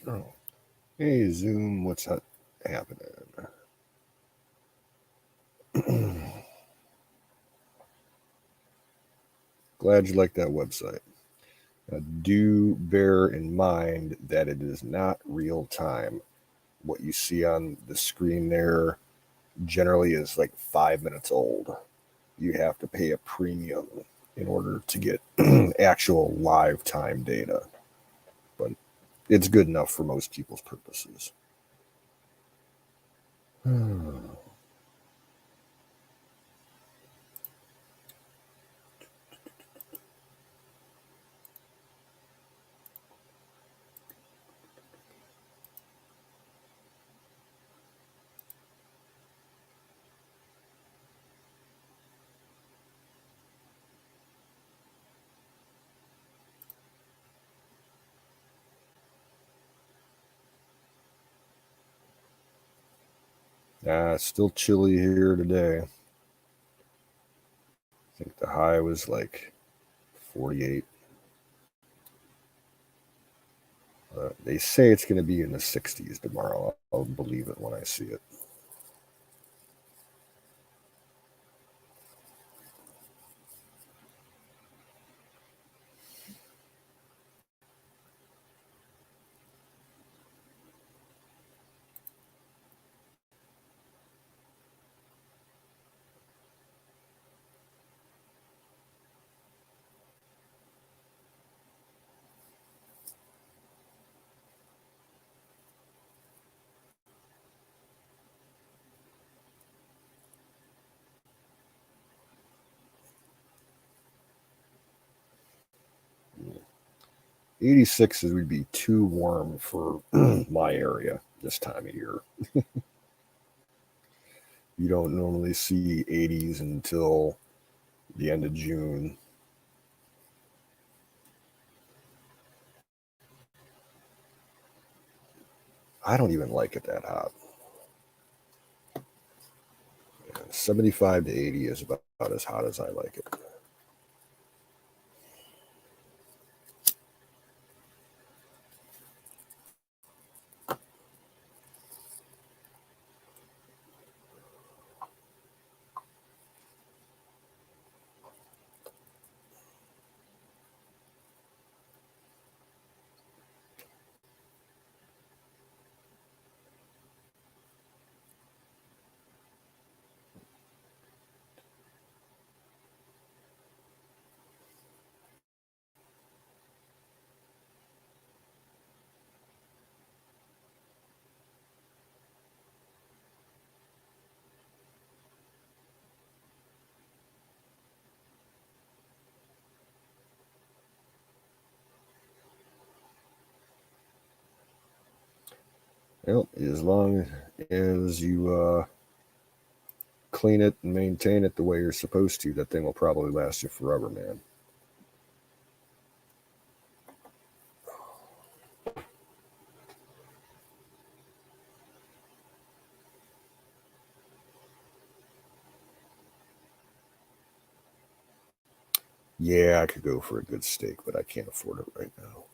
Oh, hey Zoom, what's happening? Glad you like that website. Do bear in mind that it is not real time. What you see on the screen there generally is like 5 minutes old. You have to pay a premium in order to get actual live time data, but it's good enough for most people's purposes. 'Still chilly here today. I think the high was like 48. They say it's going to be in the 60s tomorrow. I'll believe it when I see it. Yeah. 86 would be too warm for my area this time of year. You don't normally see 80s until the end of June. I don't even like it that hot. 75 to 80 is about as hot as I like it. Well, as long as you clean it and maintain it the way you're supposed to, that thing will probably last you forever, man. Yeah, I could go for a good steak, but I can't afford it right now.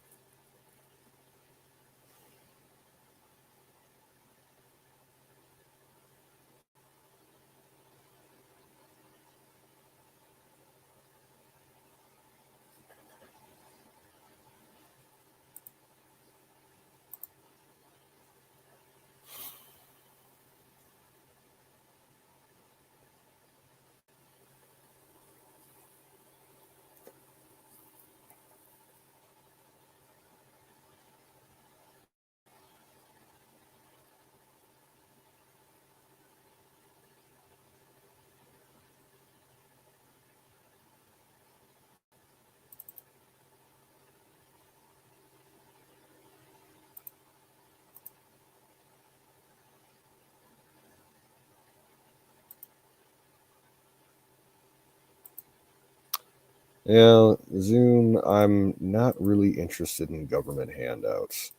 Yeah, Zoom, I'm not really interested in government handouts.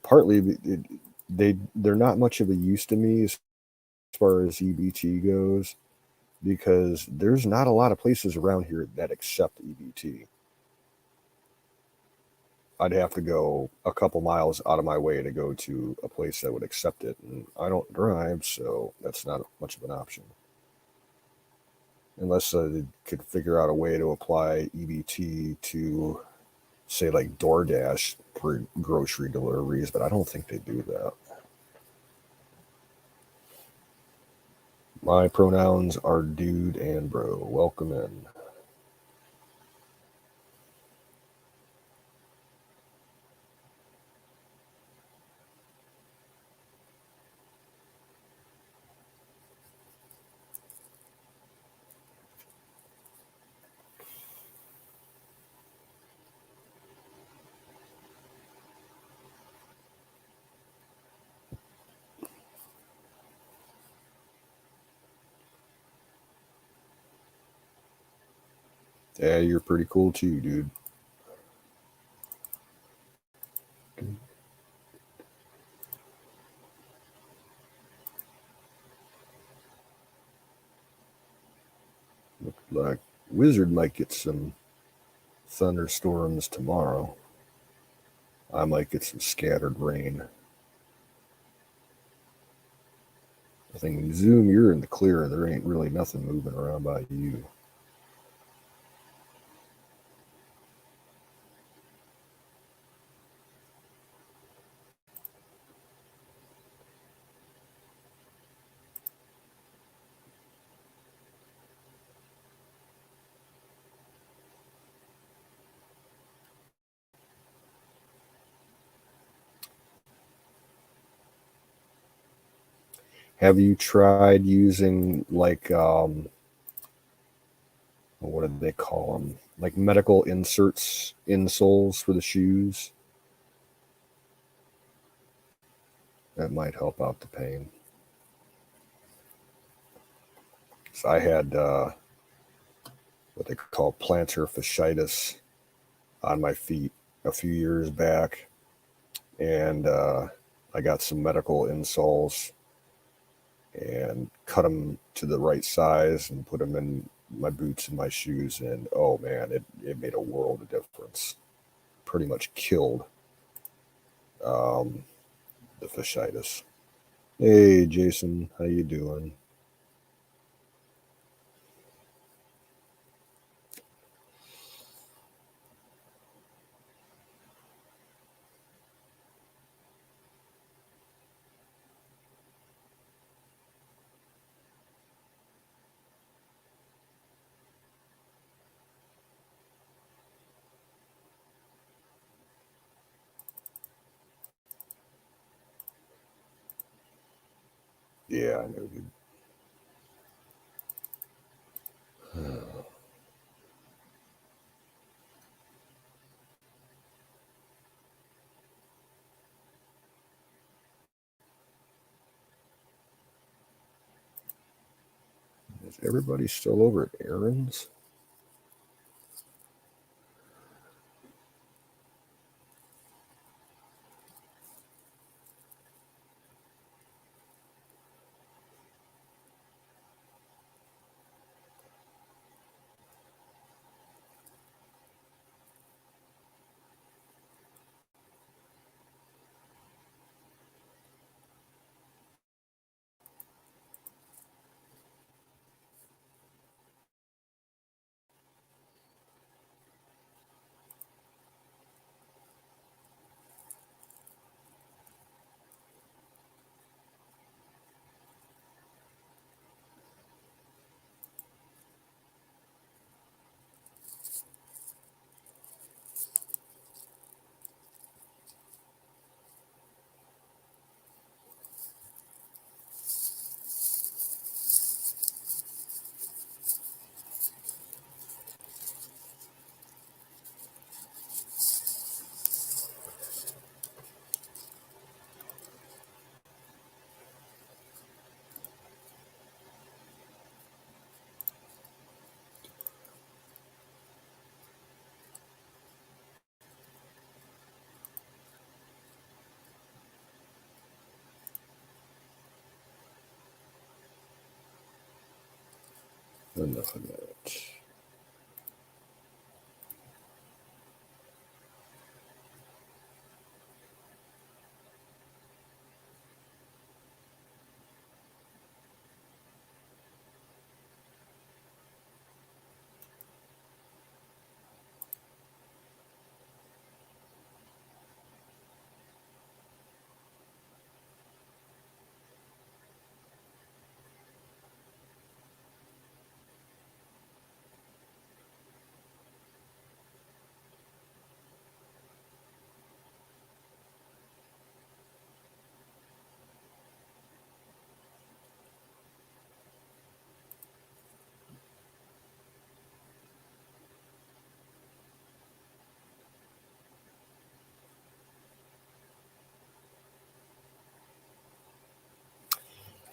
Partly, they're not much of a use to me as far as EBT goes, because there's not a lot of places around here that accept EBT. I'd have to go a couple miles out of my way to go to a place that would accept it. And I don't drive, so that's not much of an option. Unless they could figure out a way to apply EBT to, say, like DoorDash for grocery deliveries, but I don't think they do that. My pronouns are dude and bro. Welcome in. Yeah, you're pretty cool too, dude. Look like Wizard might get some thunderstorms tomorrow. I might get some scattered rain. I think Zoom, you're in the clear. There ain't really nothing moving around by you. Have you tried using like what do they call them? Like medical insoles for the shoes? That might help out the pain. So I had what they call plantar fasciitis on my feet a few years back, and I got some medical insoles and cut them to the right size and put them in my boots and my shoes, and oh man, it made a world of difference. Pretty much killed the fasciitis. Hey Jason, how you doing? Yeah, I know, dude. Is everybody still over at Aaron's? Enough of that.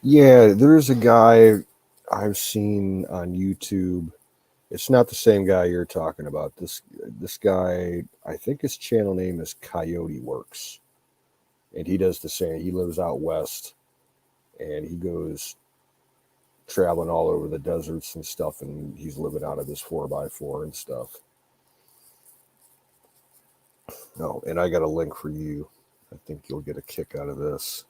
Yeah, there's a guy I've seen on YouTube. It's not the same guy you're talking about. This guy, I think his channel name is Coyote Works, and he does the same. He lives out west, and he goes traveling all over the deserts and stuff, and he's living out of this 4x4 and stuff. Oh, and I got a link for you. I think you'll get a kick out of this.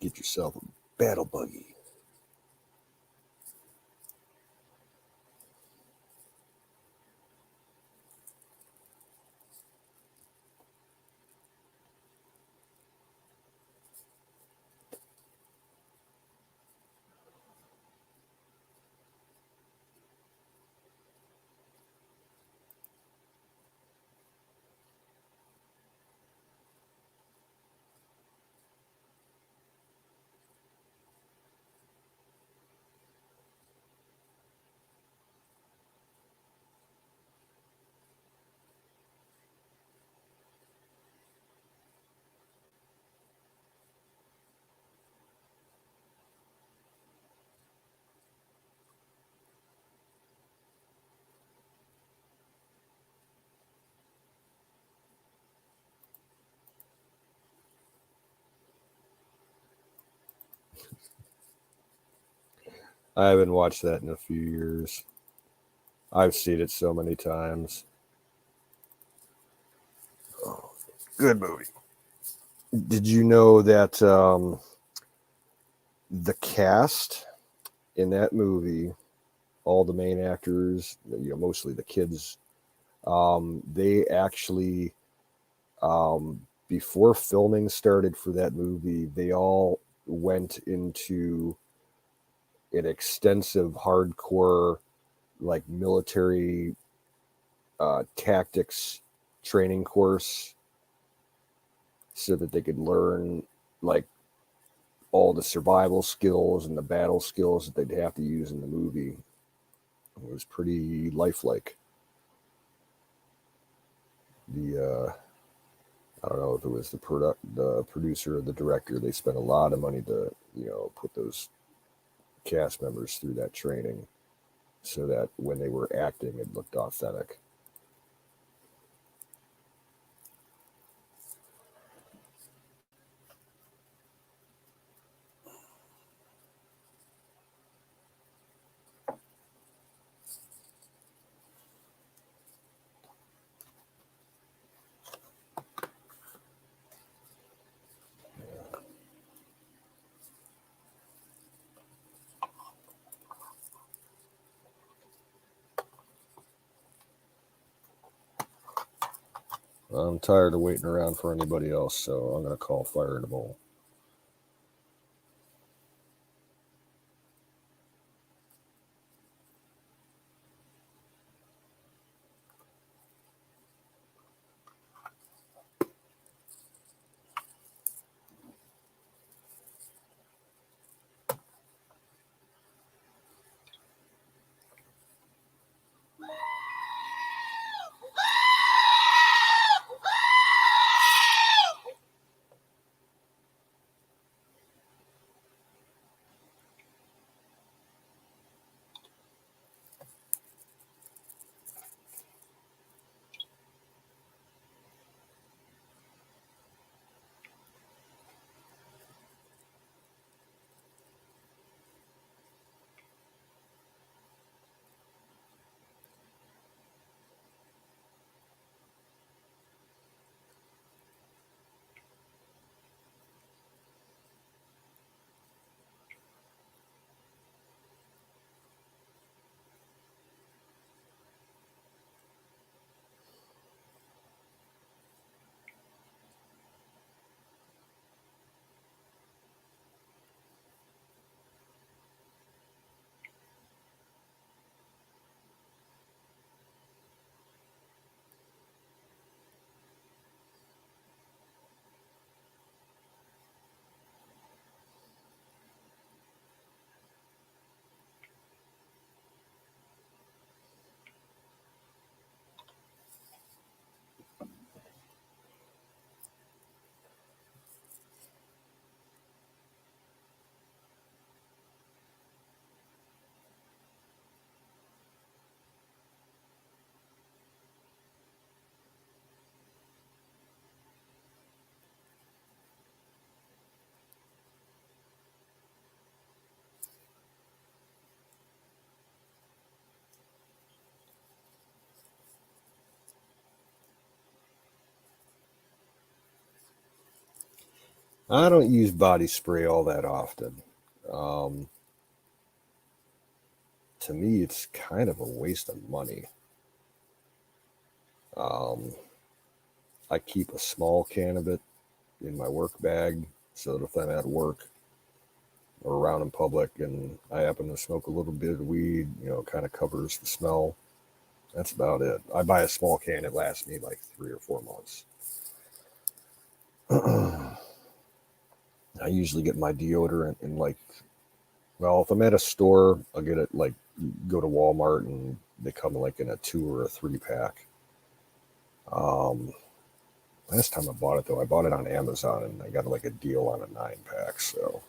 Get yourself a battle buggy. I haven't watched that in a few years. I've seen it so many times. Oh, good movie. Did you know that the cast in that movie, all the main actors, mostly the kids, they actually, before filming started for that movie, they all went into an extensive, hardcore, like military tactics training course so that they could learn like all the survival skills and the battle skills that they'd have to use in the movie. It was pretty lifelike. The I don't know if it was the producer or the director. They spent a lot of money to put those cast members through that training so that when they were acting, it looked authentic. I'm tired of waiting around for anybody else, so I'm going to call fire in a bowl. I don't use body spray all that often. Um, to me, it's kind of a waste of money. Um, I keep a small can of it in my work bag so that if I'm at work or around in public and I happen to smoke a little bit of weed, it kind of covers the smell. That's about it. I buy a small can, it lasts me like 3 or 4 months. I usually get my deodorant in like, well, if I'm at a store, I'll get it like, go to Walmart and they come like in a 2 or a 3 pack. Um, Last time I bought it though, I bought it on Amazon and I got like a deal on a 9 pack. So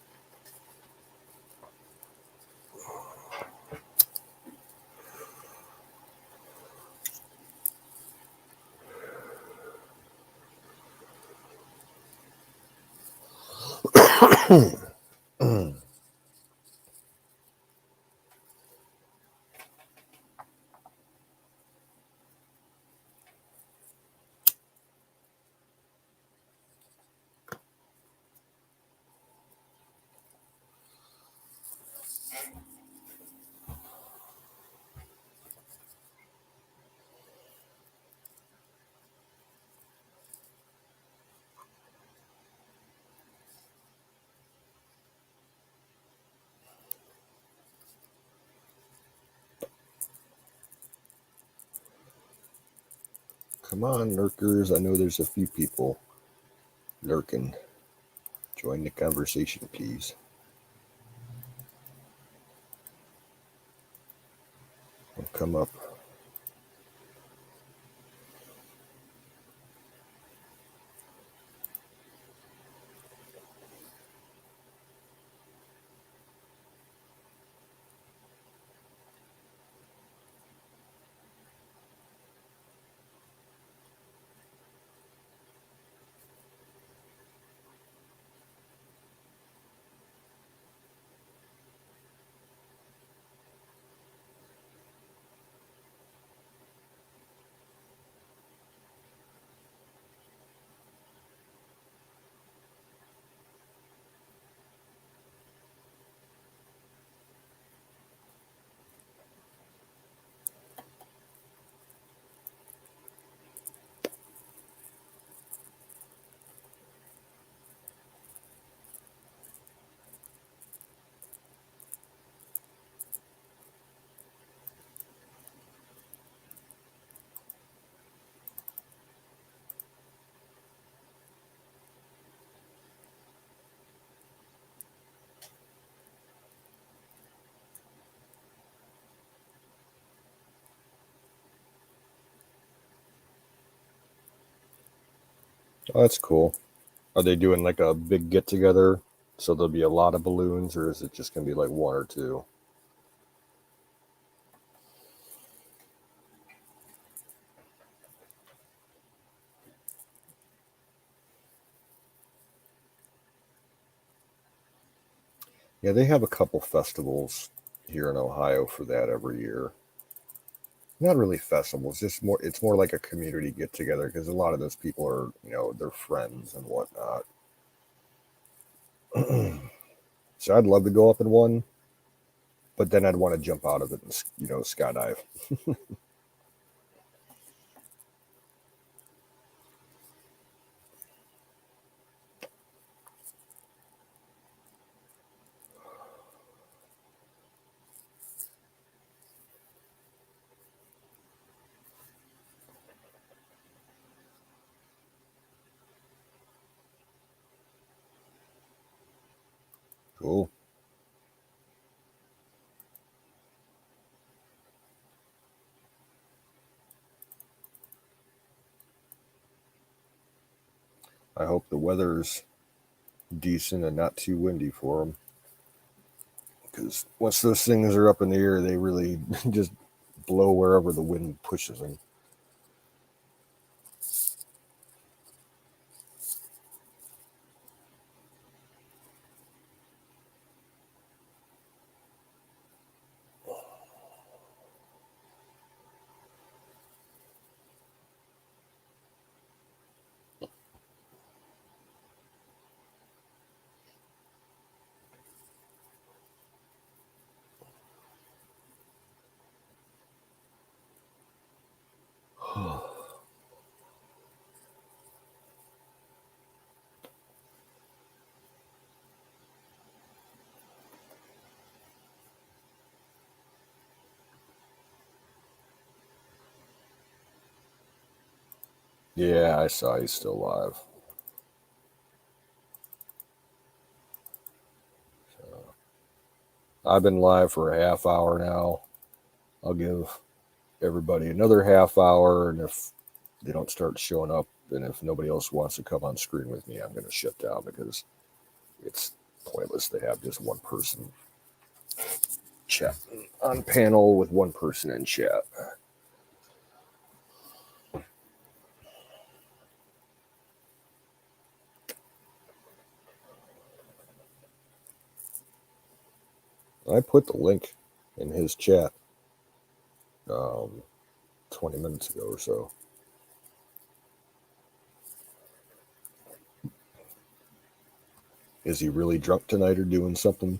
come on, lurkers. I know there's a few people lurking. Join the conversation, please. Come up. Oh, that's cool. Are they doing like a big get together? So there'll be a lot of balloons, or is it just going to be like 1 or 2? Yeah, they have a couple festivals here in Ohio for that every year. Not really festivals, just more. It's more like a community get together because a lot of those people are, they're friends and whatnot. So I'd love to go up in one, but then I'd want to jump out of it and skydive. Cool. I hope the weather's decent and not too windy for them. Because once those things are up in the air, they really just blow wherever the wind pushes them. Yeah, I saw he's still live. So, I've been live for a half hour now. I'll give everybody another half hour, and if they don't start showing up, and if nobody else wants to come on screen with me, I'm going to shut down because it's pointless to have just one person chat on panel with one person in chat. I put the link in his chat 20 minutes ago or so. Is he really drunk tonight or doing something?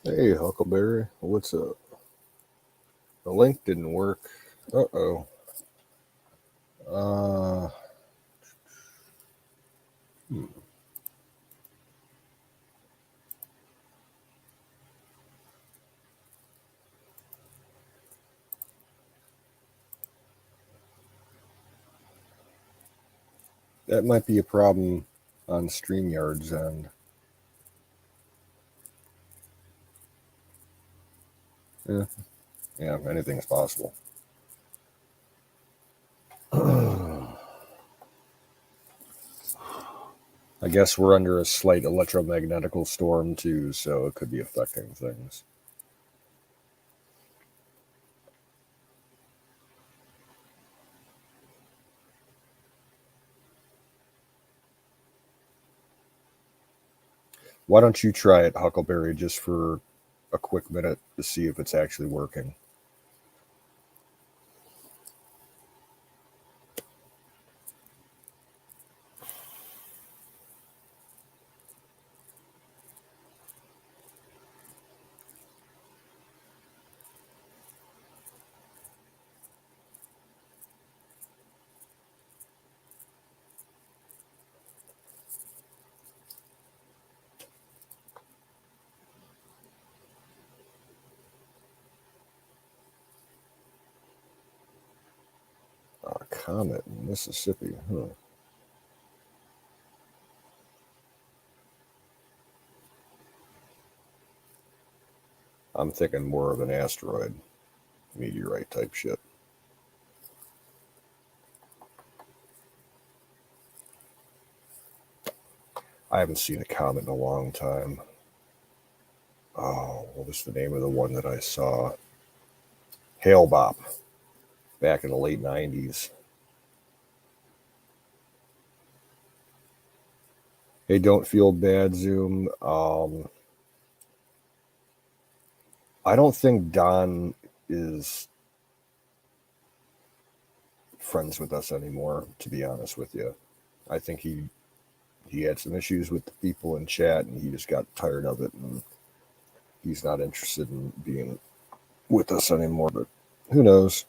Hey, Huckleberry, what's up? The link didn't work. Uh-oh. Uh, hmm. That might be a problem on StreamYard's end. Yeah, anything's possible. I guess we're under a slight electromagnetical storm too, so it could be affecting things. Why don't you try it, Huckleberry, just for a quick minute to see if it's actually working? A comet in Mississippi, huh? I'm thinking more of an asteroid, meteorite type shit. I haven't seen a comet in a long time. Oh, what was the name of the one that I saw? Hail Bop, back in the late 90s. Hey, don't feel bad, Zoom. I don't think Don is friends with us anymore, to be honest with you. I think he had some issues with the people in chat, and he just got tired of it, and he's not interested in being with us anymore. But who knows?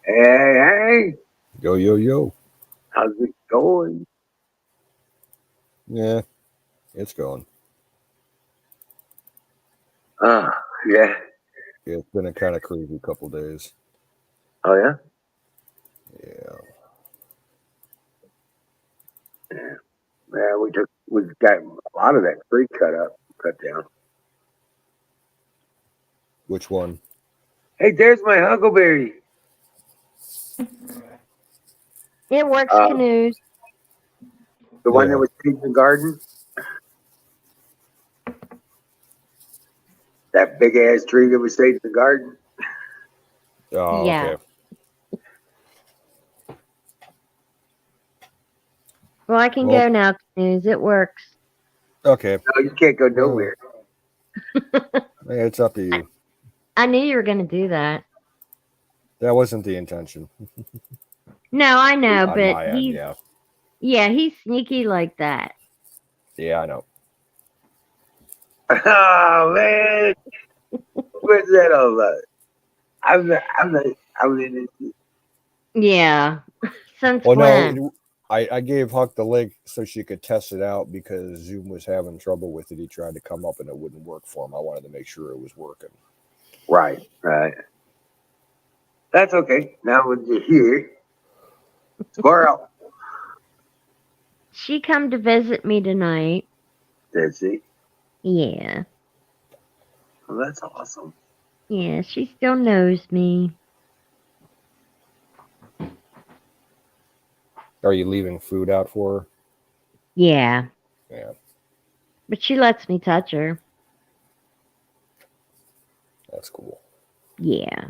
Hey, Yo, yo, yo. how's it going? Yeah, it's going. Uh, yeah. Yeah, it's been a kind of crazy couple days. Oh, yeah? Yeah. Yeah. Yeah, we got a lot of that tree cut down. Which one? Hey, there's my huckleberry. It works Uh, canoes. the one that Yeah. was in the garden, that big ass tree that was stayed in the garden. Oh, Yeah. okay. Well, I can Well, go now, canoes. It works. okay. No, you can't go Well, nowhere. yeah, it's up to you. I knew you were going to do that. That wasn't the intention No, I know, on but my end. he's sneaky like that. Yeah, I know. Oh man, where's that all about? I'm not, I'm in it. Yeah. Since Well, when? no, I gave Huck the link so she could test it out because Zoom was having trouble with it. He tried to come up and it wouldn't work for him. I wanted to make sure it was working. Right. That's okay. Now when you're here, squirrel. She come to visit me tonight. That's it. Yeah. Well, that's awesome. Yeah, she still knows me. Are you leaving food out for her? Yeah, Yeah, but she lets me touch her. that's cool. Yeah.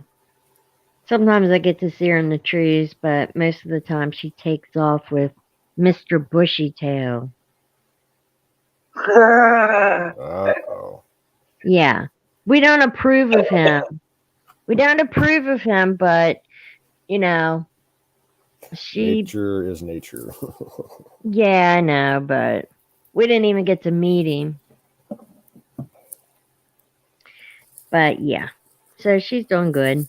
Sometimes I get to see her in the trees, but most of the time she takes off with Mr. Bushytail. Uh-oh. Yeah. We don't approve of him. We don't approve of him, but, you know, she, Nature is nature. yeah, I know, but we didn't even get to meet him. But yeah. So she's doing good.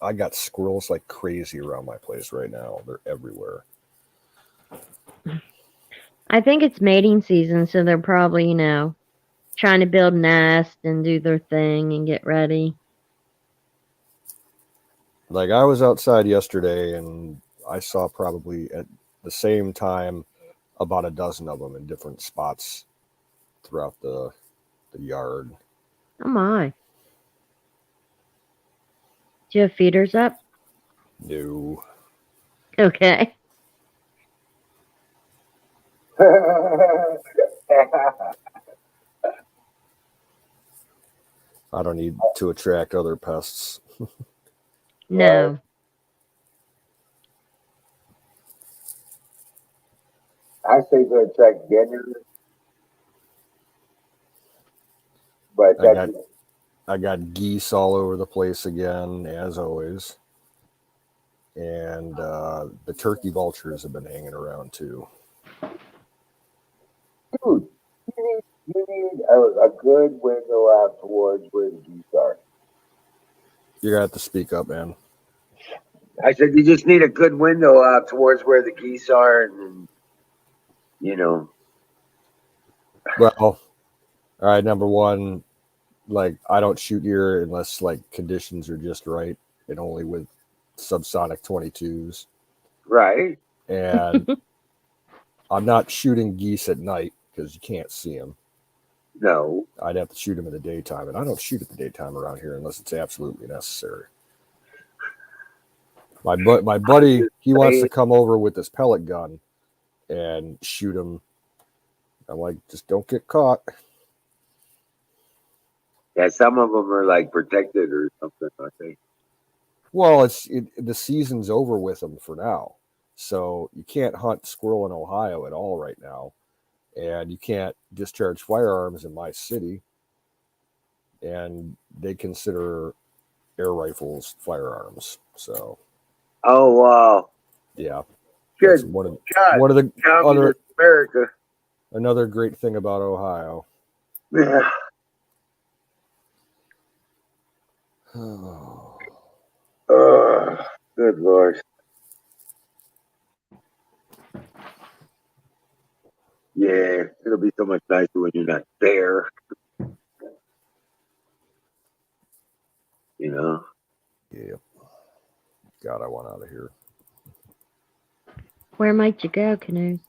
I got squirrels like crazy around my place right now. They're everywhere. I think it's mating season, so they're probably, trying to build nest and do their thing and get ready. Like I was outside yesterday and I saw probably at the same time about a dozen of them in different spots throughout the yard. Oh my. Do you have feeders up? No. Okay. I don't need to attract other pests. No. I say to attract dinner, but I got geese all over the place again, as always. And the turkey vultures have been hanging around too. dude, you need a good window out towards where the geese are. You're gonna have to speak up, man. I said you just need a good window out towards where the geese are, and you know. Well, all right. Number one, like I don't shoot here unless like conditions are just right, and only with subsonic 22s. Right. And I'm not shooting geese at night because you can't see them. No. I'd have to shoot them in the daytime, and I don't shoot at the daytime around here unless it's absolutely necessary. My buddy, he wants to come over with this pellet gun and shoot them. I'm like, just don't get caught. Yeah, some of them are like protected or something, I think. Well, the season's over with them for now, so you can't hunt squirrel in Ohio at all right now, and you can't discharge firearms in my city, and they consider air rifles firearms. So, Oh wow. yeah, that's Good one of God. the other Communist America. another great thing about Ohio. Yeah. Oh, good Lord. Yeah, it'll be so much nicer when you're not there, you know. Yeah, God, I want out of here. Where might you go, Canoes?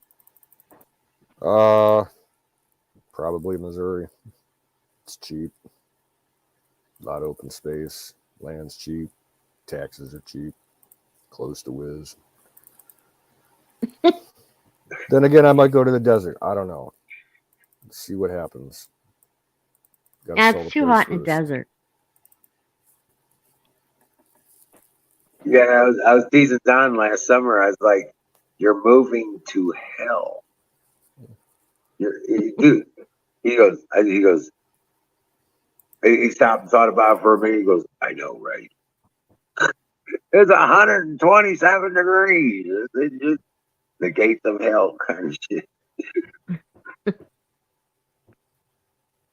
Probably Missouri. It's cheap. A lot of open space. Land's cheap. Taxes are cheap. Close to whiz. Then again, I might go to the desert. I don't know. See what happens. It's too hot in the desert. Yeah, I was teasing Don last summer. I was like, "You're moving to hell." Dude. He goes. He stopped and thought about it for a minute. He goes, "I know, right? It's 127 degrees. It's just the gates of hell kind of shit."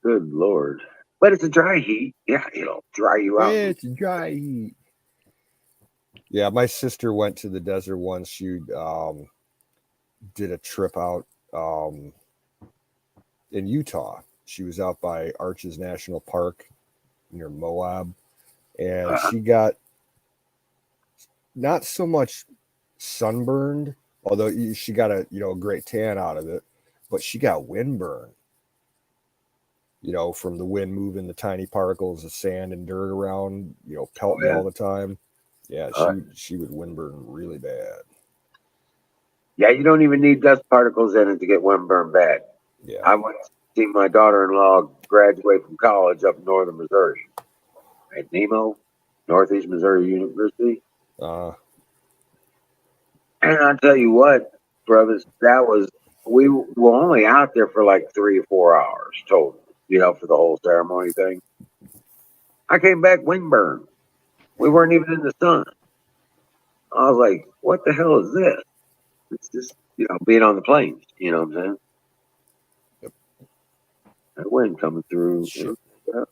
Good Lord. But it's a dry heat. Yeah, it'll dry you out. Yeah, it's dry heat. Yeah, my sister went to the desert once. She did a trip out in Utah. She was out by Arches National Park near Moab, and she got not so much sunburned, although she got a great tan out of it, but she got windburn. From the wind moving the tiny particles of sand and dirt around, pelting all the time. Yeah, she would windburn really bad. Yeah, you don't even need dust particles in it to get windburn bad. Yeah. I went to see my daughter-in-law graduate from college up in northern Missouri at Nemo, Northeast Missouri University. Uh, And I'll tell you what, brothers, we were only out there for like 3 or 4 hours total, for the whole ceremony thing. I came back windburned. We weren't even in the sun. I was like, what the hell is this? It's just, being on the plains, you know what I'm saying? Yep. That wind coming through. Shit. Yeah,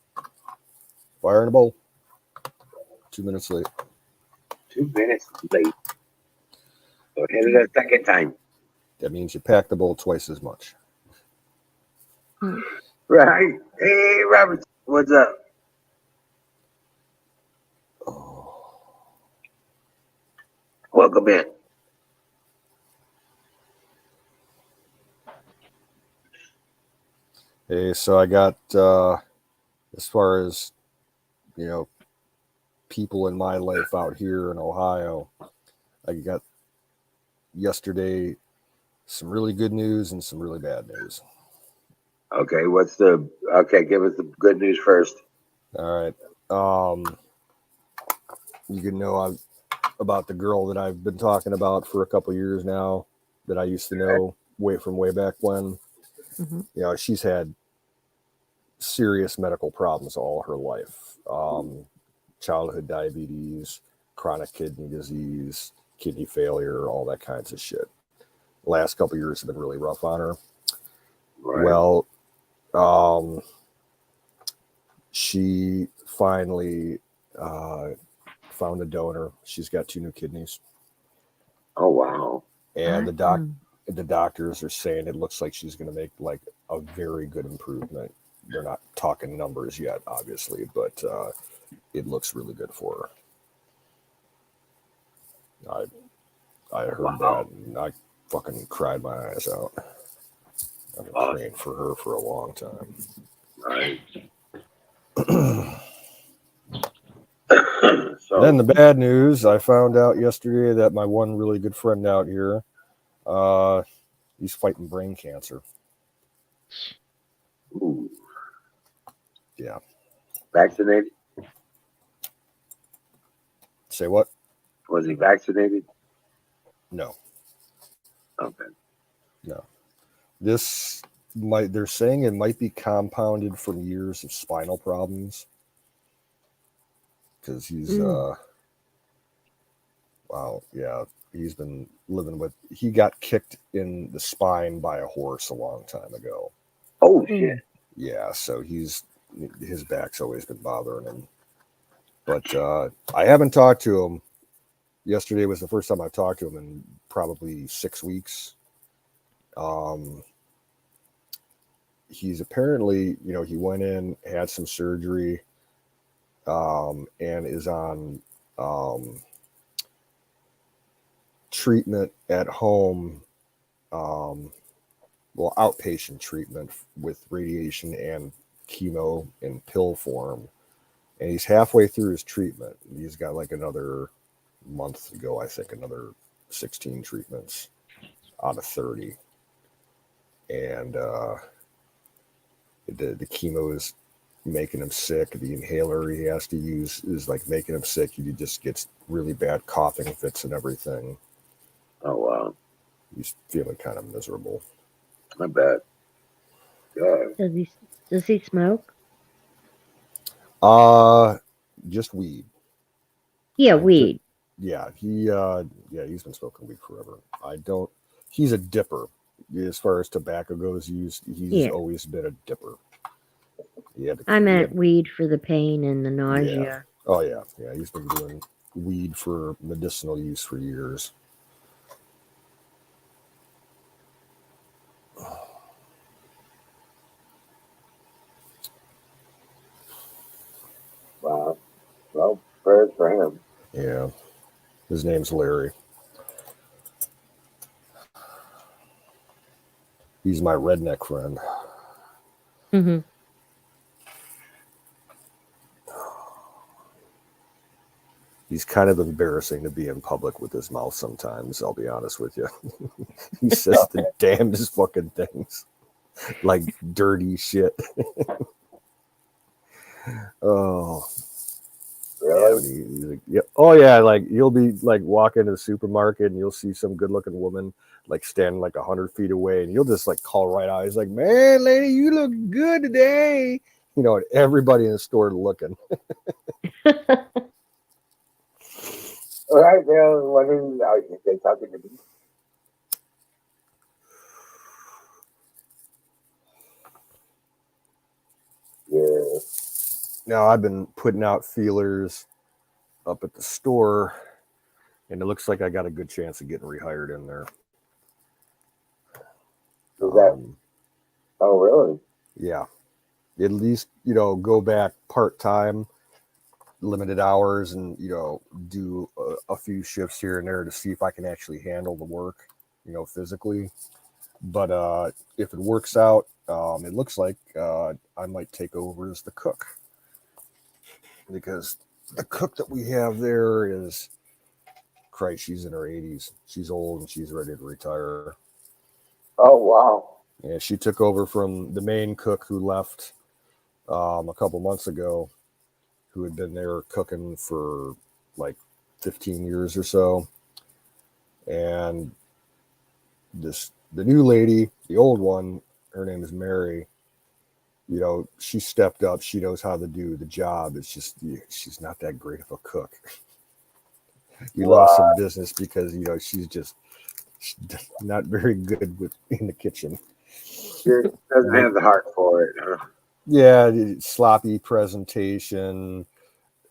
Fire in a bowl. 2 minutes late. 2 minutes late. So hit it a second time. That means you pack the bowl twice as much. Right. Hey, Robert, what's up? Oh. Welcome in. Hey, so I got as far as people in my life out here in Ohio, I got yesterday some really good news and some really bad news. Okay, give us the good news first. All right. You can know about the girl that I've been talking about for a couple years now that I used to know way back when. Mm-hmm. She's had serious medical problems all her life. Childhood diabetes, chronic kidney disease, kidney failure, all that kinds of shit. Last couple years have been really rough on her. Right. Well, she finally found a donor. She's got 2 new kidneys. Oh, wow. And the doctors are saying it looks like she's going to make like a very good improvement. They're not talking numbers yet, obviously, but it looks really good for her. I heard that and I fucking cried my eyes out. I've been praying for her for a long time. Right. Then the bad news, I found out yesterday that my one really good friend out here, he's fighting brain cancer. Ooh. Yeah. Vaccinated? Say what? Was he vaccinated? No. Okay. No. They're saying it might be compounded from years of spinal problems. Because he's, he's been living he got kicked in the spine by a horse a long time ago. Oh, shit. Yeah, so his back's always been bothering him. But I haven't talked to him. Yesterday was the first time I've talked to him in probably 6 weeks. He's apparently, he went in, had some surgery, and is on treatment at home, outpatient treatment with radiation and chemo in pill form. And he's halfway through his treatment. He's got like another month to go, I think, another 16 treatments out of 30. And the chemo is making him sick. The inhaler he has to use is like making him sick. He just gets really bad coughing fits and everything. Oh, wow. He's feeling kind of miserable. I bet. Yeah. Does he smoke? Just weed. Yeah, weed. He's been smoking weed forever. He's a dipper. As far as tobacco goes, he's always been a dipper. I meant weed for the pain and the nausea. Yeah. Oh, yeah. Yeah, he's been doing weed for medicinal use for years. Wow. Well, prayers for him. Yeah. His name's Larry. He's my redneck friend. He's kind of embarrassing to be in public with his mouth sometimes, I'll be honest with you. He says the damnedest fucking things. Like dirty shit. Oh. Really? Yeah, he's like, yeah. Oh yeah, like you'll be like walking to the supermarket and you'll see some good looking woman like standing like 100 feet away and you'll just like call right out. He's like, man, lady, you look good today. You know, and everybody in the store looking. All right, well, when are they talking to me? Yeah. Now I've been putting out feelers up at the store and it looks like I got a good chance of getting rehired in there. Is that? Oh, really? Yeah. At least, you know, go back part-time, limited hours, and, you know, do a few shifts here and there to see if I can actually handle the work, you know, physically. But if it works out, it looks like I might take over as the cook, because the cook that we have there is, Christ, she's in her 80s. She's old and she's ready to retire. Oh, wow. And she took over from the main cook who left a couple months ago, who had been there cooking for like 15 years or so. And the new lady, the old one, her name is Mary. You know, she stepped up. She knows how to do the job. It's just she's not that great of a cook. We lost some business because, you know, she's not very good in the kitchen. She doesn't have the heart for it. Huh? Yeah, sloppy presentation,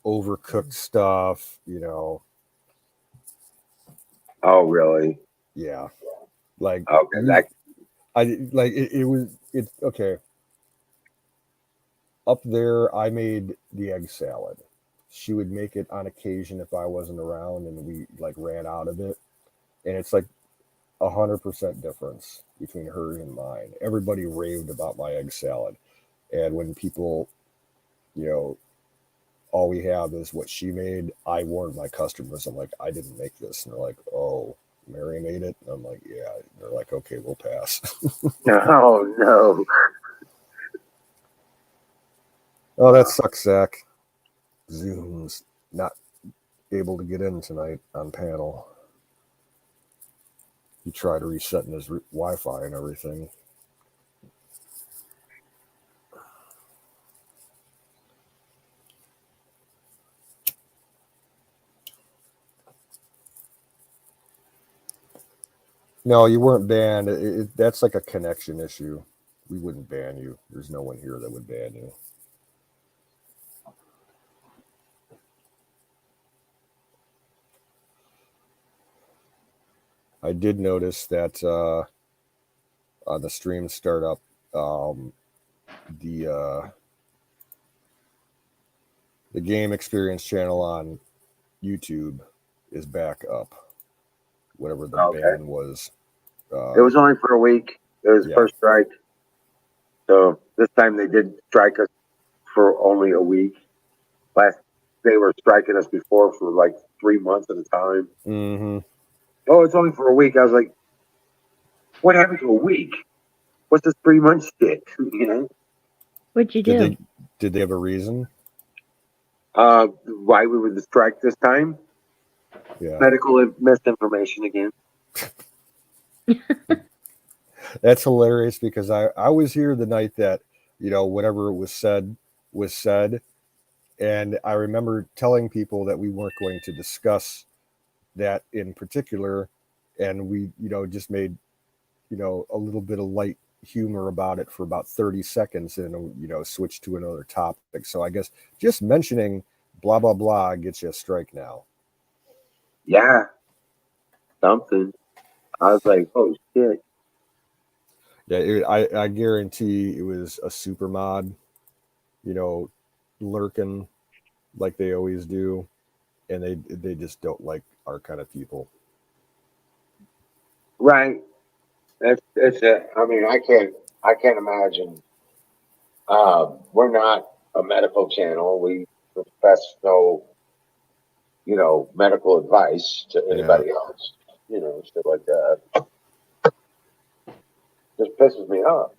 overcooked stuff, you know. Oh, really? Yeah. Like, Okay. it was okay. Up there, I made the egg salad. She would make it on occasion if I wasn't around, and we like ran out of it. And it's like 100% difference between hers and mine. Everybody raved about my egg salad, and when people, you know, all we have is what she made, I warned my customers. I'm like, I didn't make this, and they're like, oh, Mary made it. And I'm like, yeah. They're like, okay, we'll pass. Oh, no. Oh, that sucks, Zach. Zoom's not able to get in tonight on panel. He tried resetting his Wi-Fi and everything. No, you weren't banned. That's like a connection issue. We wouldn't ban you. There's no one here that would ban you. I did notice that on the stream startup, the game experience channel on YouTube is back up. Whatever the ban was. It was only for a week. It was Yeah. first strike. So this time they did strike us for only a week. Last they were striking us before for like 3 months at a time. Mm-hmm. Oh, it's only for a week. I was like, what happened to a week? What's this 3 months shit? You know? What'd you do? Did they have a reason? Why we were the strike this time? Yeah. Medical misinformation again. That's hilarious because I was here the night that, you know, whatever was said was said. And I remember telling people that we weren't going to discuss that in particular. And we, you know, just made, you know, a little bit of light humor about it for about 30 seconds and, you know, switched to another topic. So I guess just mentioning blah, blah, blah gets you a strike now. Yeah. Something. I was like, oh shit. Yeah, I guarantee it was a super mod, you know, lurking like they always do, and they just don't like our kind of people. Right. That's it. I mean, I can't imagine. We're not a medical channel. We profess no medical advice to anybody else. Shit like that. Just pisses me off.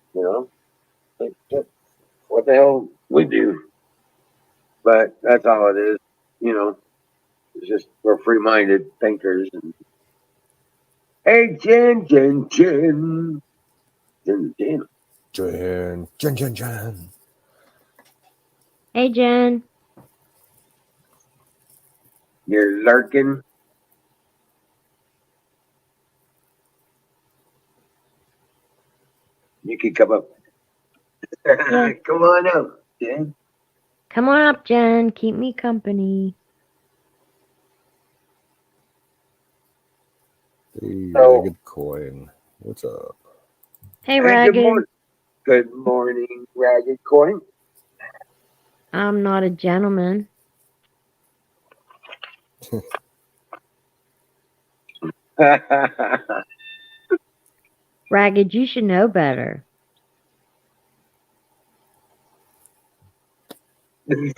Like, shit, what the hell we do? But that's all it is. It's just we're free-minded thinkers. And hey, Jen, Jen, Jen, Jen, Jen. Jen. Hey, Jen. You're lurking. You can come up. Yeah. Come on up, Jen. Come on up, Jen. Keep me company. Hey, So- Ragged Coin. What's up? Hey, Hey, Ragged. good morning. Good morning, Ragged Coin. I'm not a gentleman. Ragged, you should know better.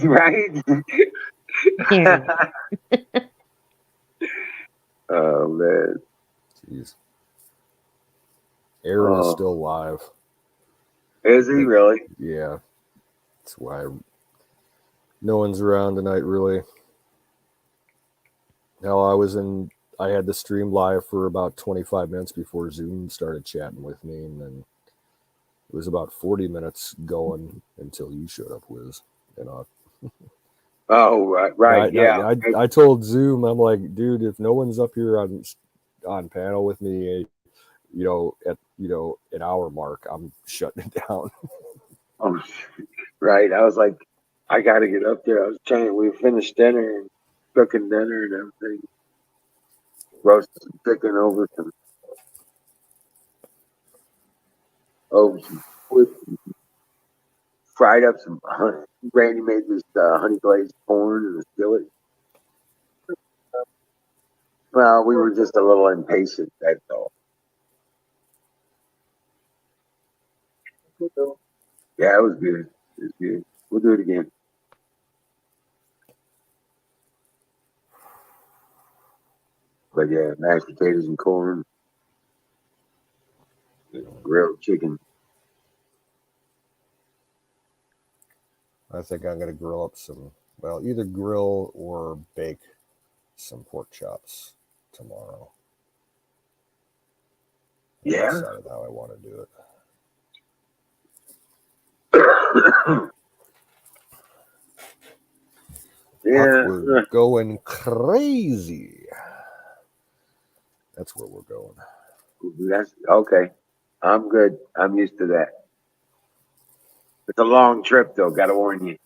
Right? Here. Oh man. Jeez. Aaron is Oh. still live. Is he really? Yeah. That's why no one's around tonight, really. Hell, I had the stream live for about 25 minutes before Zoom started chatting with me, and then it was about 40 minutes going until you showed up, Wiz. Oh, right. Yeah. I told Zoom, I'm like, dude, if no one's up here on panel with me, at an hour mark, I'm shutting it down. Oh, right. I was like, I got to get up there. I was trying. We finished dinner and cooking dinner and everything. Roasted some chicken over some wood, fried up some honey. Randy made this honey glazed corn in the skillet. Well, we were just a little impatient. That's all. Yeah, it was good. It was good. We'll do it again. But yeah, mashed potatoes and corn, grilled chicken. I think I'm going to grill up either grill or bake some pork chops tomorrow. Yeah. I decided how I want to do it. Yeah. We're going crazy. That's where we're going. That's okay. I'm good. I'm used to that. It's a long trip, though. Got to warn you.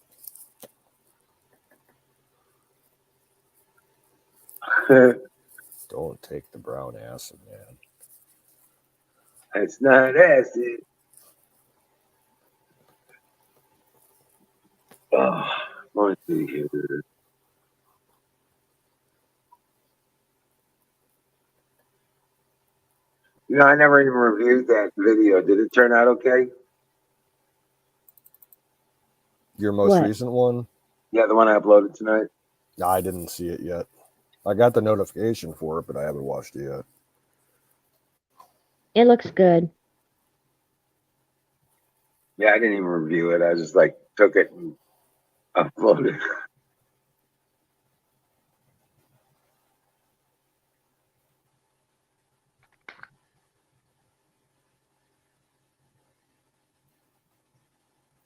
Don't take the brown acid, man. It's not acid. Oh, let's see here. I never even reviewed that video. Did it turn out okay? Your most What? recent one? Yeah, the one I uploaded tonight. I didn't see it yet. I got the notification for it, but I haven't watched it yet. It looks good. Yeah, I didn't even review it. I just took it and uploaded it.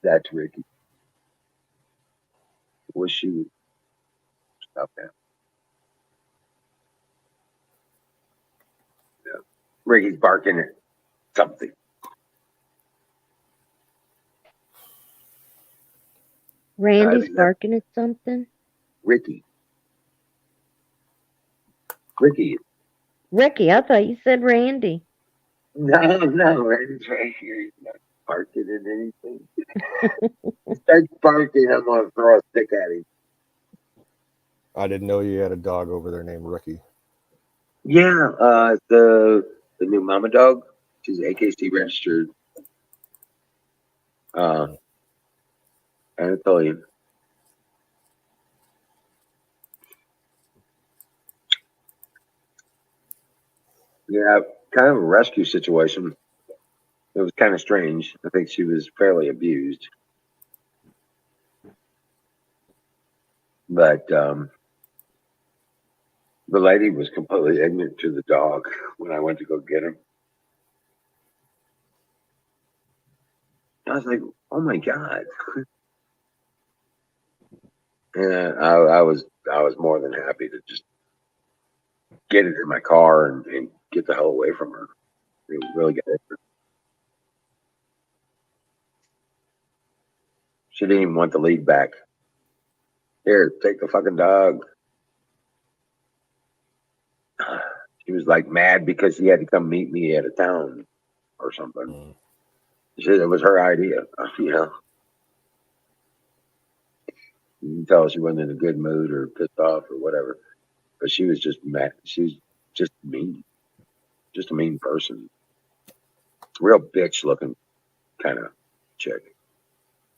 That's Ricky. Wish she would stop that. Yeah. Ricky's barking at something. Randy's barking at something. Ricky. Ricky, I thought you said Randy. No, Randy's right here. He's not barking at anything. He starts barking, I'm gonna throw a stick at him. I didn't know you had a dog over there named Ricky. Yeah, the new mama dog. She's AKC registered. Anatolian. Yeah, kind of a rescue situation. It was kind of strange. I think she was fairly abused, but the lady was completely ignorant to the dog when I went to go get him. I was like, "Oh my god!" And I was more than happy to just get it in my car and get the hell away from her. It really got it. She didn't even want the lead back. Here, take the fucking dog. She was like mad because she had to come meet me at a town or something. Mm. It was her idea, you know. You can tell she wasn't in a good mood or pissed off or whatever. But she was just mad. She was just mean, just a mean person. Real bitch looking kind of chick.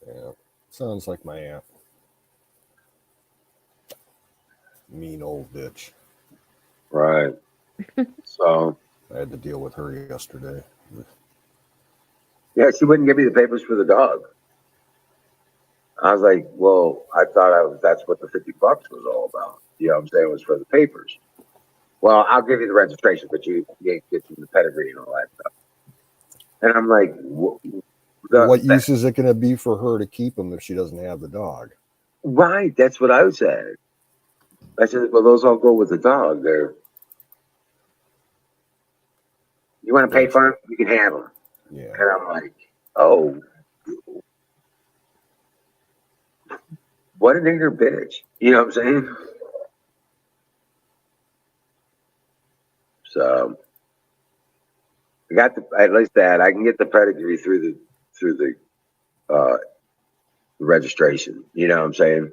Yeah. Sounds like my aunt. Mean old bitch. Right. So, I had to deal with her yesterday. yeah, she wouldn't give me the papers for the dog. I was like, well, I thought that's what the 50 bucks was all about. You know what I'm saying? It was for the papers. Well, I'll give you the registration, but you get the pedigree and all that stuff. And I'm like, What use is it going to be for her to keep him if she doesn't have the dog? right. That's what I said. I said, well, those all go with the dog. You want to pay for them? You can have them. Yeah. And I'm like, oh, what an ignorant bitch. You know what I'm saying? So I got at least that. I can get the pedigree through the registration. You know what I'm saying?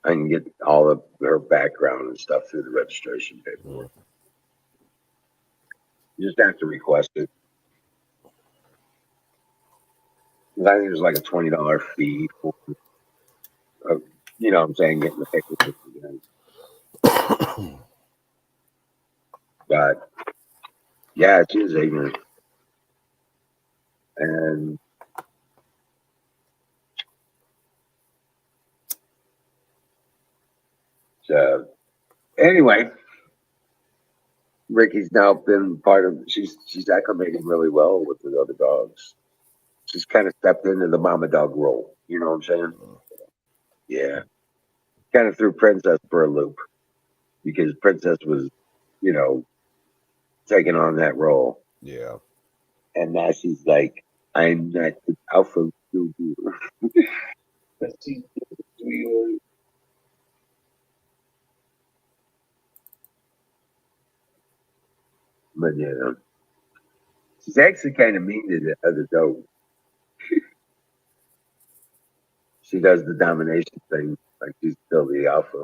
I can get all of her background and stuff through the registration paperwork. Mm. You just have to request it. I think there's like a $20 fee for, you know what I'm saying, getting the paperwork again. But yeah, she is ignorant. And anyway, Ricky's now been part of. She's acclimating really well with the other dogs. She's kind of stepped into the mama dog role. You know what I'm saying? Yeah. Kind of threw Princess for a loop because Princess was, you know, taking on that role, Yeah. and now she's like, I'm not the alpha. But she's sweetheart. But yeah, she's actually kind of mean to the other dog. She does the domination thing, like she's still the alpha.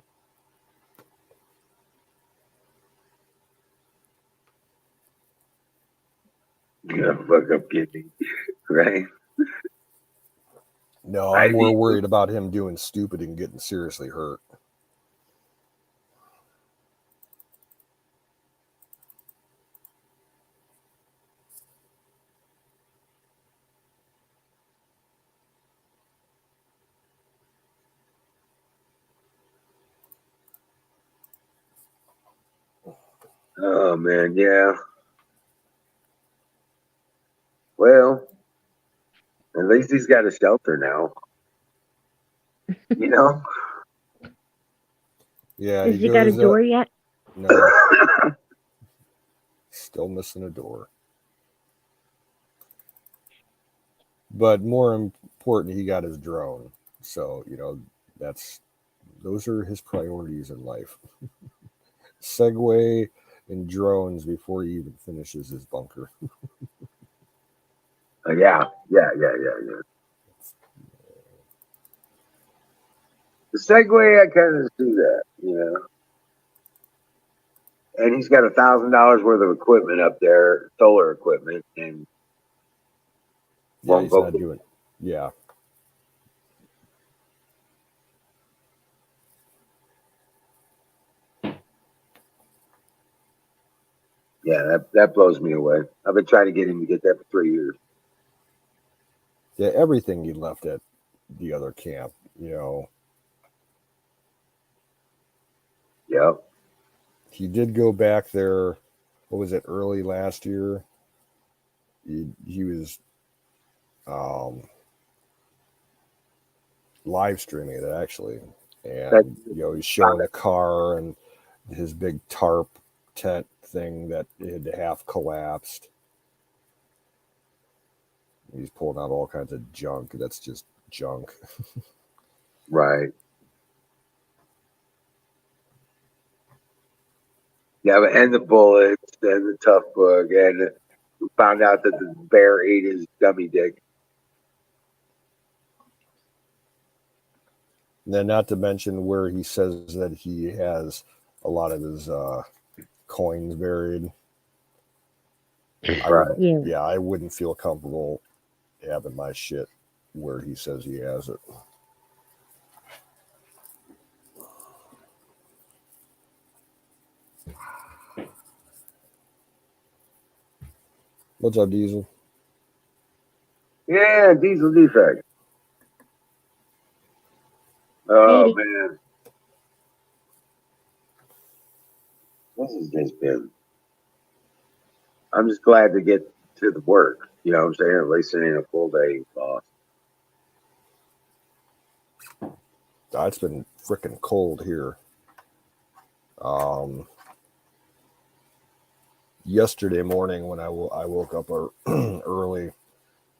You know, fuck up kidney, right? No, I I'm more mean, worried about him doing stupid and getting seriously hurt. oh man, yeah. Well, at least he's got a shelter now. You know? Yeah, Has he got a goes door yet? No, still missing a door. But more important, he got his drone. So, those are his priorities in life. Segway and drones before he even finishes his bunker. Yeah. The Segway, I kind of see that, you know. And he's got $1,000 worth of equipment up there, solar equipment, and Yeah, won't he's go. not doing. Yeah, Yeah, that blows me away. I've been trying to get him to get that for 3 years. Yeah, everything he left at the other camp, Yep. he did go back there. What was it? Early last year. He was um, live streaming it actually, That, and he's showing a car and his big tarp tent thing that had half collapsed. He's pulling out all kinds of junk. That's just junk. right. Yeah, and the bullets and the tough book, and we found out that the bear ate his dummy dick. And then, not to mention where he says that he has a lot of his coins buried. Right. I wouldn't feel comfortable having my shit where he says he has it. What's up, Diesel? Yeah, diesel defect. Oh, Katie. man. This has just been. I'm just glad to get to the work. You know what I'm saying? At least it ain't a full day loss. It's been freaking cold here. Yesterday morning when I woke up early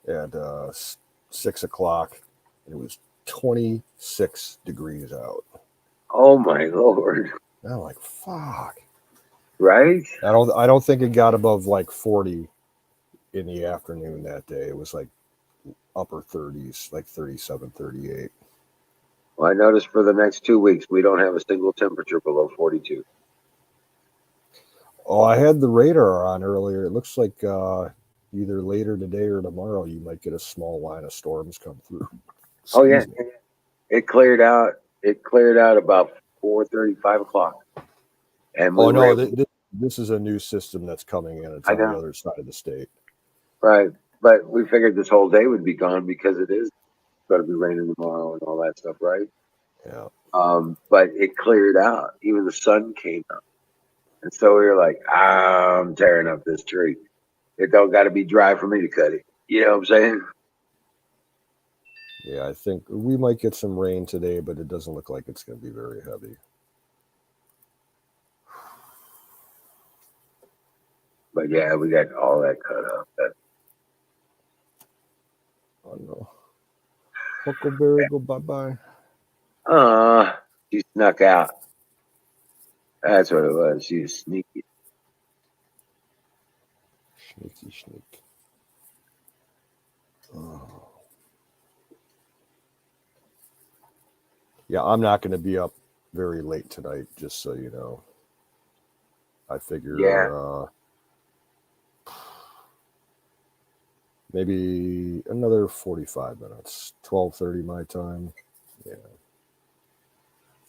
at 6 o'clock, it was 26 degrees out. Oh, my Lord. And I'm like, fuck. Right? I don't think it got above like 40 in the afternoon that day. It was like upper 30s, like 37, 38. Well, I noticed for the next 2 weeks, we don't have a single temperature below 42. Oh, I had the radar on earlier. It looks like either later today or tomorrow you might get a small line of storms come through. Oh, yeah. Excuse me. It cleared out. It cleared out about 4:30, 5 o'clock. And we Oh, were no, able, this is a new system that's coming in. It's I on the know, other side of the state. right. But we figured this whole day would be gone because it is going to be raining tomorrow and all that stuff, right? Yeah. But it cleared out. Even the sun came up. And so we were like, I'm tearing up this tree. It don't got to be dry for me to cut it. You know what I'm saying? Yeah, I think we might get some rain today, but it doesn't look like it's going to be very heavy. But yeah, we got all that cut up. Oh, no. Huckleberry, go bye-bye. She snuck out. That's what it was. She was sneaky. Sneaky sneak. Oh. Yeah, I'm not going to be up very late tonight, just so you know. I figure Yeah. maybe another 45 minutes, 12:30 my time. Yeah,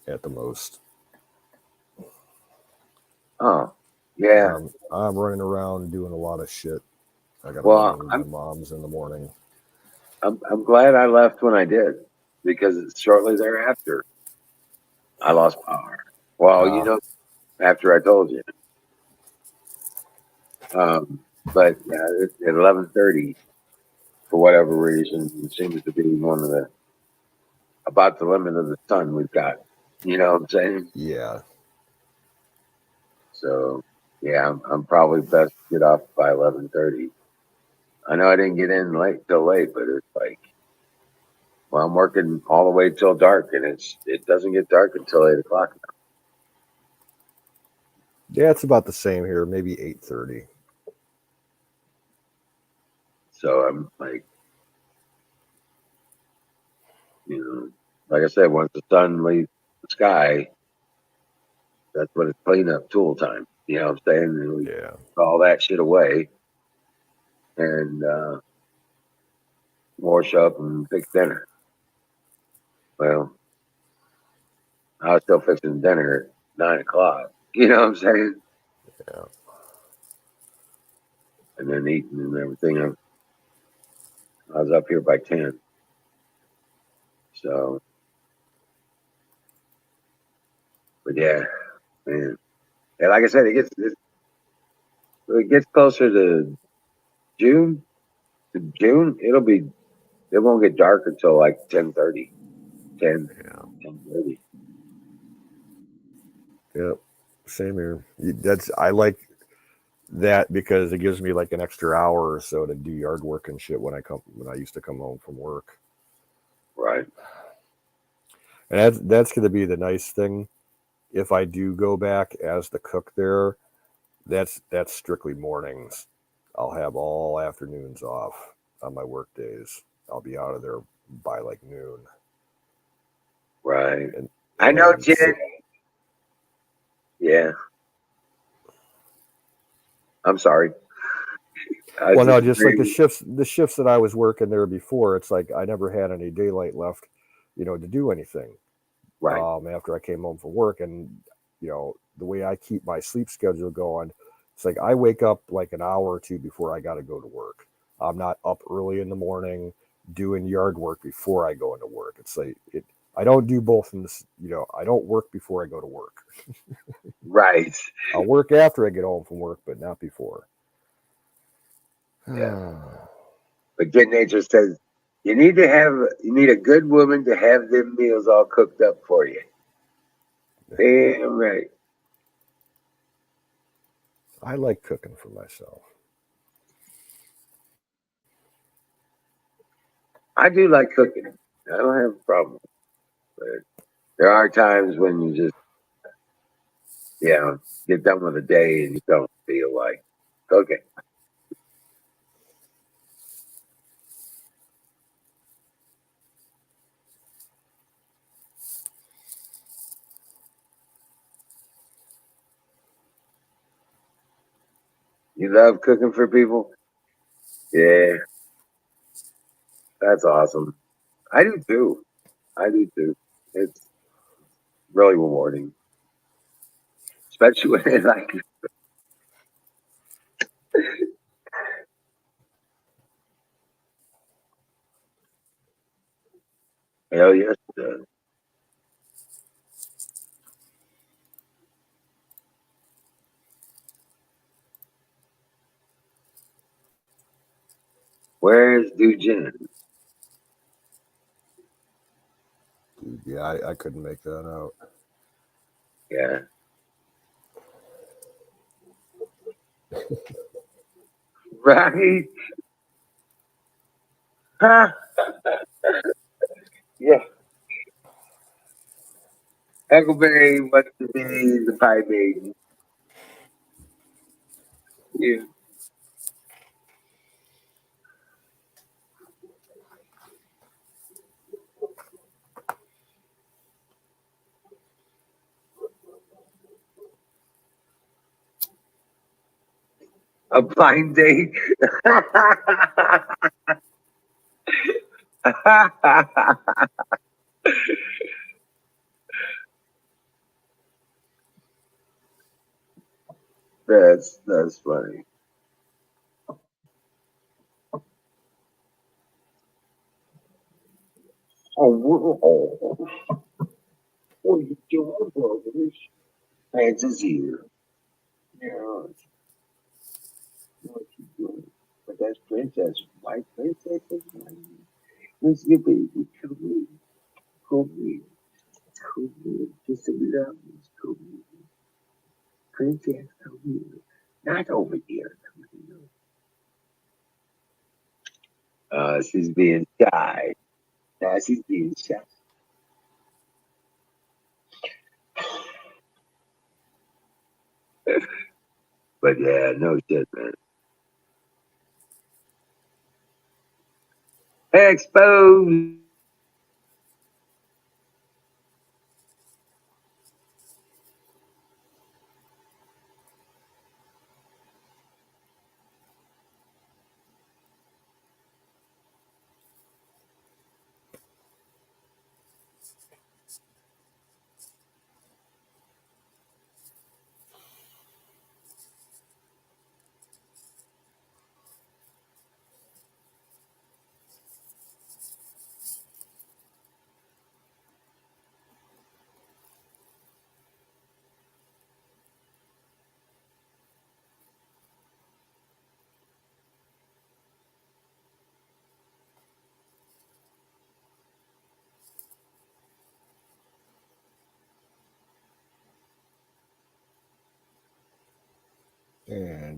at the most. Oh, yeah. I'm running around doing a lot of shit. I got to run Well, over to my mom's in the morning. I'm glad I left when I did because shortly thereafter I lost power. Well, after I told you. But yeah, at 11:30, for whatever reason, it seems to be one of the about the limit of the sun we've got. You know what I'm saying? Yeah. So yeah, I'm probably best to get off by 11:30. I know I didn't get in till late, but it's like, well, I'm working all the way till dark, and it doesn't get dark until 8 o'clock. Yeah, it's about the same here, maybe 8:30. So I'm like, like I said, once the sun leaves the sky, that's when it's cleanup tool time. You know what I'm saying? And we Yeah. put all that shit away and wash up and fix dinner. Well, I was still fixing dinner at 9 o'clock. You know what I'm saying? Yeah. and then eating and everything. I was up here by 10. So, but yeah, man. And like I said, it gets closer to June. It won't get dark until like 10:30, 10, Yeah. 10:30. Yep. Same here. I like that because it gives me like an extra hour or so to do yard work and shit when I used to come home from work. Right. And that's going to be the nice thing. If I do go back as the cook there, that's strictly mornings. I'll have all afternoons off on my work days. I'll be out of there by like noon. Right. And I and know, then Jen. Yeah. I'm sorry. I was well, no, just just like agreeing. the shifts that I was working there before, it's like I never had any daylight left, to do anything. Right. After I came home from work, and the way I keep my sleep schedule going, it's like I wake up like an hour or two before I got to go to work. I'm not up early in the morning doing yard work before I go into work. It's like I don't do both in this. I don't work before I go to work. Right. I'll work after I get home from work, but not before. Yeah. But Good Nature says you need a good woman to have them meals all cooked up for you. Damn right. I like cooking for myself. I do like cooking. I don't have a problem. But there are times when you just, get done with a day and you don't feel like cooking. You love cooking for people? Yeah, that's awesome. I do too. I do too. It's really rewarding, especially when it's like, hell yes, it does. Where's Dujan? Yeah, I couldn't make that out. Yeah. Right? Huh? Yeah. Huckleberry wants to be the pie maiden. Yeah. A blind date. That's funny. Oh, what are you doing, brothers? Francis here. Yeah, what you doing? But that's Princess. White Princess is mine. Where's your baby? Come here. Come here. Come here. Just a love. Come here. Princess, come here. Not over here. Come here. She's being shy. Now she's being shy. But yeah, no shit, man. Exposed.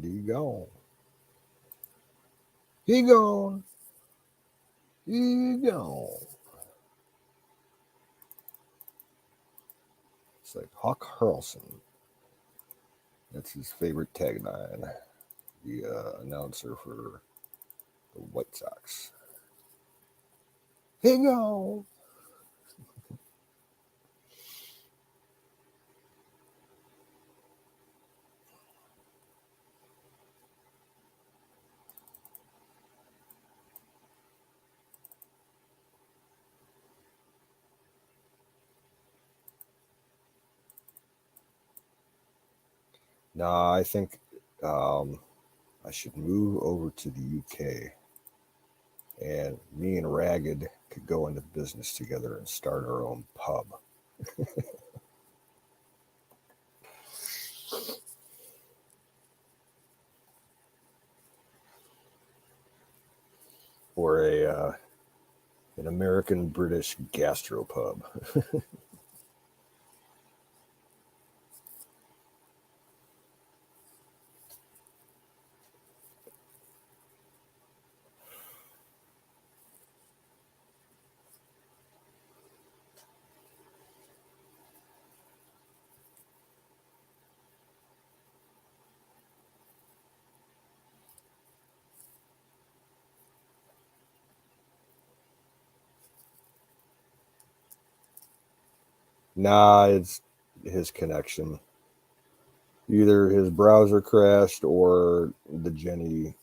Randy gone. He gone. He gone. It's like Hawk Harrelson. That's his favorite tagline. The announcer for the White Sox. He gone. Nah, I think I should move over to the UK, and me and Ragged could go into business together and start our own pub. Or an American British gastropub. Nah, it's his connection. Either his browser crashed or the Jenny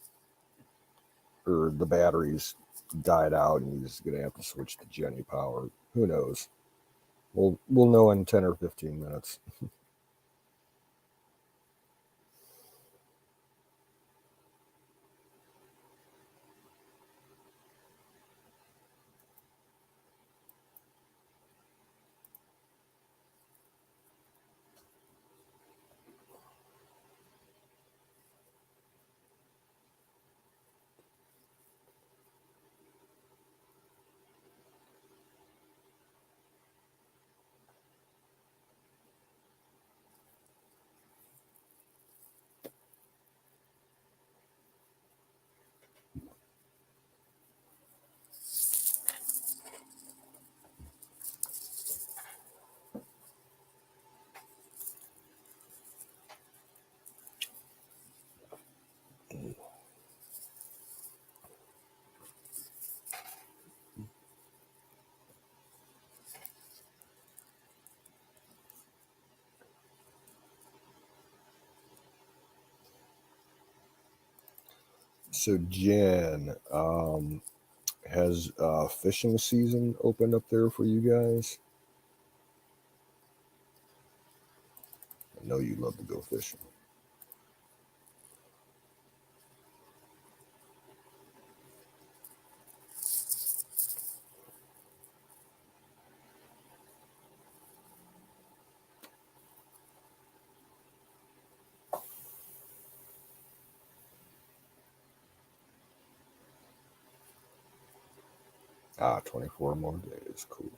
or the batteries died out and he's gonna have to switch to Jenny power. Who knows? We'll know in 10 or 15 minutes. So Jen, has fishing season opened up there for you guys? I know you love to go fishing. Ah, 24 more days. Cool.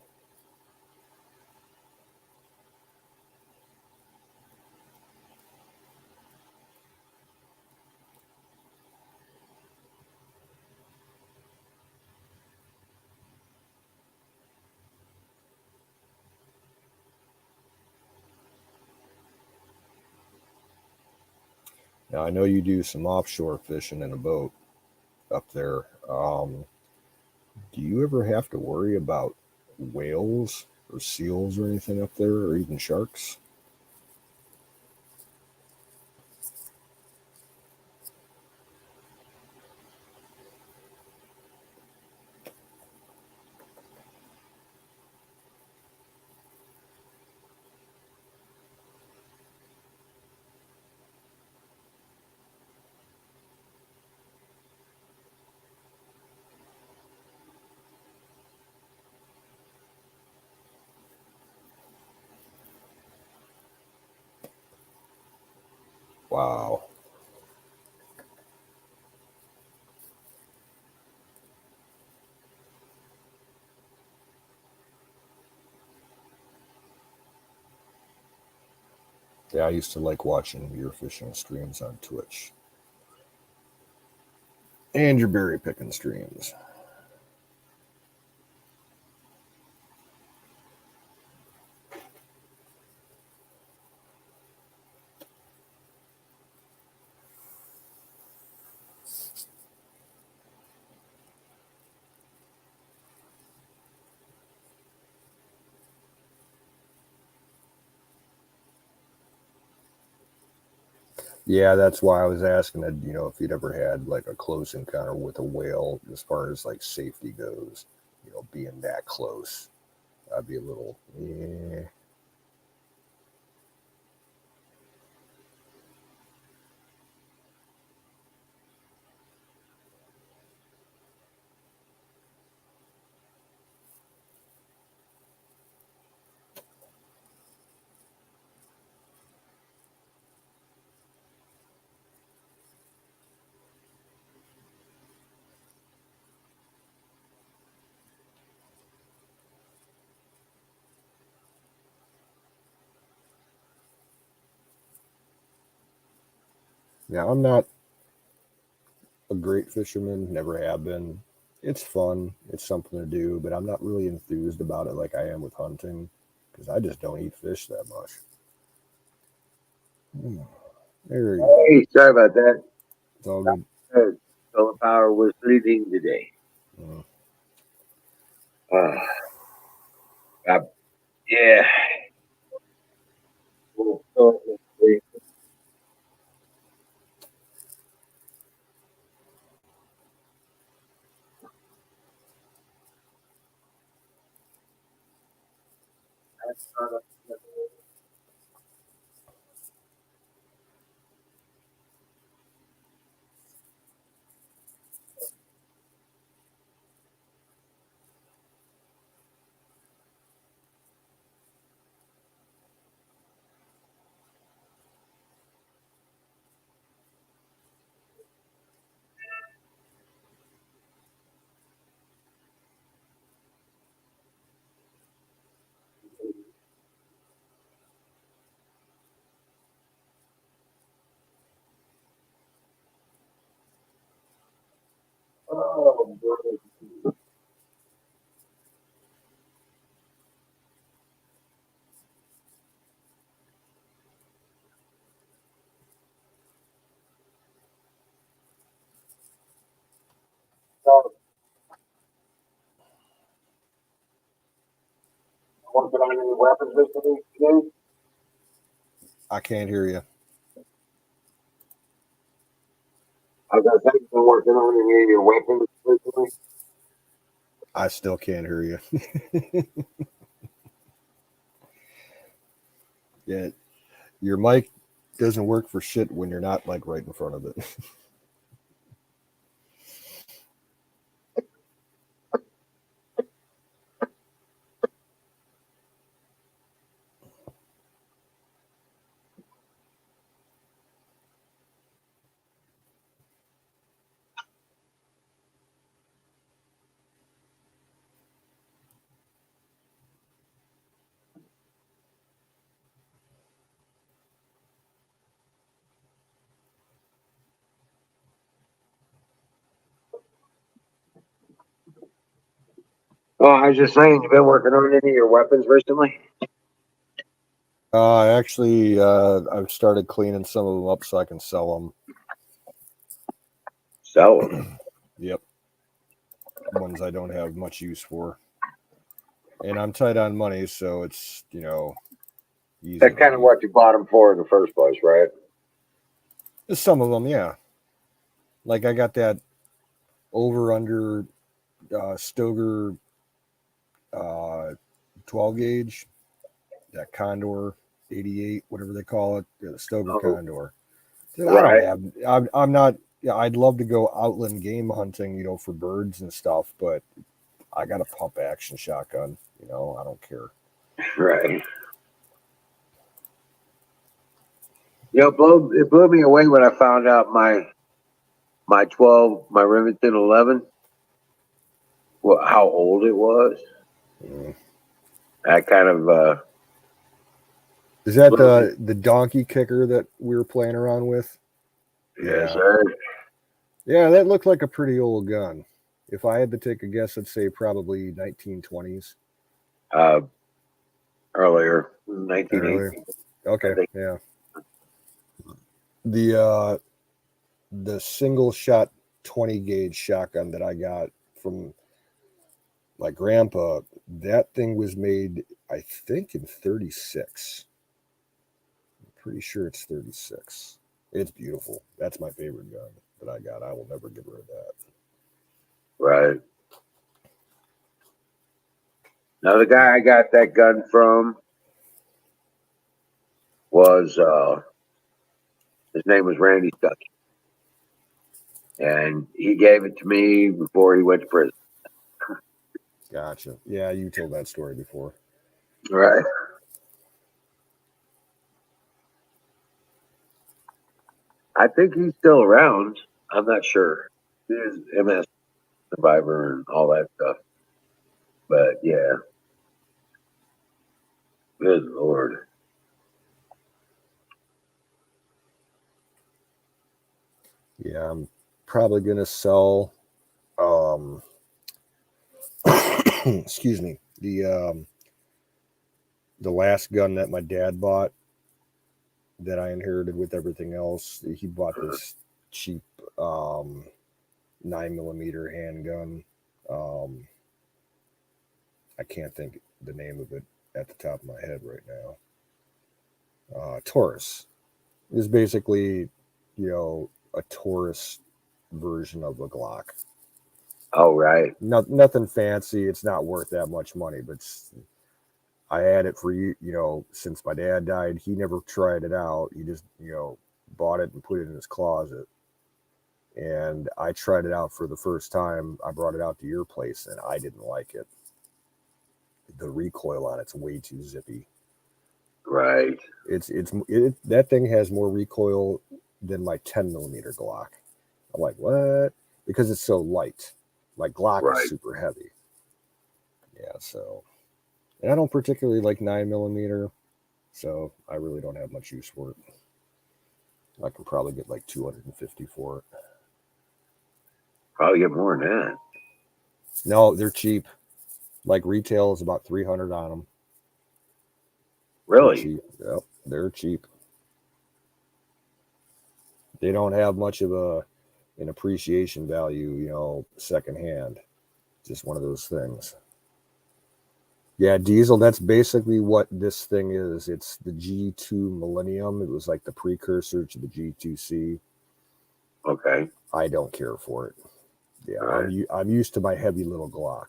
Now I know you do some offshore fishing in a boat up there. Do you ever have to worry about whales or seals or anything up there, or even sharks? Wow. Yeah, I used to like watching your fishing streams on Twitch. And your berry picking streams. Yeah, that's why I was asking that, if you'd ever had like a close encounter with a whale as far as like safety goes, being that close. I'd be a little, yeah. Now, I'm not a great fisherman, never have been. It's fun, it's something to do, but I'm not really enthused about it like I am with hunting because I just don't eat fish that much. There you go. Hey, sorry about that. It's all good. Solar power was leaving today. Mm. Yeah. Oh, boy. Working on any weapons recently today? I can't hear you. I was gonna say, been working on any of your weapons recently? I still can't hear you. Yeah, your mic doesn't work for shit when you're not like right in front of it. Oh, I was just saying, you've been working on any of your weapons recently? Actually, I've started cleaning some of them up so I can sell them. Sell them. Yep, ones I don't have much use for, and I'm tight on money, so it's easy. That's kind of what you bought them for in the first place, right? Some of them, yeah. Like I got that over under Stoger 12 gauge, that Condor 88, whatever they call it, the Stoger Oh, Condor. Dude, I right. don't have. I'm not. Yeah, I'd love to go outland game hunting, for birds and stuff, but I got a pump action shotgun. I don't care. Right. It blew me away when I found out my 12, my Remington 11, how old it was. Mm. That kind of Is that the donkey kicker that we were playing around with? yes, Yeah, sir. Yeah, that looked like a pretty old gun. If I had to take a guess, I'd say probably 1920s. Uh, Earlier, Earlier. 1980. I Okay, think. yeah. The single shot 20 gauge shotgun that I got from my grandpa, that thing was made, I think, in 36. I'm pretty sure it's 36. It's beautiful. That's my favorite gun that I got. I will never get rid of that. Right. Now the guy I got that gun from was his name was Randy Stuckey, and he gave it to me before he went to prison. Gotcha. Yeah, you told that story before. Right. I think he's still around. I'm not sure. He's MS survivor and all that stuff. But yeah, good lord. Yeah, I'm probably gonna sell um excuse me, the last gun that my dad bought that I inherited with everything else. He bought this cheap 9mm handgun. Um, I can't think the name of it at the top of my head right now. Taurus is basically, a Taurus version of a Glock. Oh right. Nothing fancy. It's not worth that much money, but I had it for since my dad died. He never tried it out. He just bought it and put it in his closet. And I tried it out for the first time. I brought it out to your place, and I didn't like it. The recoil on it's way too zippy. Right. That thing has more recoil than my 10mm Glock. I'm like, what? Because it's so light. My Glock is Right. super heavy. Yeah, so, and I don't particularly like 9mm, so I really don't have much use for it. I can probably get like 250 for it. Probably get more than that. No, they're cheap. Like retail is about 300 on them. They're Really? cheap. Yep, they're cheap. They don't have much of an appreciation value, secondhand. Just one of those things. Yeah, diesel, that's basically what this thing is. It's the G2 Millennium. It was like the precursor to the G2C. Okay. I don't care for it. Yeah, Right. I'm used to my heavy little Glock.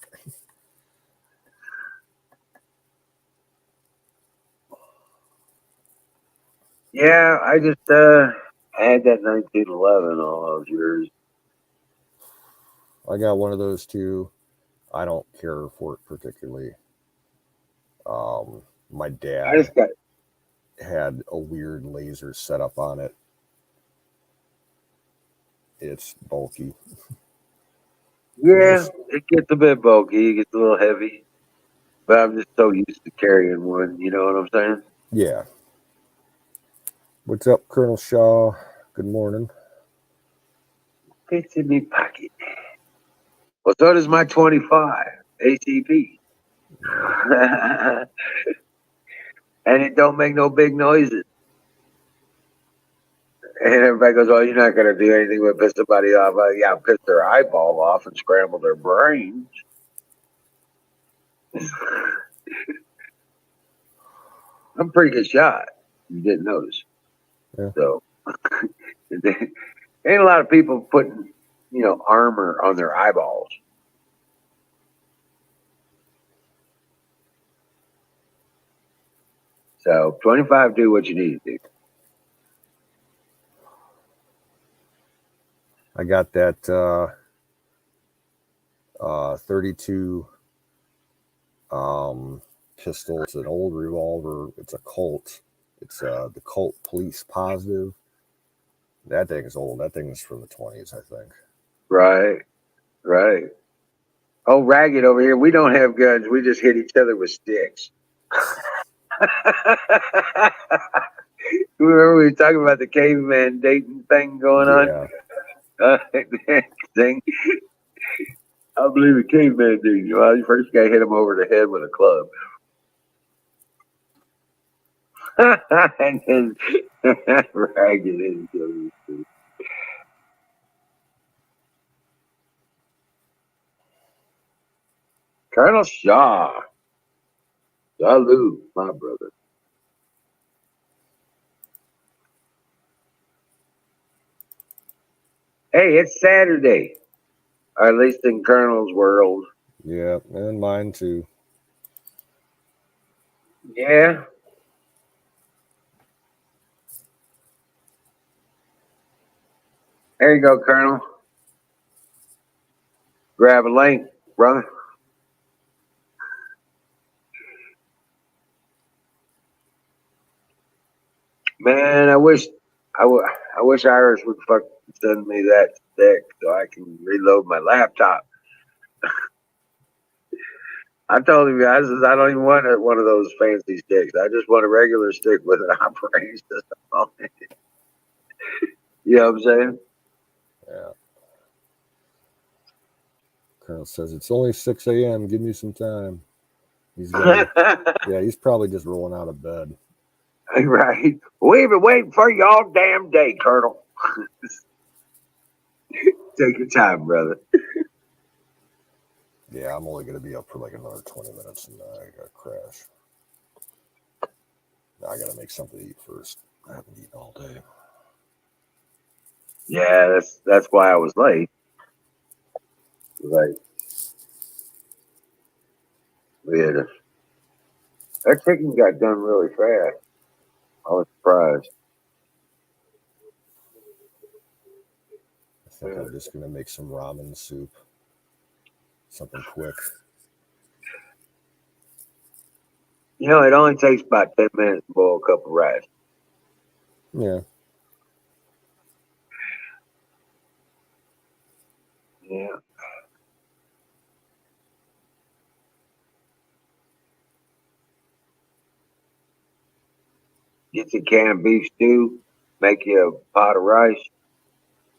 Yeah, I just had that 1911 all those years. I got one of those too. I don't care for it particularly. My I dad just got had a weird laser setup on it. It's bulky. yeah, it gets a bit bulky, it gets a little heavy. But I'm just so used to carrying one, you know what I'm saying? Yeah. What's up, Colonel Shaw? Good morning. Fits in me pocket. Well, so does my 25 ACP. And it don't make no big noises. And everybody goes, "Oh, you're not going to do anything but piss somebody off." Yeah, I'll piss their eyeball off and scramble their brains. I'm a pretty good shot. You didn't notice. Yeah. So, ain't a lot of people putting, armor on their eyeballs. So, 25, do what you need to do. I got that 32 pistol. It's an old revolver. It's a Colt. It's the Colt Police Positive. That thing is old. That thing is from the 20s, I think. Right, right. Oh, Ragged over here. We don't have guns. We just hit each other with sticks. Remember we were talking about the caveman dating thing going on? Yeah. Thing. I believe a caveman dude. Well, you first got to hit him over the head with a club. And then drag it into it. Colonel Shaw. Salute, my brother. Hey, it's Saturday. Or at least in Colonel's world. Yeah, and mine too. Yeah. There you go, Colonel. Grab a link, brother. Man, I wish Iris would fucking send me that stick so I can reload my laptop. I told him, I said, I don't even want one of those fancy sticks. I just want a regular stick with an operating system on it. You know what I'm saying? Yeah. Colonel says it's only 6 a.m. Give me some time. He's he's probably just rolling out of bed. Right. We've been waiting for you all damn day, Colonel. Take your time, brother. Yeah, I'm only going to be up for like another 20 minutes and I got to crash. I got to make something to eat first. I haven't eaten all day. Yeah, that's why I was late. Like, that chicken got done really fast. I was surprised. I think I'm just going to make some ramen soup. Something quick. You know, it only takes about 10 minutes to boil a cup of rice. Yeah. Yeah. Get your can of beef stew, make you a pot of rice,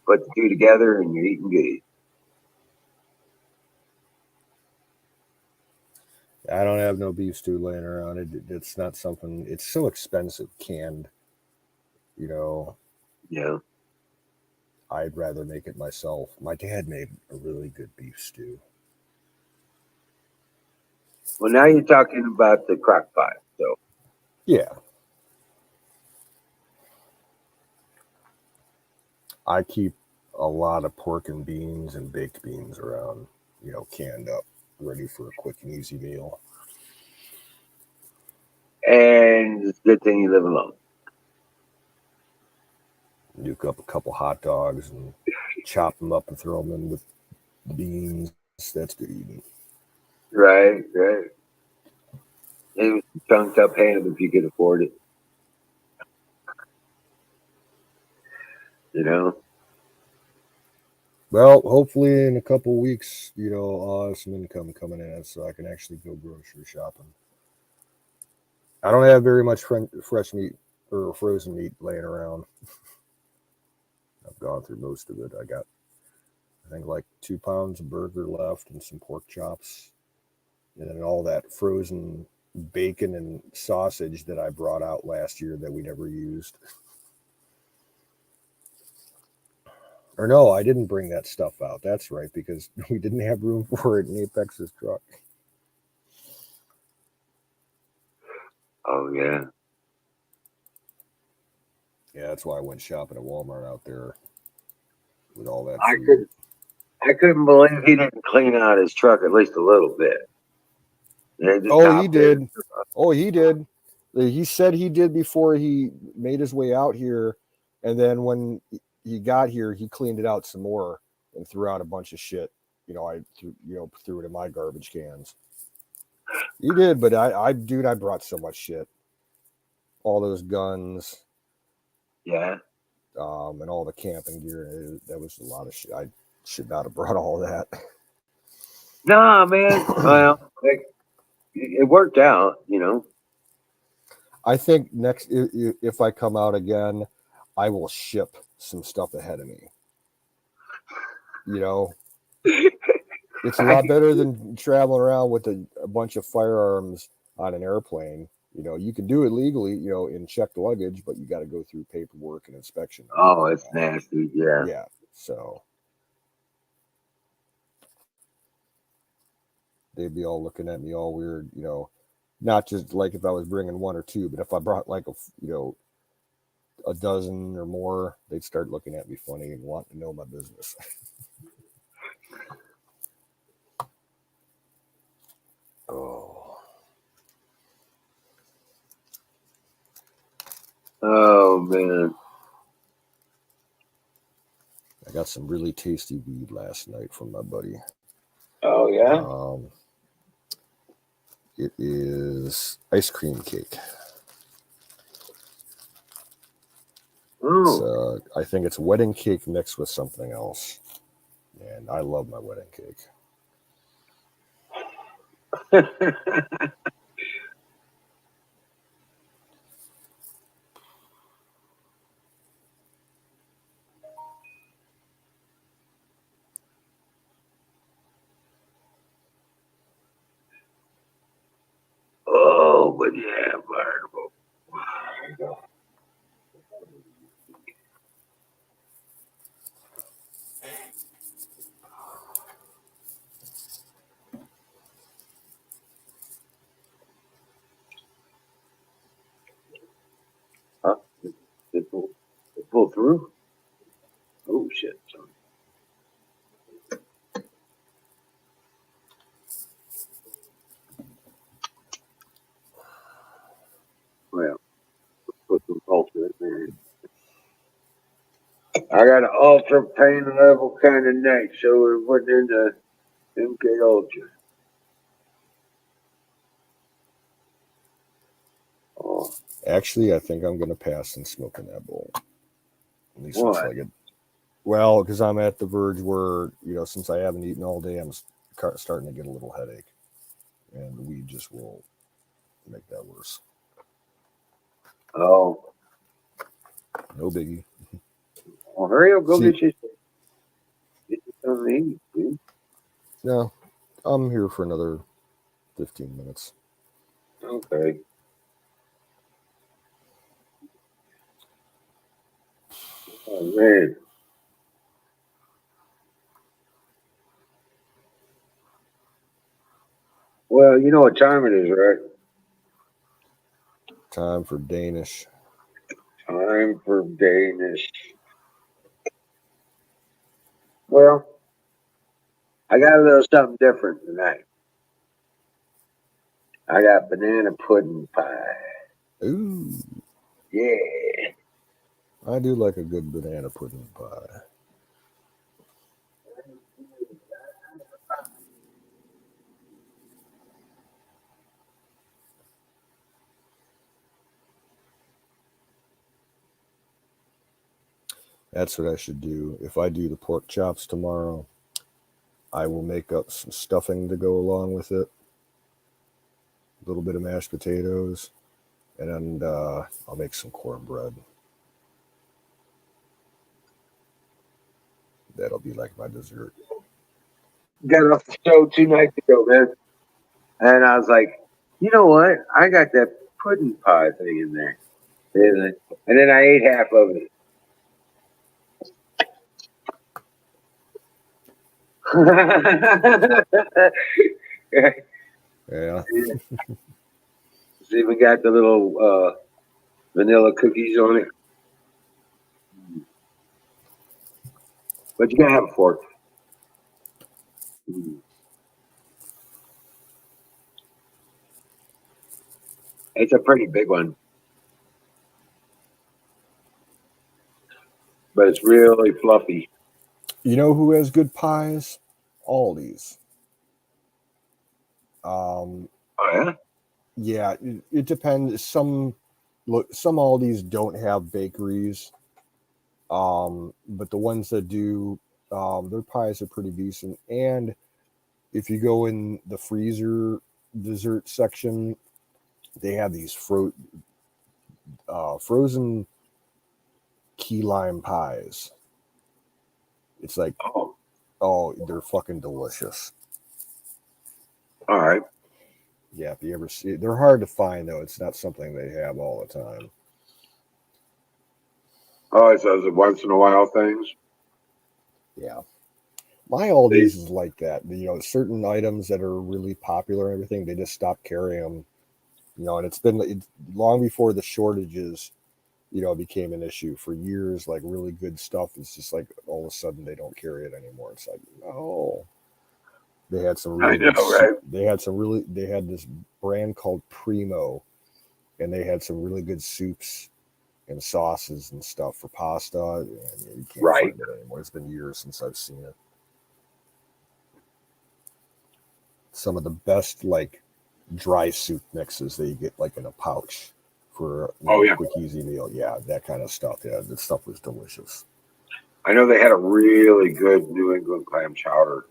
put the two together, and you're eating good. I don't have no beef stew laying around. It's not something. It's so expensive canned. You know. Yeah. I'd rather make it myself. My dad made a really good beef stew. Well, now you're talking about the crock pot. So Yeah. I keep a lot of pork and beans and baked beans around, canned up, ready for a quick and easy meal. and it's a good thing you live alone. Nuke up a couple hot dogs and chop them up and throw them in with the beans. That's good eating. Right. It was chunked up ham if you could afford it. You know? Well, hopefully in a couple weeks, I'll have some income coming in so I can actually go grocery shopping. I don't have very much fresh meat or frozen meat laying around. I've gone through most of it. I got, I think, like 2 pounds of burger left and some pork chops. And then all that frozen bacon and sausage that I brought out last year that we never used. Or no, I didn't bring that stuff out. That's right, because we didn't have room for it in Apex's truck. Oh, yeah. Yeah, that's why I went shopping at Walmart out there with all that I food. couldn't believe he didn't clean out his truck at least a little bit. Oh, he did. Oh, he did. He said he did before he made his way out here. And then when he got here, he cleaned it out some more and threw out a bunch of shit. I threw it in my garbage cans. He did, but I brought so much shit. All those guns. Yeah. And all the camping gear. That was a lot of shit. I should not have brought all that. Nah, man. Well, it worked out, I think next, if I come out again, I will ship some stuff ahead of me. You know, it's a lot better than traveling around with a bunch of firearms on an airplane. You know, you can do it legally, you know, in checked luggage, but you got to go through paperwork and inspection. Oh, it's nasty. Yeah. Yeah. So they'd be all looking at me all weird, you know, not just like if I was bringing one or two, but if I brought like a dozen or more, they'd start looking at me funny and want to know my business. Oh. Oh man. I got some really tasty weed last night from my buddy. Oh yeah. It is ice cream cake. Oh. I think it's wedding cake mixed with something else. And I love my wedding cake. Oh, but yeah, Marvel. There you go. Huh? It pulled through? Oh shit. Sorry. Well, put some ultra in there. I got an ultra pain level kind of neck, so we're putting in the MK Ultra. Oh, Actually, I think I'm going to pass on smoking that bowl. At least what? until I get. Well, because I'm at the verge where, you know, since I haven't eaten all day, I'm starting to get a little headache. And the weed just will make that worse. Oh, No biggie. well, hurry up, go See, get you something to eat, dude. no, I'm here for another 15 minutes. Okay. Oh man. Well, you know what time it is, right? Time for Danish. Time for Danish. Well, I got a little something different tonight. I got banana pudding pie. Ooh, Yeah. I do like a good banana pudding pie. That's what I should do. If I do the pork chops tomorrow, I will make up some stuffing to go along with it. A little bit of mashed potatoes, and I'll make some cornbread. That'll be like my dessert. Got off the show 2 nights ago, man. And I was like, you know what? I got that pudding pie thing in there. And then I ate half of it. Yeah. It's even got the little vanilla cookies on it. But you gotta have a fork. It's a pretty big one. But it's really fluffy. You know who has good pies? Aldi's. Um, Oh yeah? yeah, it depends. Some Aldi's don't have bakeries, but the ones that do, their pies are pretty decent. And if you go in the freezer dessert section, they have these frozen key lime pies. It's like Oh. Oh, they're fucking delicious. All right. Yeah, if you ever see, they're hard to find though. It's not something they have all the time. Oh, so it's a once in a while things. Yeah, my Aldi's is like that. Certain items that are really popular and everything, they just stop carrying them. And it's long before the shortages, became an issue for years. Like really good stuff is just like all of a sudden they don't carry it anymore. It's like, oh, they had some I really know, good. right? They had this brand called Primo, and they had some really good soups and sauces and stuff for pasta. And you can't Right. find it anymore. It's been years since I've seen it. Some of the best like dry soup mixes that you get like in a pouch for Oh a yeah. quick easy meal. Yeah, that kind of stuff. Yeah, that stuff was delicious. I know they had a really good New England clam chowder.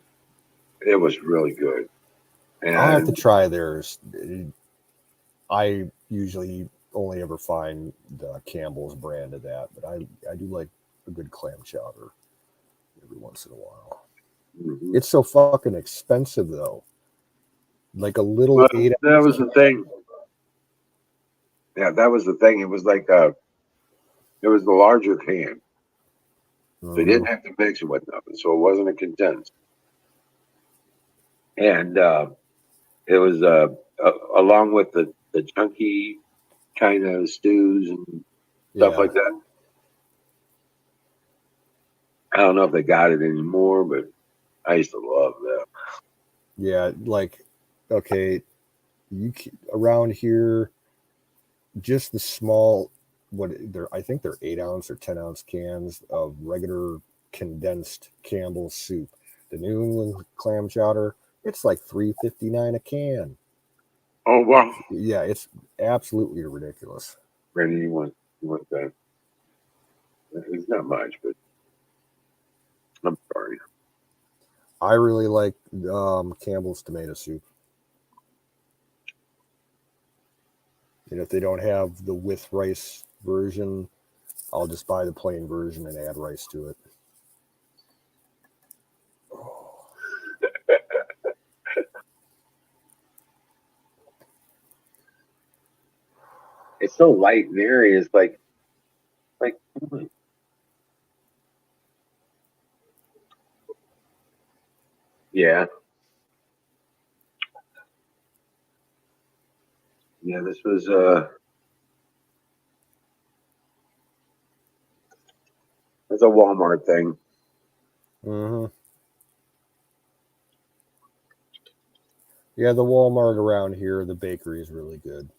It was really good. I'll have to And try theirs. I usually only ever find the Campbell's brand of that, but I do like a good clam chowder every once in a while. mhm. It's so fucking expensive though. Like a little Well, 8 ounce. that was the thing. Yeah, that was the thing. It was like it was the larger can. They Mm-hmm. didn't have to mix it with nothing, so it wasn't a condensed. And it was along with the chunky kind of stews and stuff Yeah, like that. I don't know if they got it anymore, but I used to love that. yeah. Like, okay, around here, just the small I think they're 8 ounce or 10 ounce cans of regular condensed Campbell's soup. The New England clam chowder, it's like $3.59 a can. Oh well, Yeah, it's absolutely ridiculous. Randy, you want that? It's not much, but I'm sorry. I really like Campbell's tomato soup. And if they don't have the with rice version, I'll just buy the plain version and add rice to it. It's so light and airy. It's like yeah, yeah. This was it's a Walmart thing. Mm-hmm. Yeah, the Walmart around here, the bakery is really good.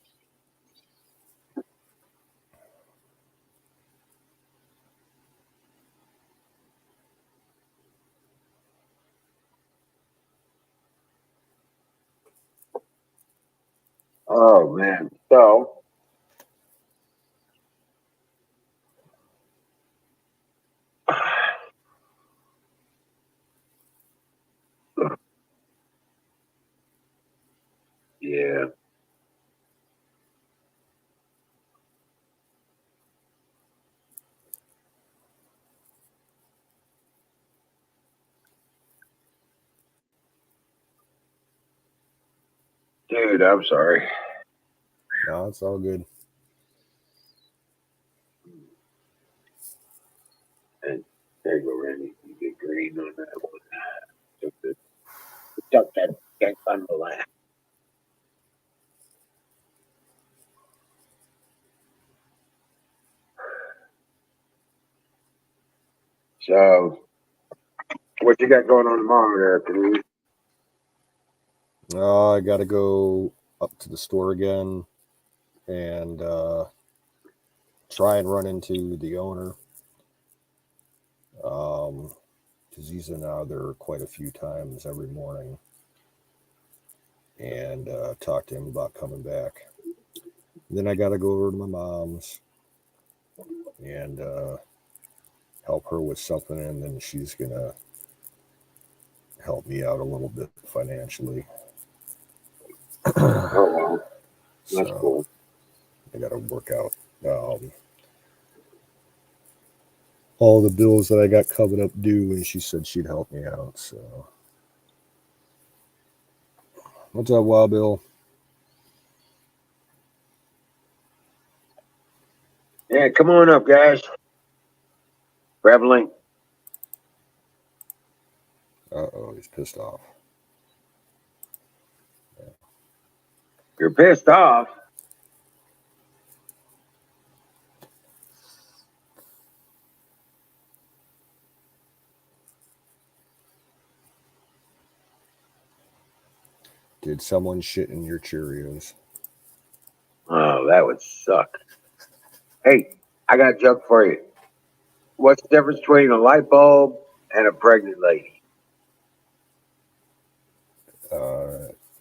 Oh man. So yeah, dude. I'm sorry. No, it's all good. And there you go, Randy. You get green on that one. Took that on the lap. So what you got going on tomorrow there, Canute? I got to go up to the store again and try and run into the owner because he's in there quite a few times every morning and talk to him about coming back. Then I got to go over to my mom's and help her with something, and then she's going to help me out a little bit financially. Oh wow, that's So cool. I got to work out um, all the bills that I got coming up due, and she said she'd help me out. So, what's up, Wild Bill? Yeah, come on up, guys. Grab a link. Oh, he's pissed off. You're pissed off. Did someone shit in your Cheerios? Oh, that would suck. Hey, I got a joke for you. What's the difference between a light bulb and a pregnant lady?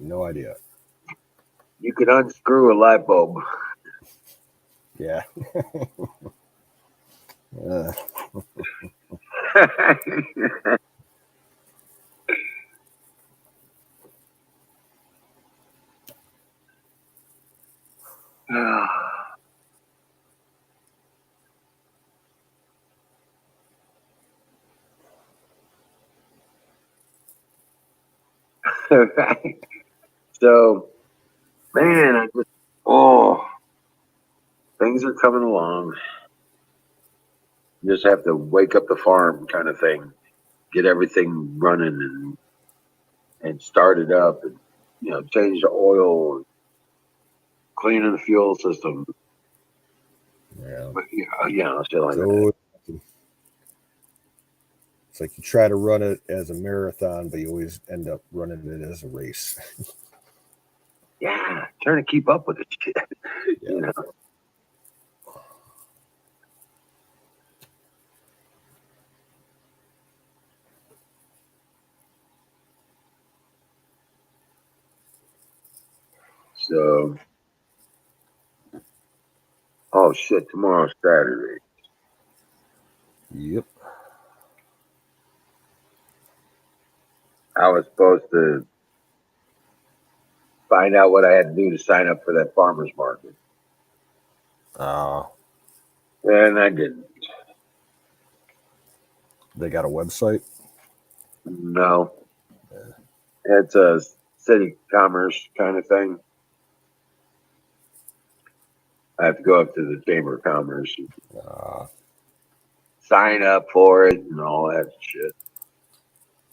No idea. You can unscrew a light bulb. Yeah. uh, So, man, things are coming along. You just have to wake up the farm kind of thing, get everything running and start it up and, change the oil and cleaning the fuel system. yeah. But, shit like that. So it's like you try to run it as a marathon, but you always end up running it as a race. Yeah, trying to keep up with the shit. Yeah. So, oh shit, tomorrow's Saturday. Yep. I was supposed to find out what I had to do to sign up for that farmer's market. And I didn't. They got a website? No. It's a city commerce kind of thing. I have to go up to the Chamber of Commerce and sign up for it and all that shit.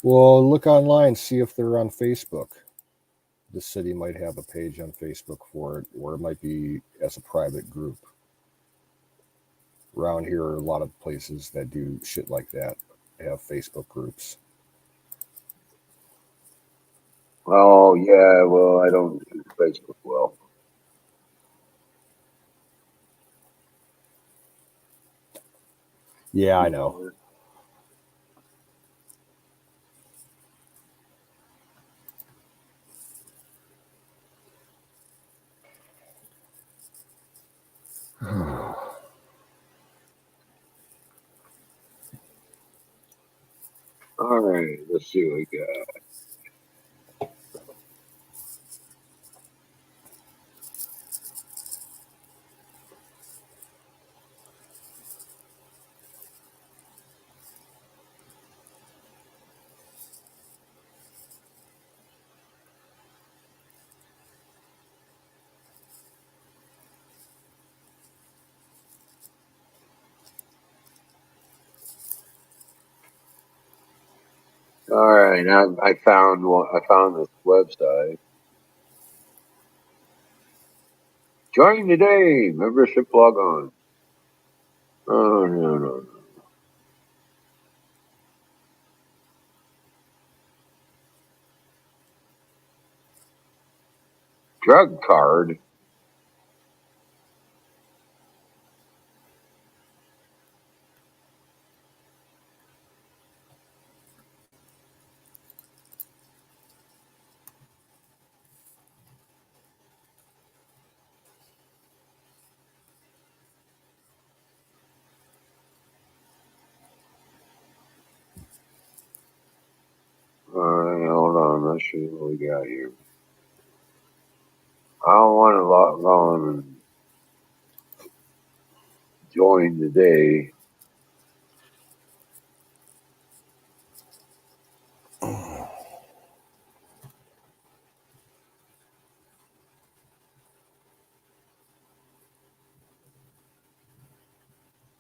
Well, look online, see if they're on Facebook. The city might have a page on Facebook for it, or it might be as a private group. Around here are a lot of places that do shit like that. They have Facebook groups. Oh, yeah, well, I don't use Facebook well. Yeah, I know. All right, let's see what we got. All right, now I found this website. Join today, membership log on. Oh no. Drug card. All right, hold on. Let's see what we got here. I don't want to log on and join today.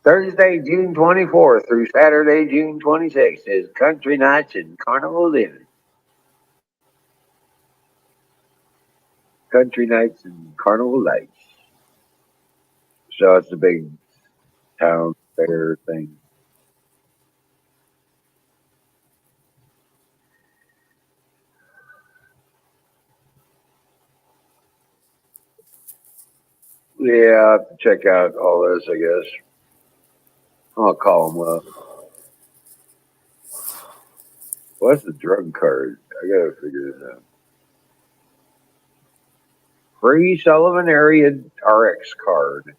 Thursday, June 24th through Saturday, June 26th is Country Nights and Carnival Living. Country Nights and Carnival Lights. So it's a big town fair thing. Yeah, I'll have to check out all this, I guess. I'll call them up. What's the drug card? I gotta figure this out. Free Sullivan Area RX card.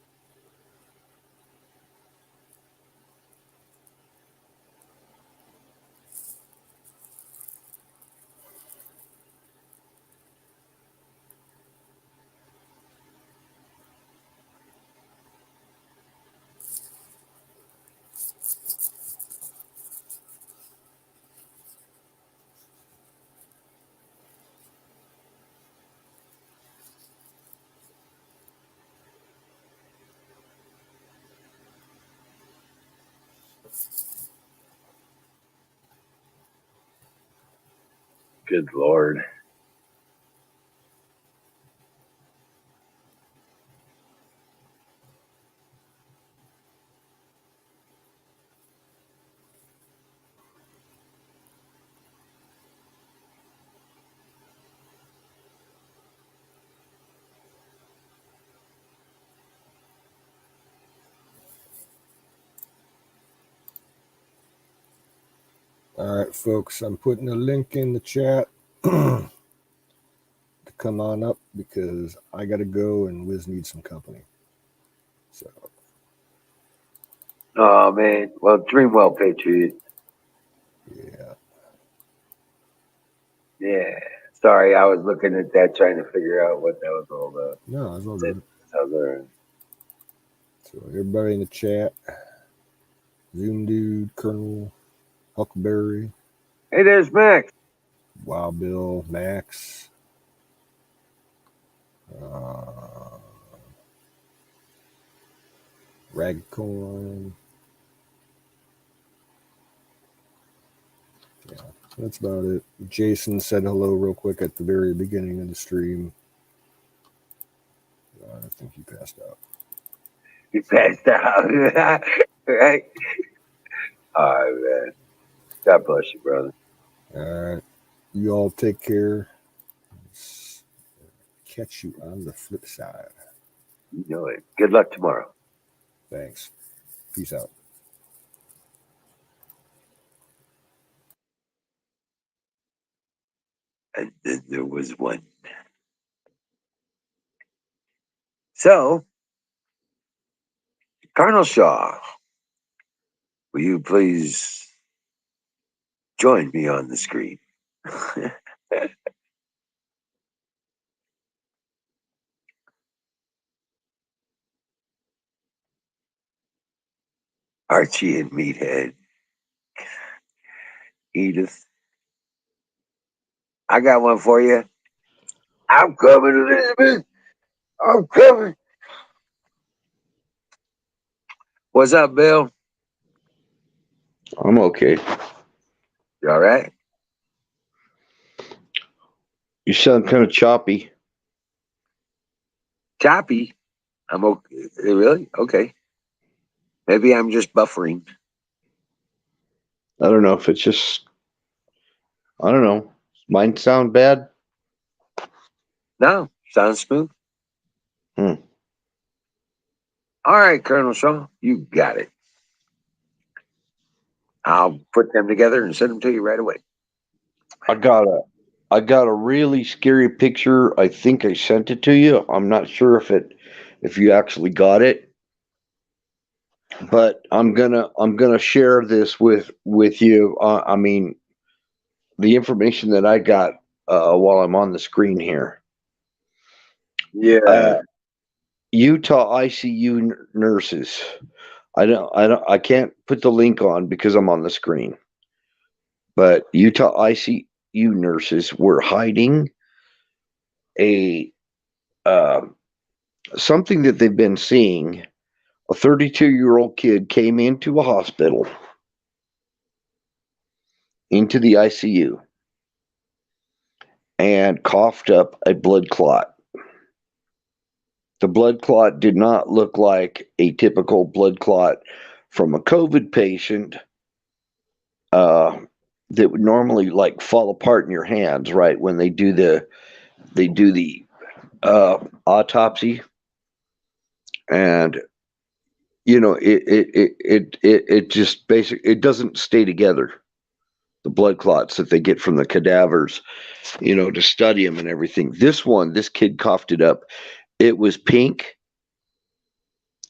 Good Lord. All right, folks, I'm putting a link in the chat to come on up because I got to go and Wiz needs some company. So, Oh, man. Well, dream well, Patriot. yeah. Yeah. Sorry, I was looking at that trying to figure out what that was all about. No, it's all good. So, everybody in the chat, Zoom Dude, Colonel, Huckleberry, Hey, there's Max. Wild Bill, Max, Ragcorn. Yeah, that's about it. Jason said hello real quick at the very beginning of the stream. I think he passed out. He passed out. Right? All right, man. God bless you, brother. All right. You all take care. Catch you on the flip side. You know it. Good luck tomorrow. Thanks. Peace out. And then there was one. So, Colonel Shaw, will you please join me on the screen? Archie and Meathead. Edith. I got one for you. I'm coming, Elizabeth. I'm coming. What's up, Bill? I'm okay. You all right? You sound kind of choppy. Choppy? I'm okay. Really? Okay. Maybe I'm just buffering. I don't know if it's just, I don't know. Mine sound bad? No, sounds smooth. Hmm. All right, Colonel Shaw, you got it. I'll put them together and send them to you right away. I got a really scary picture. I think I sent it to you. I'm not sure if you actually got it. But I'm gonna share this with you. I mean, the information that I got while I'm on the screen here. Yeah. Utah ICU nurses. I can't put the link on because I'm on the screen. But Utah ICU nurses were hiding a something that they've been seeing A 32-year-old kid came into a hospital, into the ICU, and coughed up a blood clot. The blood clot did not look like a typical blood clot from a COVID patient that would normally like fall apart in your hands, right? When they do the autopsy, and it just basically it doesn't stay together. The blood clots that they get from the cadavers, to study them and everything. This kid coughed it up. It was pink,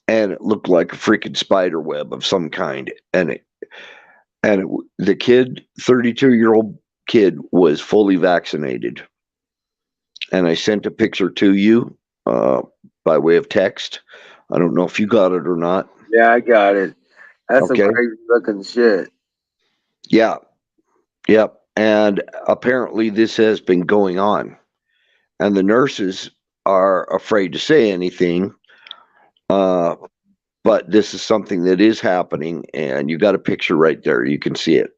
and it looked like a freaking spider web of some kind. The kid, 32-year-old kid, was fully vaccinated. And I sent a picture to you by way of text. I don't know if you got it or not. Yeah, I got it. That's Okay. some crazy looking shit. Yeah. Yep. And apparently this has been going on. And the nurses are afraid to say anything. But this is something that is happening, and you got a picture right there. You can see it.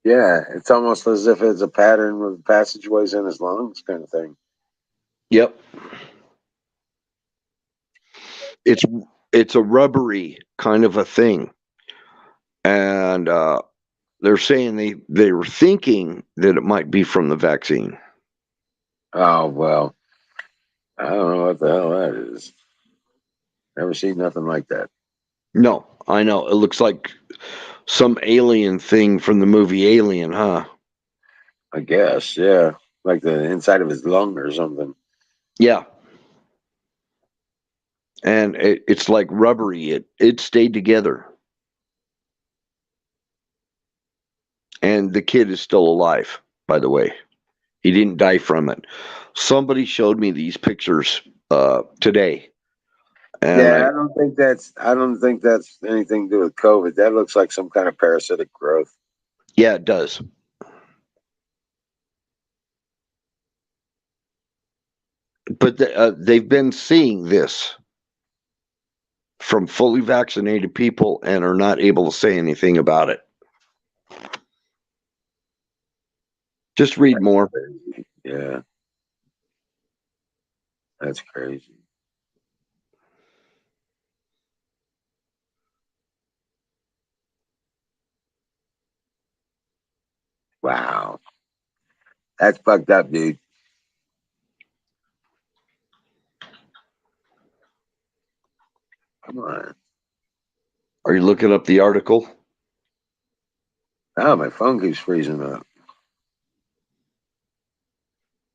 Yeah, it's almost as if it's a pattern with passageways in his lungs, kind of thing. Yep. It's a rubbery kind of a thing. And they're saying they were thinking that it might be from the vaccine. Oh well, I don't know what the hell that is. Never seen nothing like that. No, I know. It looks like some alien thing from the movie Alien, huh? I guess, yeah, like the inside of his lung or something. Yeah. And it's like rubbery. It stayed together. And the kid is still alive, by the way. He didn't die from it. Somebody showed me these pictures today. And Yeah, I don't think that's anything to do with COVID. That looks like some kind of parasitic growth. yeah, it does. But they've been seeing this from fully vaccinated people and are not able to say anything about it. Just read more. Yeah, that's crazy. Wow, that's fucked up, dude. Come on. Are you looking up the article? Oh, my phone keeps freezing up.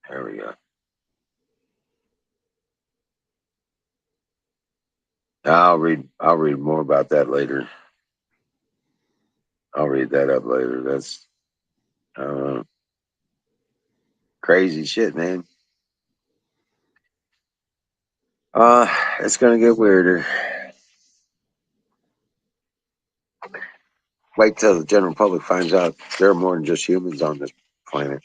There we go. I'll read more about that later. I'll read that up later. That's uh, crazy shit, man. It's gonna get weirder. Wait till the general public finds out there are more than just humans on this planet.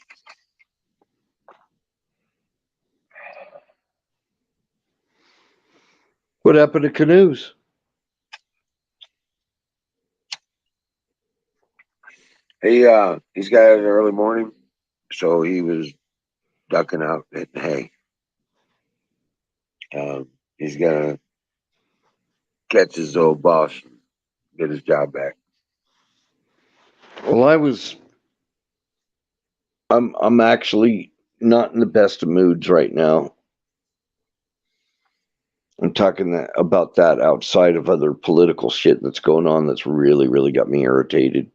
What happened to canoes? He's got an early morning, so he was ducking out at hay. He's gonna catch his old boss and get his job back. Well, I'm actually not in the best of moods right now. I'm talking about that outside of other political shit that's going on that's really, really got me irritated.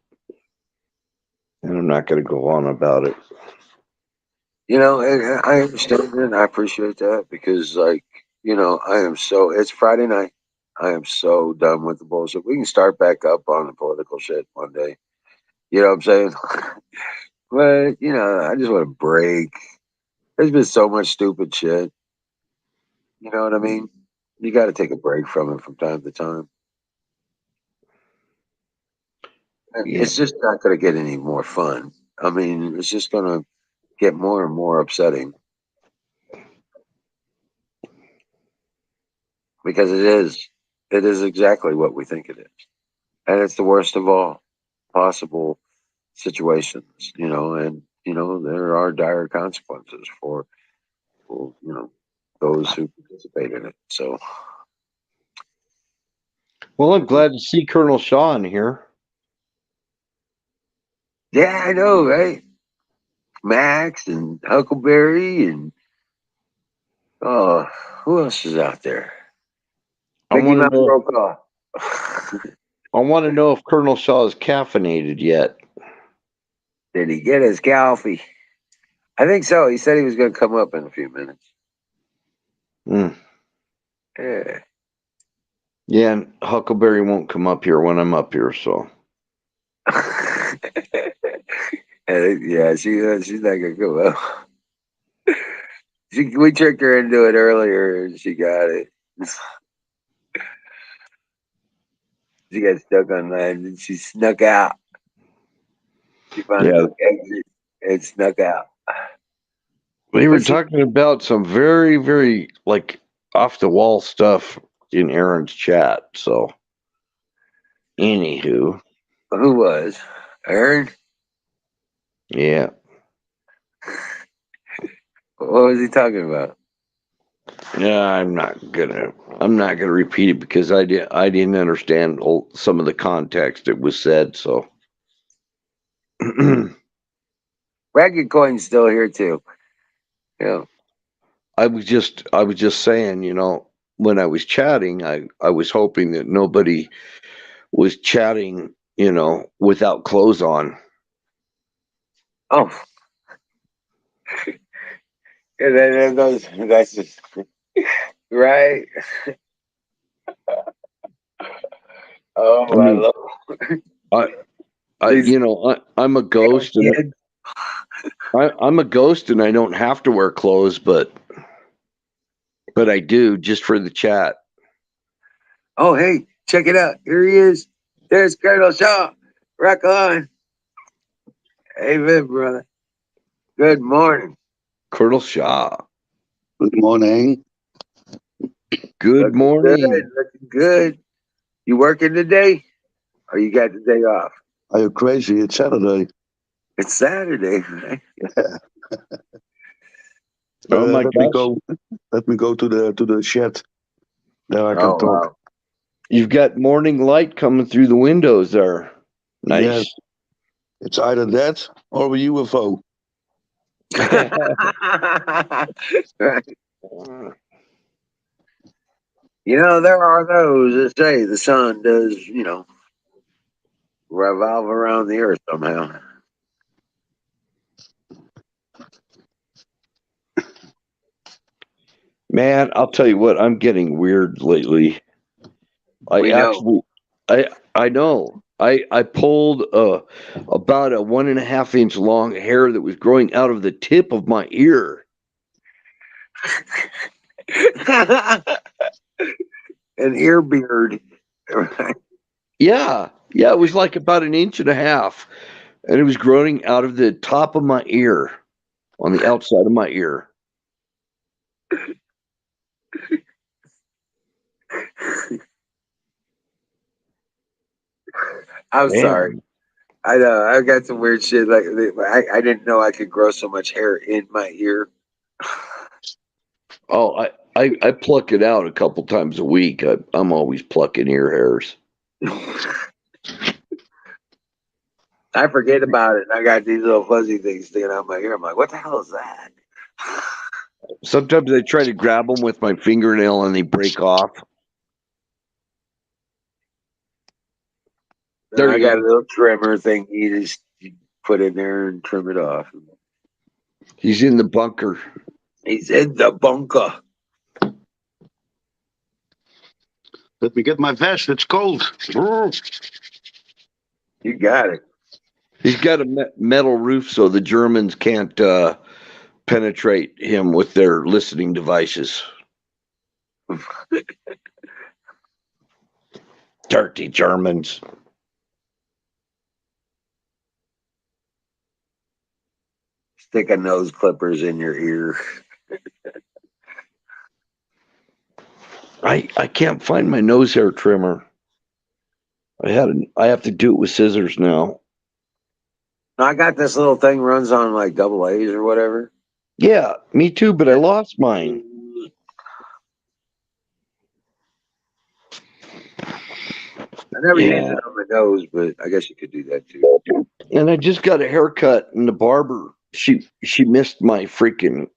And I'm not going to go on about it. You know, and I understand it and I appreciate that because, like, it's Friday night. I am so done with the bullshit. We can start back up on the political shit one day. You know what I'm saying? But, I just want to break. There's been so much stupid shit. You know what I mean? You got to take a break from it from time to time. Yeah. It's just not going to get any more fun. I mean, it's just going to get more and more upsetting because it is. It is exactly what we think it is. And it's the worst of all possible situations, and, there are dire consequences for those who participate in it. So, Well, I'm glad to see Colonel Shaw in here. yeah, I know, right? Max and Huckleberry and, oh, who else is out there? I Mickey want to Mouse know. roll call. I want to know if Colonel Shaw is caffeinated yet. Did he get his coffee? I think so. He said he was going to come up in a few minutes. Mm. Yeah. Yeah, and Huckleberry won't come up here when I'm up here, so. Yeah, she's not gonna come up. We tricked her into it earlier, and she got it. She got stuck on land, and she snuck out. She found a Yeah, quick exit and snuck out. we were But she, talking about some very, very, like, off the wall stuff in Aaron's chat, so. Anywho, who was? Aaron? yeah. What was he talking about? Yeah, I'm not gonna repeat it because I didn't understand some of the context that was said, so. Ragged Coin's still here too. Yeah. I was just saying, when I was chatting, I was hoping that nobody was chatting, without clothes on. Oh, and then that's just right. Oh, I I mean, love I, these I'm a ghost, and kids. I'm a ghost, and I don't have to wear clothes, but I do just for the chat. Oh, hey, check it out. Here he is. There's Colonel Shaw. Rock on. Amen, brother. Good morning. Colonel Shaw. Good morning. Good Looking good. morning. Looking good. You working today? Or you got the day off? Are you crazy? It's Saturday. It's Saturday, right? Oh my Let me gosh, go. Let me go to the shed. There I can Oh, talk. wow. you've got morning light coming through the windows there. Yes, Nice. it's either that or a UFO. Right. There are those that say the sun does, revolve around the earth somehow. Man, I'll tell you what, I'm getting weird lately. I We know. actually, I know. I pulled about a 1.5 inch long hair that was growing out of the tip of my ear. An ear beard. Right. Yeah, yeah, it was like about 1.5 inches, and it was growing out of the top of my ear, on the outside of my ear. I'm sorry. Man, I know. I got some weird shit. Like I didn't know I could grow so much hair in my ear. oh, I pluck it out a couple times a week. I'm always plucking ear hairs. I forget about it. And I got these little fuzzy things sticking out my ear. I'm like, what the hell is that? Sometimes I try to grab them with my fingernail and they break off. There I you got a go. little trimmer thing you put in there and trim it off. He's in the bunker. He's in the bunker. Let me get my vest. It's cold. You got it. He's got a metal roof so the Germans can't penetrate him with their listening devices. Dirty Germans. Sticking nose clippers in your ear. I can't find my nose hair trimmer. I have to do it with scissors now. I got this little thing runs on like double A's or whatever. Yeah, me too, but I lost mine. I never used it on my nose, but I guess you could do that too. And I just got a haircut, and the barber she missed my freaking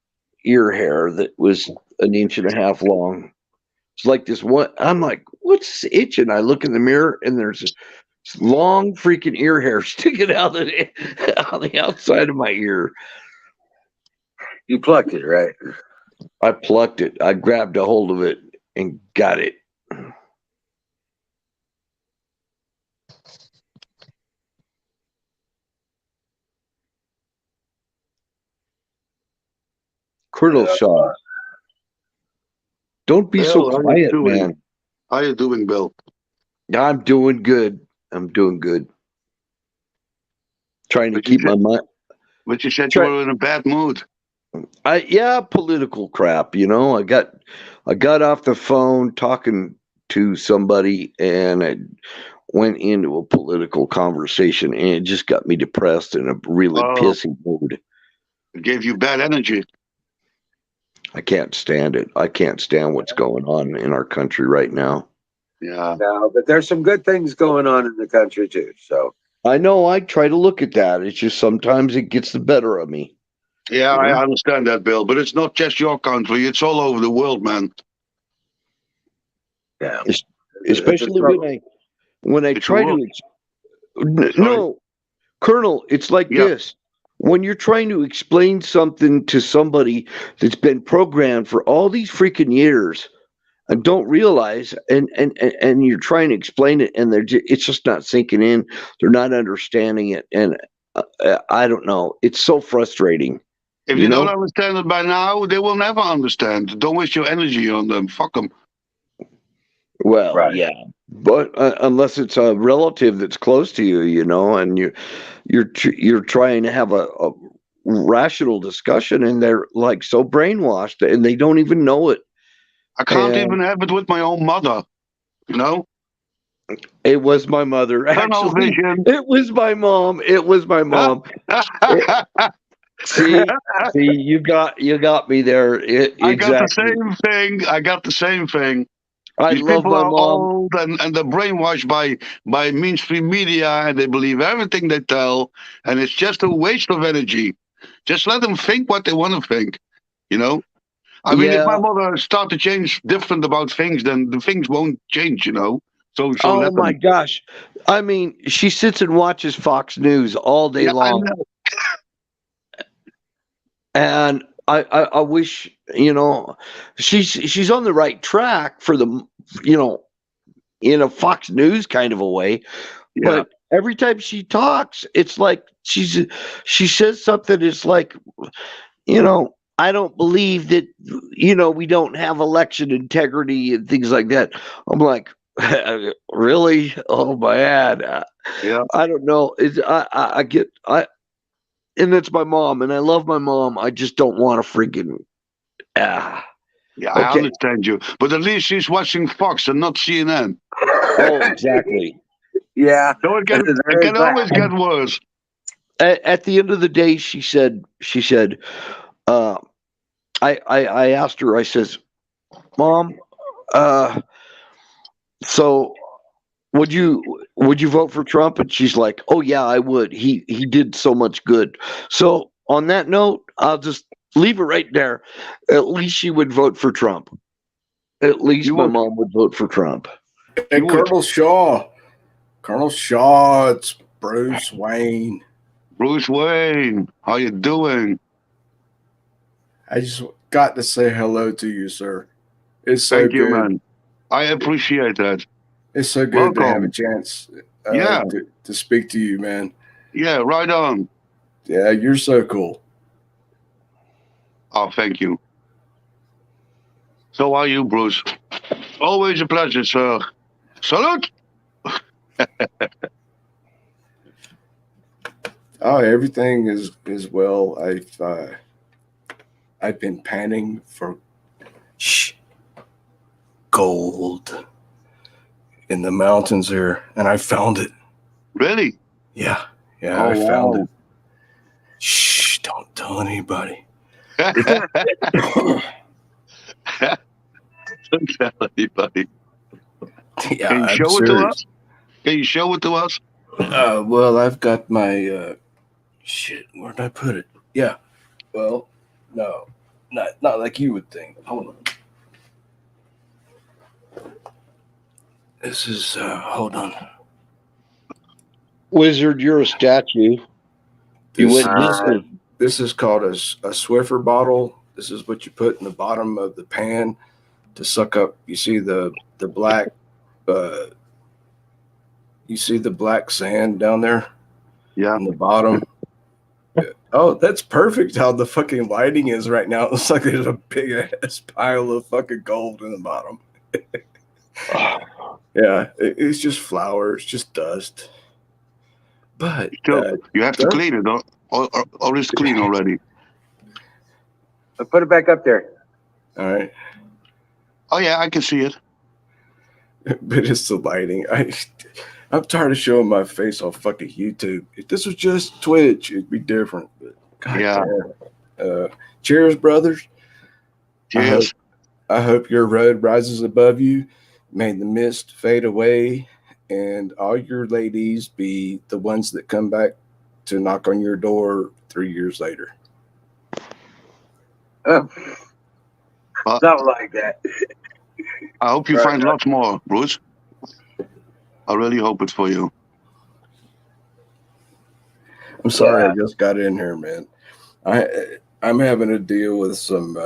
ear hair that was an inch and a half long. It's like this one. I'm like, what's itching? I look in the mirror, and there's this long freaking ear hair sticking out on the outside of my ear. You plucked it, right? I plucked it. I grabbed a hold of it and got it. Colonel Shaw, don't be so Bill, how you quiet, doing? man. How you doing, Bill? I'm doing good. Trying to But you keep my said, mind. but you said you were in a bad mood. Political crap. I got off the phone talking to somebody, and I went into a political conversation, and it just got me depressed in a really Oh, pissy mood. it gave you bad energy. I can't stand it. I can't stand what's going on in our country right now. Yeah. No, but there's some good things going on in the country too. So I know I try to look at that. It's just sometimes it gets the better of me. Yeah, I understand that, Bill, but it's not just your country. It's all over the world, man. yeah, Especially when I It's a try world. to Sorry. no, Colonel, it's like Yeah. this. When you're trying to explain something to somebody that's been programmed for all these freaking years and don't realize, and you're trying to explain it, and it's just not sinking in. They're not understanding it, and I don't know. It's so frustrating. If You you don't know? understand it by now, they will never understand. Don't waste your energy on them. Fuck them. Well, right. yeah, but unless it's a relative that's close to you, and you're trying to have a rational discussion, and they're like so brainwashed, and they don't even know it. I can't And even have it with my own mother. You know? it was my mother, Tunnel actually. vision. It was my mom. It was my mom. See, you got me there. I got the Exactly. same thing. I got the same thing. I These love people my are mom. old and they're brainwashed by mainstream media and they believe everything they tell, and it's just a waste of energy. Just let them think what they want to think, you know? I mean, if my Yeah. mother start to change different about things, then the things won't change, you know? So Oh let my them. gosh. I mean, she sits and watches Fox News all day Yeah, I long. know. And I wish, she's on the right track for the, in a Fox News kind of a way. Yeah. But every time she talks, it's like she says something. It's like, I don't believe that, we don't have election integrity and things like that. I'm like, really? Oh man, Yeah. I don't know. And it's my mom, and I love my mom. I just don't want to freaking. Yeah, I Okay. understand you. But at least she's watching Fox and not CNN. Oh, exactly. Yeah, So this is it very can always bad. get worse. At the end of the day, she said, uh, I asked her. I says, Mom, so would you vote for Trump? And she's like, oh yeah, I would. He did so much good. So on that note, I'll just leave it right there. At least she would vote for Trump. At least You my would. mom would vote for Trump. Hey, You would. Colonel Shaw. Colonel Shaw, it's Bruce Wayne. Bruce Wayne, how you doing? I just got to say hello to you, sir. It's so Thank you, good. man. I appreciate that. It's so good to have a Welcome. chance Yeah. to speak to you, man. Yeah, right on. Yeah, you're so cool. Oh, thank you. So are you, Bruce. Always a pleasure, sir. Salute. Oh, everything is well. I've been panning for. Shh. gold in the mountains there, and I found it. Really? Yeah, Oh, I found wow. it. Shh, don't tell anybody. Don't tell anybody. Yeah, Can you I'm show it to serious. us? Can you show it to us? Well, I've got my shit. Where'd I put it? Yeah. Well, no, not like you would think. Hold on. This is hold on. Wizard, you're a statue. You This, went Disney. this is called a Swiffer bottle. This is what you put in the bottom of the pan to suck up. You see the black. You see the black sand down there Yeah. in the bottom. Oh, that's perfect how the fucking lighting is right now. It looks like there's a big ass pile of fucking gold in the bottom. Yeah, it's just flowers, just dust. But Still, you have to clean it, or it's clean already. Put it back up there. all right, Oh, yeah, I can see it. but it's the lighting. I'm tired of showing my face on fucking YouTube. If this was just Twitch, it'd be different. But God Yeah. damn. Cheers, brothers. Cheers. I hope your road rises above you. May the mist fade away, and all your ladies be the ones that come back to knock on your door 3 years later. Something like that. I hope you find lots more, Bruce. I really hope it for you. I'm sorry I just got in here, man. I'm having to deal with some.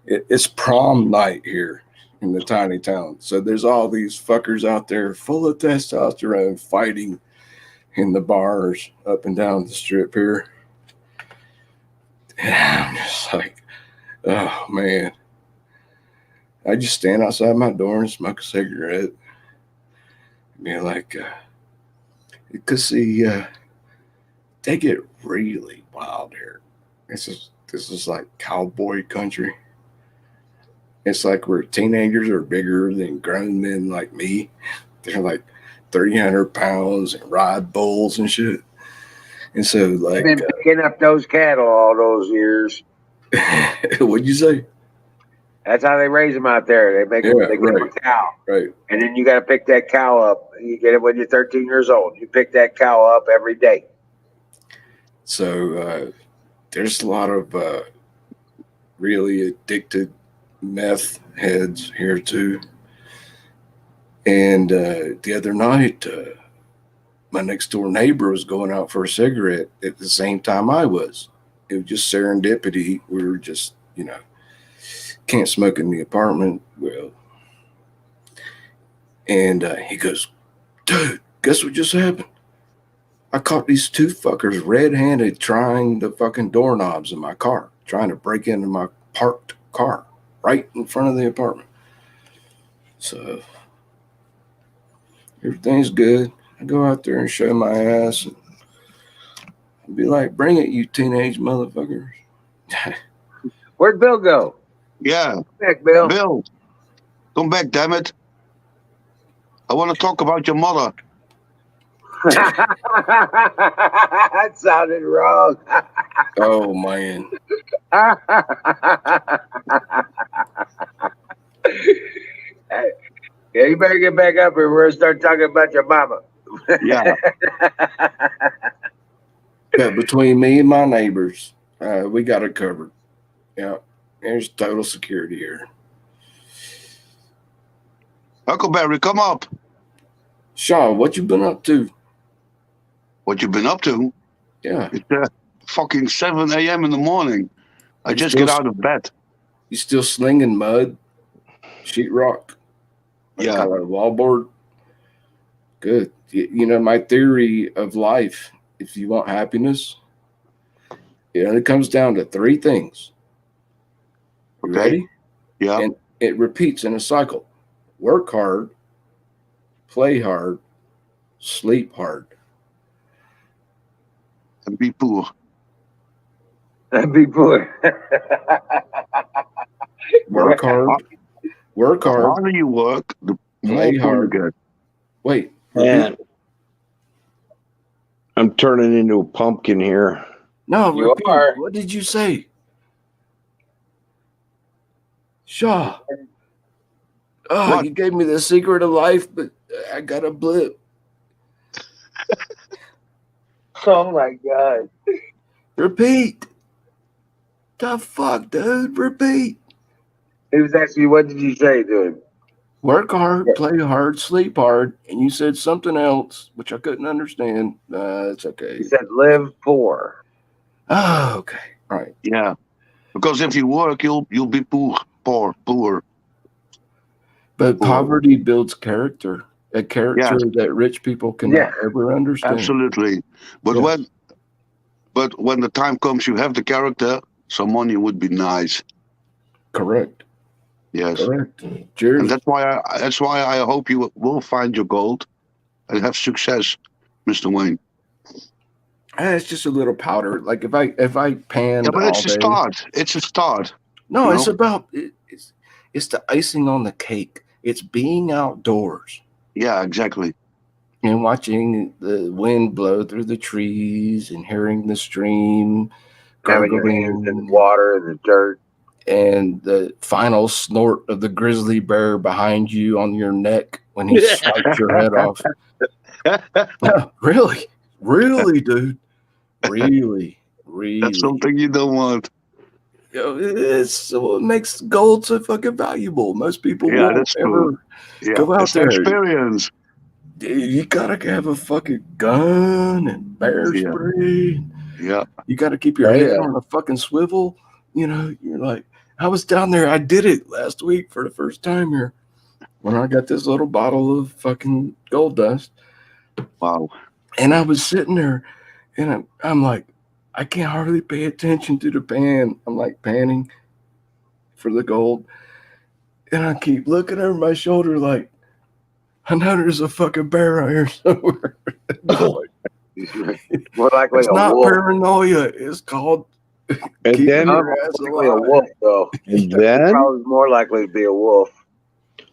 It's prom night here in the tiny town, so there's all these fuckers out there full of testosterone fighting in the bars up and down the strip here. And I'm just like, oh man. I just stand outside my door and smoke a cigarette. Be like, because see, they get really wild here. This is like cowboy country. It's like where teenagers are bigger than grown men like me. They're like 300 pounds and ride bulls and shit. And so, like, I've been picking up those cattle all those years. what'd you say? That's how they raise them out there. They make them, they get them a cow. Right. And then you got to pick that cow up. You get it when you're 13 years old. You pick that cow up every day. So there's a lot of really addicted meth heads here too. And the other night, my next door neighbor was going out for a cigarette at the same time I was. It was just serendipity. We were just, can't smoke in the apartment. Well, and he goes, dude, guess what just happened? I caught these two fuckers red-handed trying the fucking doorknobs in my car, trying to break into my parked car right in front of the apartment. So everything's good. I go out there and show my ass and be like, bring it, you teenage motherfuckers. Where'd Bill go? Yeah. Come back, Bill. Bill, come back, damn it. I want to talk about your mother. That sounded wrong. Oh, man. Yeah, you better get back up here. We're going to start talking about your mama. Yeah. Yeah, between me and my neighbors, we got it covered. Yeah, there's total security here. Huckleberry, come up. Sean, what you been up to? What you been up to? Yeah. It's fucking 7 a.m. in the morning. I just get out of bed. You still slinging mud? Sheetrock? Yeah. Kind of wallboard? Good. My theory of life, if you want happiness, it only comes down to three things. You Okay. ready? Yeah. And it repeats in a cycle. Work hard, play hard, sleep hard. And be poor. That'd be poor. Work hard, Work The hard, harder you work, the more play pull you hard. get. Wait, Man, I'm turning into a pumpkin here. no, You repeat. are. What did you say? Shaw. Oh, What? you gave me the secret of life, but I got a blip. Oh my God. Repeat. The fuck, dude? Repeat. He was asking you, what did you say to him? Work hard, play hard, sleep hard, and you said something else, which I couldn't understand. It's okay. He said, live poor. Oh, okay. All right. Yeah. Because if you work, you'll be poor. But poverty builds character, a character Yes. that rich people cannot ever understand. Absolutely. But Yes. when the time comes, you have the character. Some money would be nice. Correct. Yes. Correct. Cheers. And that's why I hope you will find your gold and have success, Mr. Wayne. It's just a little powder. Like if I panned Yeah, but all it's a day. start. It's a start. No, you it's know? about it's the icing on the cake. It's being outdoors Yeah, exactly. and watching the wind blow through the trees and hearing the stream Having your hands in gurgling the water and the dirt. and the final snort of the grizzly bear behind you on your neck when he swipes your head off. No, really, dude, really. That's something you don't want. You know, it's so it makes gold so fucking valuable. Most people Yeah, won't that's true. ever Yeah, go out it's the there. experience. You gotta have a fucking gun and bear Yeah. spray. Yeah. You gotta keep your head on a fucking swivel. You know, you're like, I was down there. I did it last week for the first time here when I got this little bottle of fucking gold dust. Wow. And I was sitting there and I'm like, I can't hardly pay attention to the pan. I'm like panning for the gold. And I keep looking over my shoulder like, I know there's a fucking bear out here somewhere. More likely It's a not wolf. paranoia. It's called And keeping then, your ass Likely a alive. wolf, though. and then Probably more likely to be a wolf.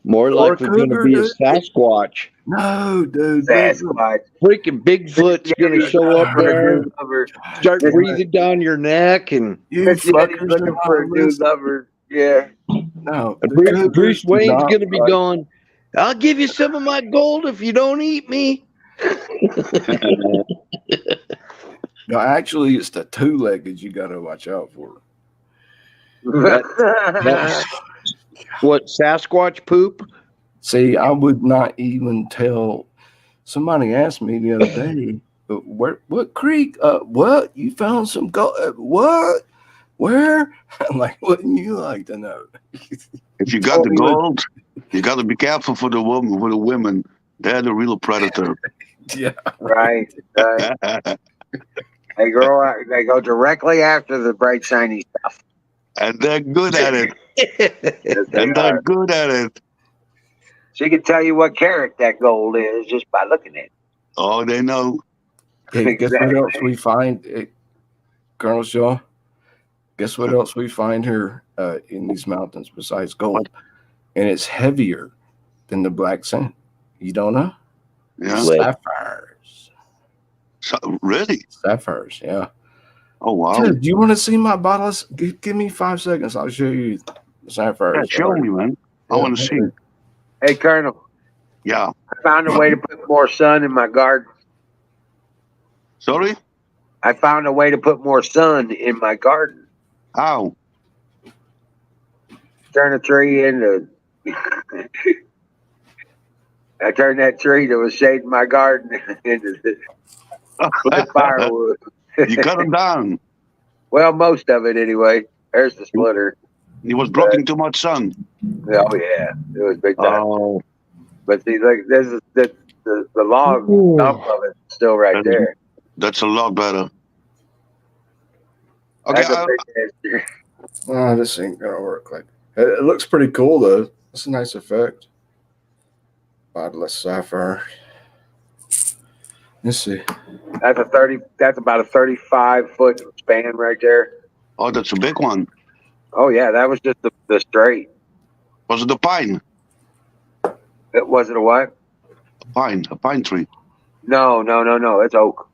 more Or likely going to cougar, be a dude. Sasquatch. No, dude. listen. Sasquatch. Freaking Bigfoot's going to show up there, start breathing down your neck, and You Yeti's fuckers looking do for a not new listen. lover. Yeah. No, the Bruce, cougars Bruce do Wayne's not going to be like- going, I'll give you some of my gold if you don't eat me. No, actually, it's the two-legged you got to watch out for. That's what, Sasquatch poop? See, I would not even tell. Somebody asked me the other day, what creek? What? You found some gold? What? Where? I'm like, wouldn't you like to know? If you got the gold, you got to be careful for the women. They're the real predator. Yeah. Right. They go directly after the bright shiny stuff. And they're good at it. Yes, they And they're are. good at it. She can tell you what carat that gold is just by looking at it. Oh, they know. Hey, guess what Exactly. else we find, Colonel Shaw? Guess what else we find here in these mountains besides gold? And it's heavier than the black sand. You don't know? Yeah. Sapphires. So, really? Sapphires, yeah. Oh, wow. Dude, do you want to see my bottles? Give me 5 seconds. I'll show you the sapphires. Yeah, show me, man. I want to see. Hey, Colonel, Yeah. I found a way to put more sun in my garden. Sorry? I found a way to put more sun in my garden. How? Turn a tree into. I turned that tree that was shading my garden into with firewood. You cut him down. Well, most of it anyway. There's the splitter. He was blocking too much sun. Oh yeah, it was big time. Oh, But see, like this is the log stump of it still right there. that's a lot better. Okay, That's a big answer. Oh, this ain't gonna work. Like it looks pretty cool though. It's a nice effect. Bodiless sapphire. Let's see. That's a 30. That's about a 35-foot span right there. oh, that's a big one. Oh yeah, that was just the straight. Was it a pine? Was it a what? A pine tree. No. It's oak.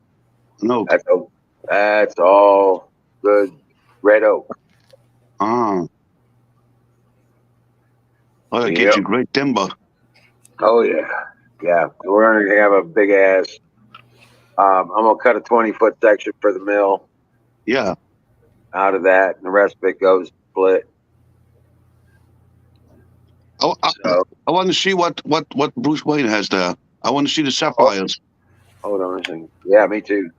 No. That's oak. That's all good red oak. Ah. Well, that Yep. gives you great timber. Oh yeah. Yeah. We're gonna have a big ass. I'm gonna cut a 20-foot section for the mill Yeah. out of that, and the rest of it goes split. Oh, So I want to see what Bruce Wayne has there. I want to see the sapphires. hold on a second. Yeah, me too.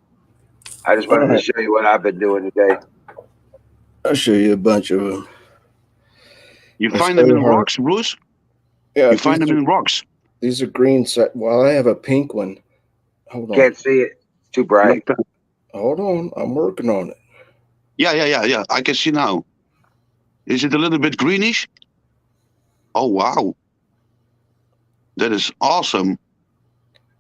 I just wanted to Alright. show you what I've been doing today. I'll show you a bunch of them. You It's find them so in hard. rocks, Bruce? Yeah, You find them in rocks? these are green set. Well, I have a pink one. Hold on. Can't see it. It's too bright. Hold on. I'm working on it. Yeah. I can see now. Is it a little bit greenish? Oh, wow. That is awesome.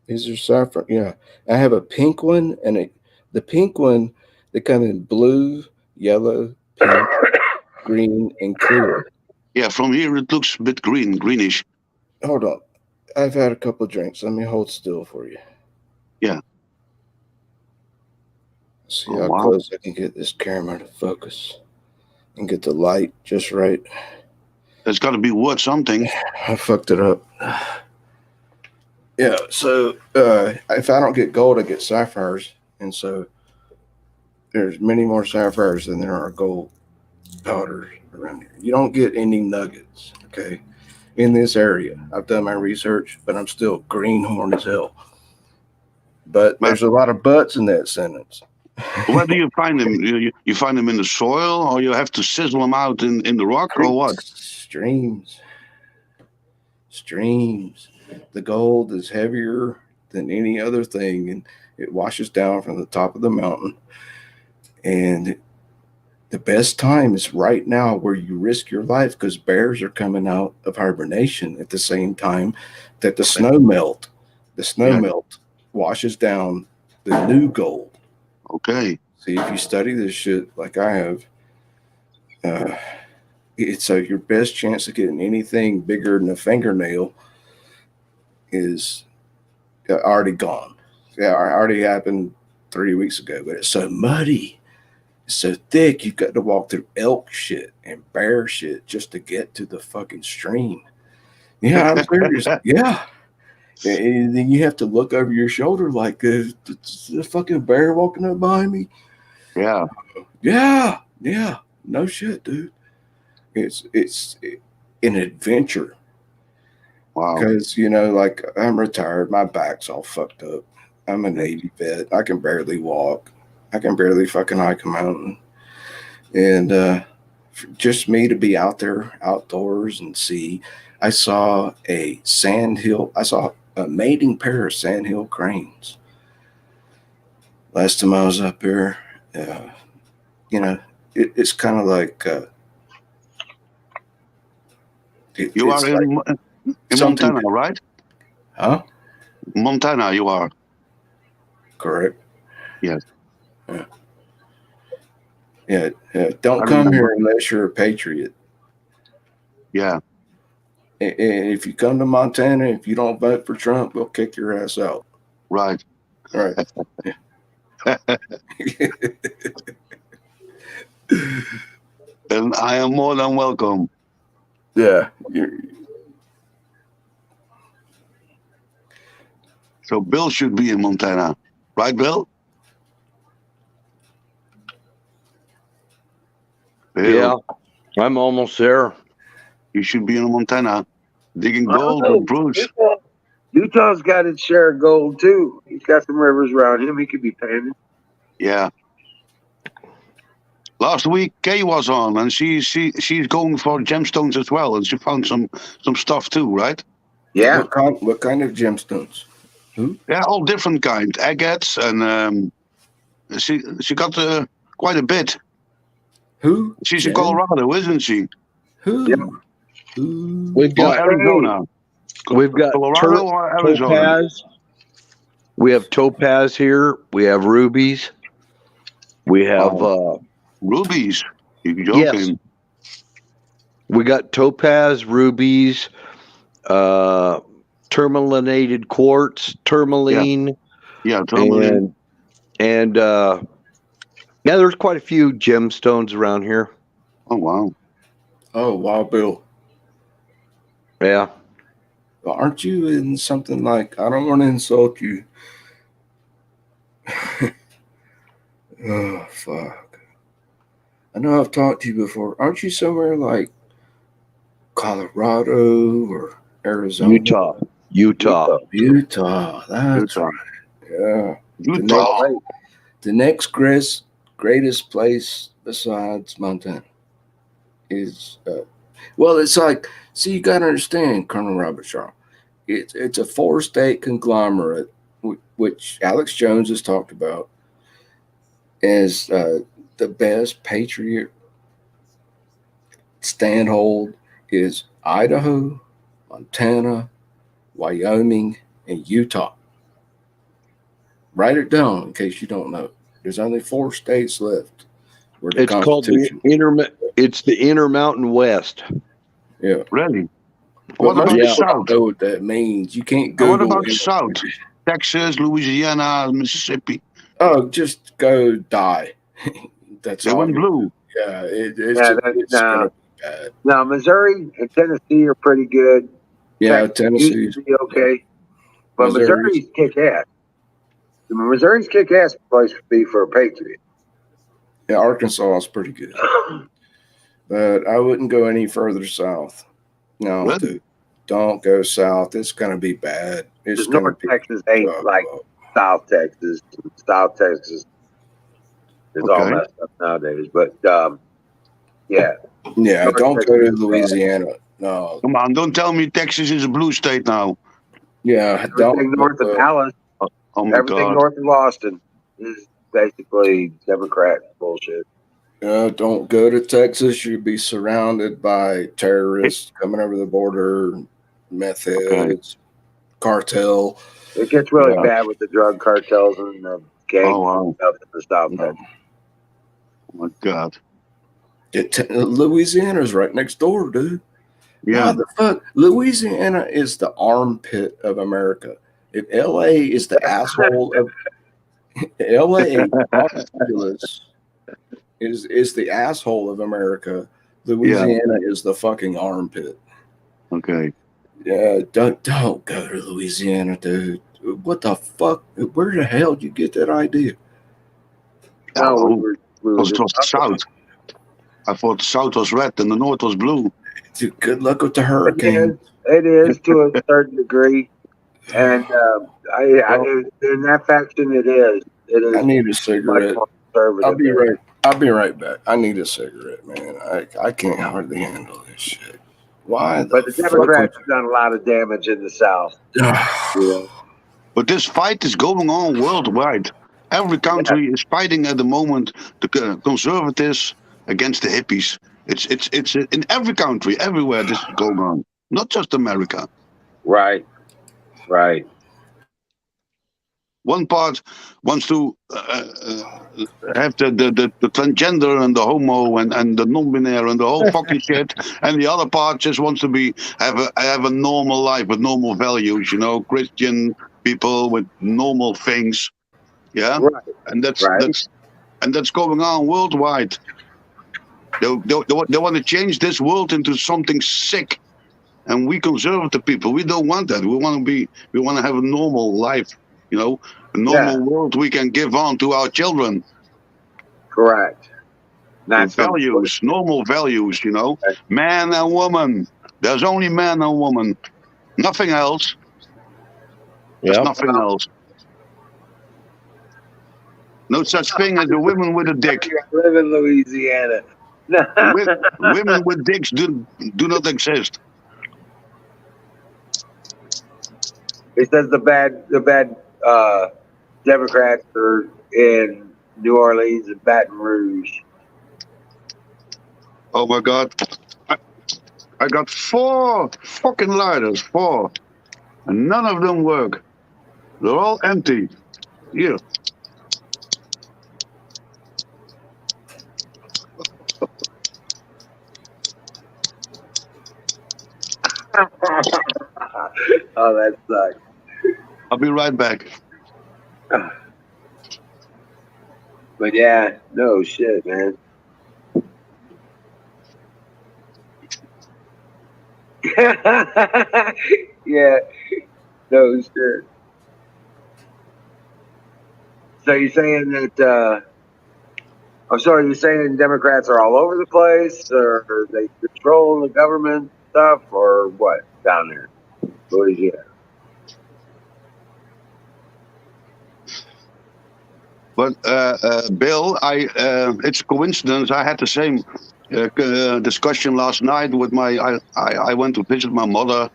These are saffron. Yeah, I have a pink one, and the pink one, they come in blue, yellow, pink, green, and clear. Yeah, from here it looks a bit greenish. Hold on. I've had a couple of drinks. Let me hold still for you. Yeah. See Oh, how wow. close I can get this camera to focus and get the light just right. There's got to be worth something. I fucked it up. Yeah, so if I don't get gold, I get sapphires. And so there's many more sapphires than there are gold powders around here. You don't get any nuggets, okay, in this area. I've done my research, but I'm still greenhorn as hell. But there's a lot of buts in that sentence. Where do you find them? You find them in the soil, or you have to sizzle them out in the rock, or what? Streams. The gold is heavier than any other thing, and it washes down from the top of the mountain. And the best time is right now, where you risk your life, because bears are coming out of hibernation at the same time that the snow melt. The snow melt washes down the new gold. Okay. See, if you study this shit like I have, it's your best chance of getting anything bigger than a fingernail is already gone. Yeah, it already happened 3 weeks ago, but it's so muddy, it's so thick, you've got to walk through elk shit and bear shit just to get to the fucking stream. Yeah, I'm serious. Yeah. And then you have to look over your shoulder like the fucking bear walking up behind me. Yeah. Yeah. No shit, dude. It's an adventure. Wow. Because, like, I'm retired. My back's all fucked up. I'm a Navy vet. I can barely walk. I can barely fucking hike a mountain. And just me to be out there outdoors and see. I saw a mating pair of sandhill cranes. Last time I was up here, it's kind of like you are in Montana, right? Huh? Montana, you are. Correct. Yes. Yeah. Don't come here unless you're a patriot. Yeah. And if you come to Montana, if you don't vote for Trump, we'll kick your ass out. Right. Right. And I am more than welcome. Yeah. So Bill should be in Montana. Right, Bill? Yeah, I'm almost there. You should be in Montana, digging gold with Bruce. Utah's got its share of gold too. He's got some rivers around him. He could be panning. Yeah. Last week Kay was on, and she's going for gemstones as well, and she found some stuff too, right? Yeah. What kind of gemstones? Who? Yeah, all different kinds, agates, and she got quite a bit. Who? She's in Colorado, isn't she? Who? Yep. Who? We've got Arizona. We've got Colorado or Arizona? topaz. We have topaz here. We have rubies. We have rubies. You're joking. We got topaz, rubies, tourmalinated quartz, tourmaline, Yeah, tourmaline. and yeah, there's quite a few gemstones around here. Oh wow. Oh, Wild Bill. Yeah. Aren't you in something like, I don't want to insult you. Oh, fuck. I know I've talked to you before. Aren't you somewhere like Colorado or Arizona? Utah. Utah. That's Utah. right. Yeah. Utah. The next greatest place besides Montana is, well, it's like, see, you got to understand, Colonel Robert Shaw. It's a 4-state conglomerate, which Alex Jones has talked about as the best patriot standhold is Idaho, Montana, Wyoming, and Utah. Write it down in case you don't know. There's only 4 states left where the It's called Constitution. It's the Intermountain West. Yeah. Really? But What most about people South? don't know what that means. You can't And Google what about it. South? Texas, Louisiana, Mississippi. Oh, just go die. That's They all. went blue. Yeah, it's Yeah, gonna be bad. now Missouri and Tennessee are pretty good. Yeah, Texas Tennessee's used to be okay, but Missouri's- Missouri's kick ass. Missouri's kick ass place to be for a patriot. Yeah, Arkansas is pretty good, but I wouldn't go any further south. No, Really? dude, don't go south. It's gonna be bad. It's Because gonna North be. Texas ain't like South Texas. South Texas is all Okay. messed up nowadays. But yeah, Yeah, North don't Texas go to is bad. Louisiana. No. Come on, don't tell me Texas is a blue state now. Yeah, Everything don't. north of Dallas, Oh my everything God. north of Austin is basically Democrat bullshit. Don't go to Texas. You'll be surrounded by terrorists coming over the border, meth heads, cartel. It gets really Yeah. bad with the drug cartels and the gangs Oh wow. and stuff in the South. No. Oh my God. Louisiana's right next door, dude. Yeah. Why the fuck? Louisiana is the armpit of America. If LA is the asshole of LA, Los Angeles is the asshole of America. Louisiana is the fucking armpit. Okay. Yeah, don't go to Louisiana, dude. What the fuck? Where the hell did you get that idea? No, Hello. we It were was just the South. I thought the South was red and the North was blue. Dude, good luck with the hurricane. It is to a certain degree, and in that faction, it is. It is I need a much cigarette. more conservative. I'll be right back. I need a cigarette, man. I can't hardly handle this shit. Why? But the Democrats have done a lot of damage in the South. But this fight is going on worldwide. Every country is fighting at the moment the conservatives against the hippies. It's in every country, everywhere this is going on. Not just America. Right. One part wants to have the transgender and the homo and the non-binary and the whole fucking shit, and the other part just wants to have a normal life with normal values, Christian people with normal things, yeah, Right. and that's going on worldwide. They want to change this world into something sick, and we conservative people, we don't want that. We want to have a normal life. A normal world we can give on to our children. Correct. Not values, normal values, Man and woman. There's only man and woman. Nothing else. There's nothing else. No such thing as a woman with a dick. I live in Louisiana. Women with dicks do not exist. It says the bad Democrats are in New Orleans and Baton Rouge. Oh my God. I got 4 fucking lighters, 4. And none of them work. They're all empty. Here. Oh, that sucks. I'll be right back. But yeah, no shit, man. Yeah, no shit. So you're saying that? I'm sorry, you're saying Democrats are all over the place, or they control the government stuff, or what down there, Louisiana? But Bill, it's a coincidence. I had the same discussion last night with I went to visit my mother,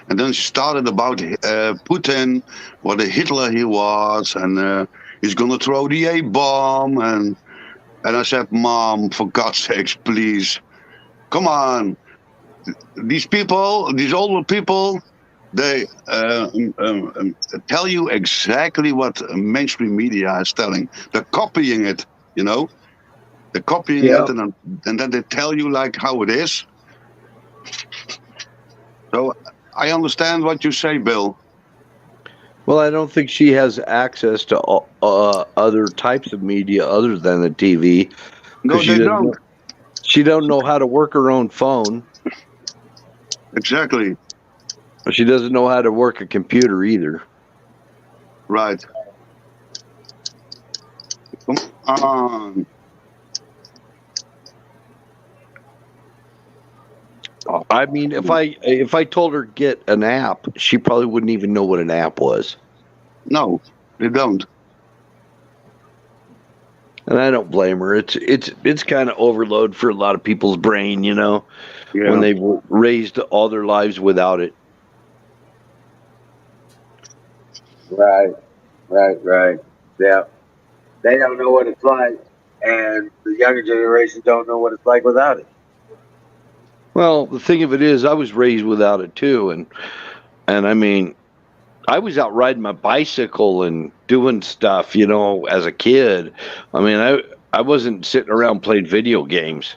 and then she started about Putin, what a Hitler he was, and he's gonna throw the A bomb, and I said, Mom, for God's sakes, please, come on, these people, these older people. They tell you exactly what mainstream media is telling. They're copying it, you know. They're copying Yeah. it, and then they tell you like how it is. So I understand what you say, Bill. Well, I don't think she has access to other types of media other than the TV. No, they don't. She don't know how to work her own phone. Exactly. She doesn't know how to work a computer either. Right. Come on. I mean, if I told her get an app, she probably wouldn't even know what an app was. No, they don't. And I don't blame her. It's kind of overload for a lot of people's brain, you know, Yeah. when they've raised all their lives without it. Right. Yeah, they don't know what it's like, and the younger generation don't know what it's like without it. Well, the thing of it is, I was raised without it too, and I mean, I was out riding my bicycle and doing stuff, you know, as a kid. I mean, I wasn't sitting around playing video games,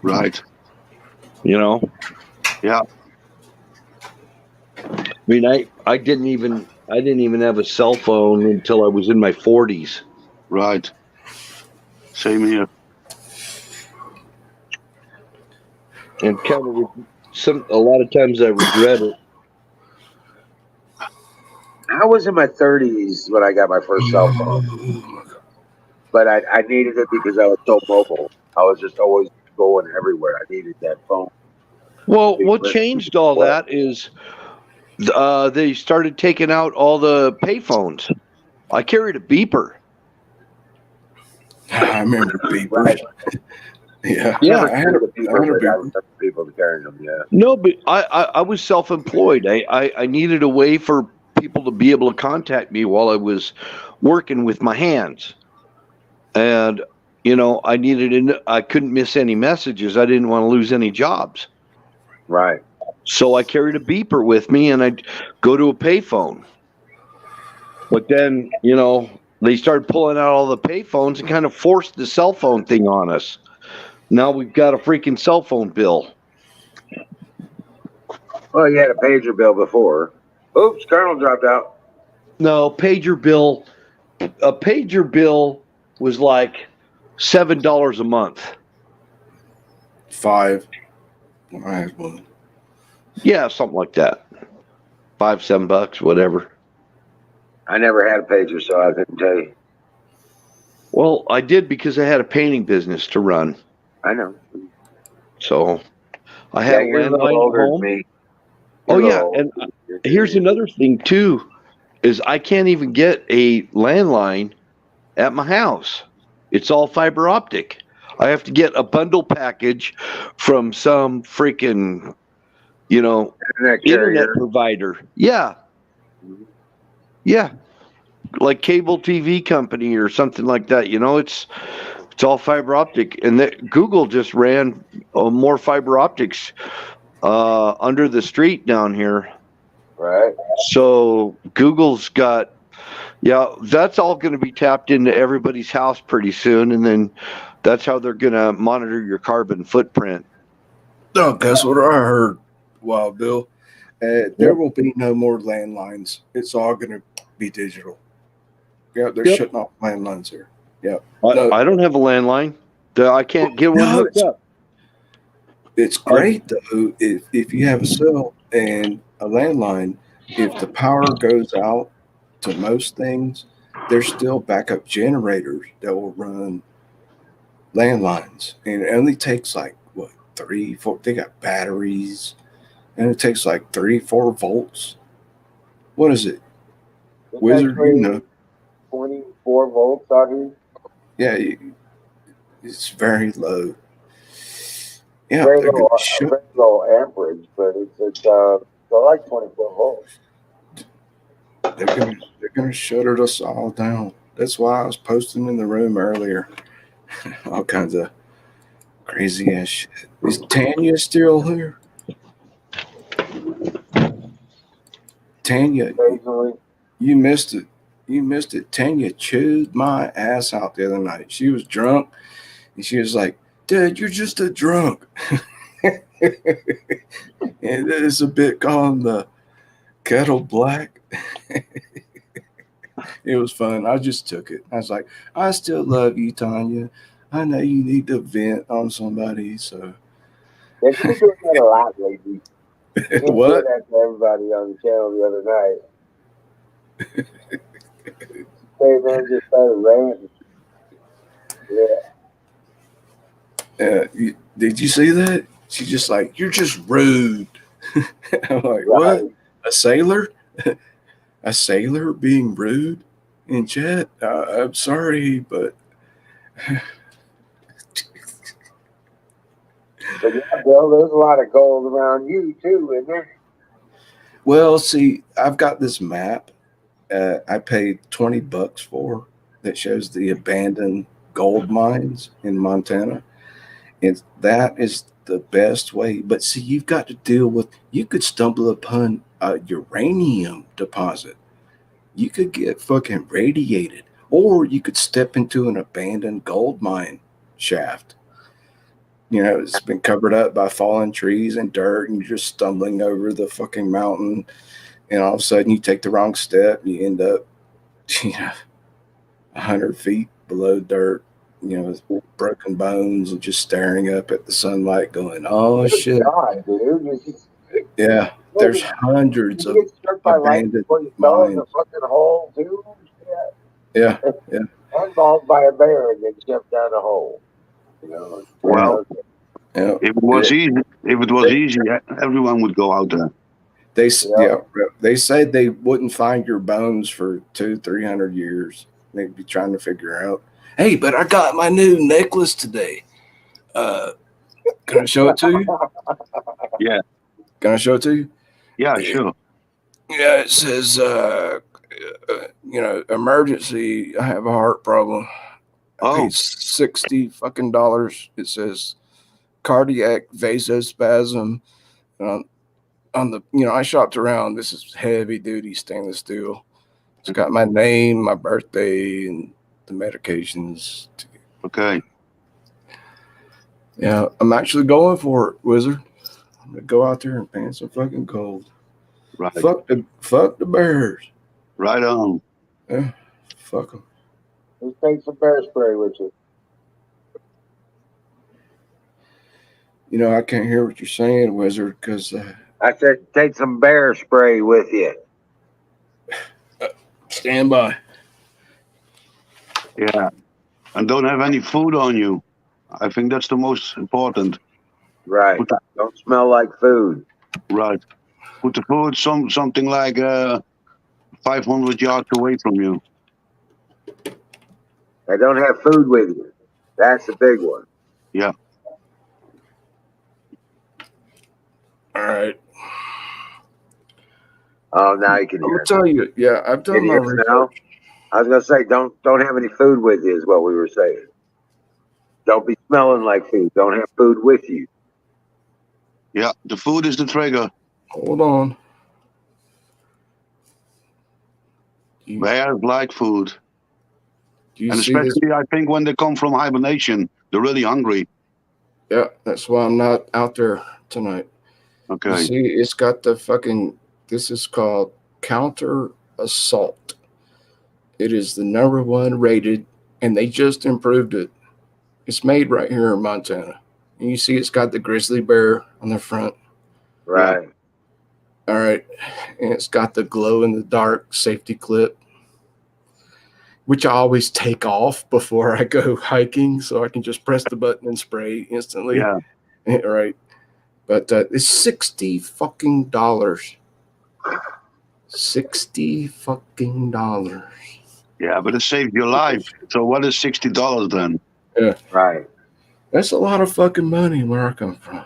Right. you know. Yeah. I mean, I didn't even have a cell phone until I was in my 40s. Right. Same here. And kind of a lot of times I regret it. I was in my 30s when I got my first cell phone, but I needed it because I was so mobile. I was just always going everywhere. I needed that phone. Well, what changed all that is they started taking out all the payphones. I carried a beeper. I remember beepers. Right. Yeah. I had a I beeper, had a but I beeper. remember people carrying them. Yeah. No, but I was self-employed. I needed a way for people to be able to contact me while I was working with my hands. And, you know, I couldn't miss any messages. I didn't want to lose any jobs. Right. So I carried a beeper with me, and I'd go to a payphone. But then, you know, they started pulling out all the payphones and kind of forced the cell phone thing on us. Now we've got a freaking cell phone bill. Well, you had a pager bill before. Oops, Colonel dropped out. No, a pager bill was like $7 a month. 5. I had one. Yeah, something like that. $5-7, whatever. I never had a pager, so I couldn't tell you. Well, I did because I had a painting business to run. I know. So I had a you're a little landline at older home. than me. Oh, You're a yeah. little And older. here's another thing, too, is I can't even get a landline at my house. It's all fiber optic. I have to get a bundle package from some freaking, you know, internet provider. Yeah. Yeah. Like cable TV company or something like that. You know, it's all fiber optic. And Google just ran more fiber optics under the street down here. Right. So Google's got, that's all going to be tapped into everybody's house pretty soon. And then that's how they're going to monitor your carbon footprint. Oh, guess what I heard? Wild Bill. There will be no more landlines. It's all going to be digital. Yeah, they're shutting off landlines here. Yeah. I don't have a landline. I can't get one hooked up. It's great though if you have a cell and a landline. If the power goes out to most things, there's still backup generators that will run landlines, and it only takes like what 3, 4. They got batteries, and it takes like 3, 4 volts. What is it, Wizard? You know, 24 volts out here. Yeah, it's very low. Yeah, very low amperage, but it's like 24 volts. They're gonna shutter us all down. That's why I was posting in the room earlier. All kinds of crazy ass shit. Is Tanya still here? Tanya, you missed it. You missed it. Tanya chewed my ass out the other night. She was drunk, and she was like, "Dad, you're just a drunk." And there's a bit called the kettle black. It was fun. I just took it. I was like, I still love you, Tanya. I know you need to vent on somebody, so. Yeah, you've been doing that a lot lately. What? That to everybody on the channel the other night. Hey man, just started ranting. Yeah. Did you see that? She's just like, you're just rude. I'm like, what? A sailor? A sailor being rude in chat? I'm sorry, but. But yeah, Bill, there's a lot of gold around you too, isn't there? Well, see, I've got this map. I paid $20 for that shows the abandoned gold mines in Montana, and that is the best way. But see, you've got to deal with. You could stumble upon a uranium deposit. You could get fucking radiated, or you could step into an abandoned gold mine shaft. You know, it's been covered up by fallen trees and dirt, and you're just stumbling over the fucking mountain. And all of a sudden, you take the wrong step, and you end up, 100 feet below dirt, with broken bones and just staring up at the sunlight, going, "Oh shit!" God, dude. Yeah, there's hundreds of abandoned mines. A fucking hole too. Yeah. And mauled by a bear and then jumped down a hole. Well, if it was easy, everyone would go out there. They said they wouldn't find your bones for 200-300 years. They'd be trying to figure out. Hey, but I got my new necklace today. Can I show it to you? Yeah. Can I show it to you? Yeah, sure. Yeah, it says, emergency. I have a heart problem. I paid $60 fucking dollars. It says cardiac vasospasm. On the, I shopped around. This is heavy duty stainless steel. It's got my name, my birthday, and the medications. Okay. Yeah, I'm actually going for it, Wizard. I'm gonna go out there and pan some fucking gold. Right. Fuck the bears. Right on. Yeah, fuck them. Let's take some bear spray with you. I can't hear what you're saying, Wizard, because I said take some bear spray with you. Stand by. Yeah. And don't have any food on you. I think that's the most important. Right. Don't smell like food. Right. Put the food something like 500 yards away from you. I don't have food with you. That's the big one. Yeah. All right. Oh, now you can hear. I'll tell you. Yeah, I've done my research. Now? I was gonna say, don't have any food with you is what we were saying. Don't be smelling like food. Don't have food with you. Yeah, the food is the trigger. Hold on. Bears like food. And especially, I think, when they come from hibernation, they're really hungry. Yeah, that's why I'm not out there tonight. You Okay. see, it's got the fucking. This is called Counter Assault. It is the #1 rated, and they just improved it. It's made right here in Montana. And you see, it's got the grizzly bear on the front. Right. All right, and it's got the glow in the dark safety clip, which I always take off before I go hiking, so I can just press the button and spray instantly. Yeah. All right, but it's $60 fucking. $60 fucking. Yeah, but it saved your life. So what is $60 then? Right. That's a lot of fucking money where I come from.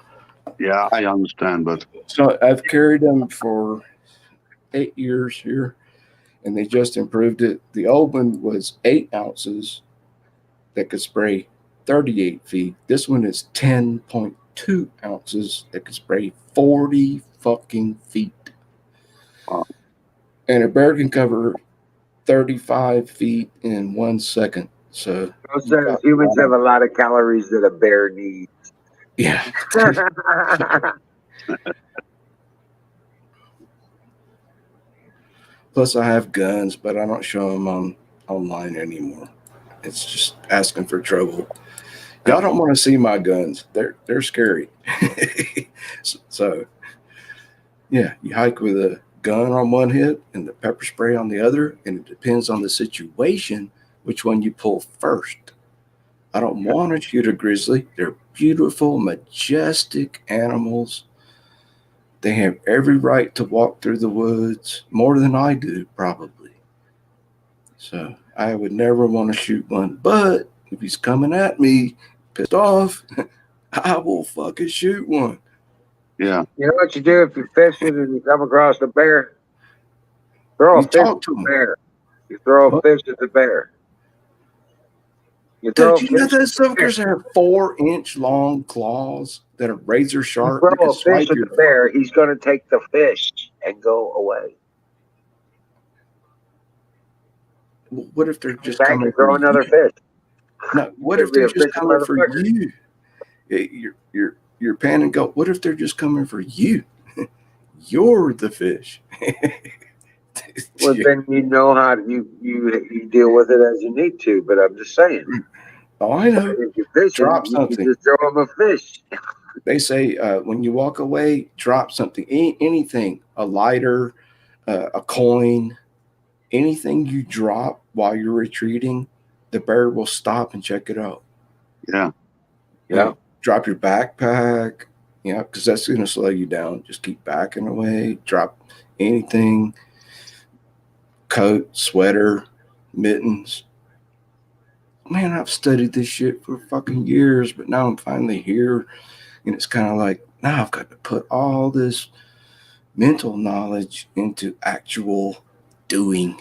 Yeah, I understand, but So I've carried them for 8 years here, and they just improved it. The old one was 8 ounces that could spray 38 feet. This one is 10.2 ounces that could spray 40 fucking feet. Wow. And a bear can cover 35 feet in 1 second. So It says humans have a lot of calories that a bear needs. yeah. Plus, I have guns, but I don't show them online anymore. It's just asking for trouble. Y'all don't want to see my guns. They're scary. So, yeah, you hike with a gun on one hip and the pepper spray on the other, and it depends on the situation which one you pull first. I don't want to shoot a grizzly. They're beautiful, majestic animals. They have every right to walk through the woods more than I do, probably. So I would never want to shoot one. But if he's coming at me, pissed off, I will fucking shoot one. yeah. You know what you do if you're fishing and you come across a bear? Throw a You fish talk at to the him. bear. You throw a What? fish at the bear. You throw Dude, a you know fish. those suckers have 4-inch long claws that are razor You sharp. throw You can a fish swipe at your. the bear, he's going to take the fish and go away. What if they're just Back coming and for throw you? another fish. No, what Could if be they're a just fishy coming for motherfucker. you? You're pan and go. What if they're just coming for you? You're the fish. Well, then you know how you deal with it as you need to. But I'm just saying, Oh, I know. if you're fishing, Drop you can something. just throw them a fish. They say when you walk away, drop something. Anything, a lighter, a coin, anything you drop while you're retreating, the bear will stop and check it out. Yeah. Yeah. Drop your backpack, because that's going to slow you down. Just keep backing away. Drop anything, coat, sweater, mittens. Man, I've studied this shit for fucking years, but now I'm finally here. And it's kind of like, now I've got to put all this mental knowledge into actual doing.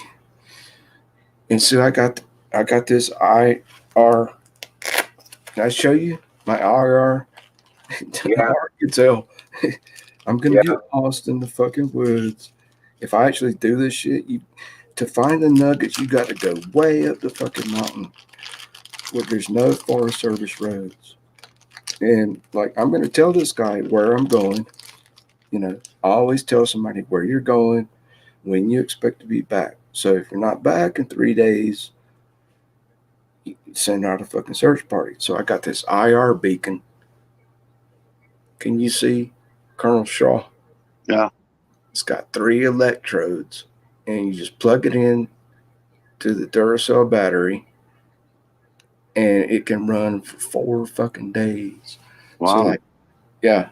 And so I got this IR. Can I show you my IR? Yeah. I can tell. I'm gonna get lost in the fucking woods. If I actually do this shit, to find the nuggets, you got to go way up the fucking mountain where there's no Forest Service roads. And like, I'm gonna tell this guy where I'm going. I always tell somebody where you're going, when you expect to be back. So if you're not back in 3 days, you send out a fucking search party. So I got this IR beacon. Can you see, Colonel Shaw? Yeah. It's got 3 electrodes, and you just plug it in to the Duracell battery, and it can run for 4 fucking days. Wow. So like, yeah,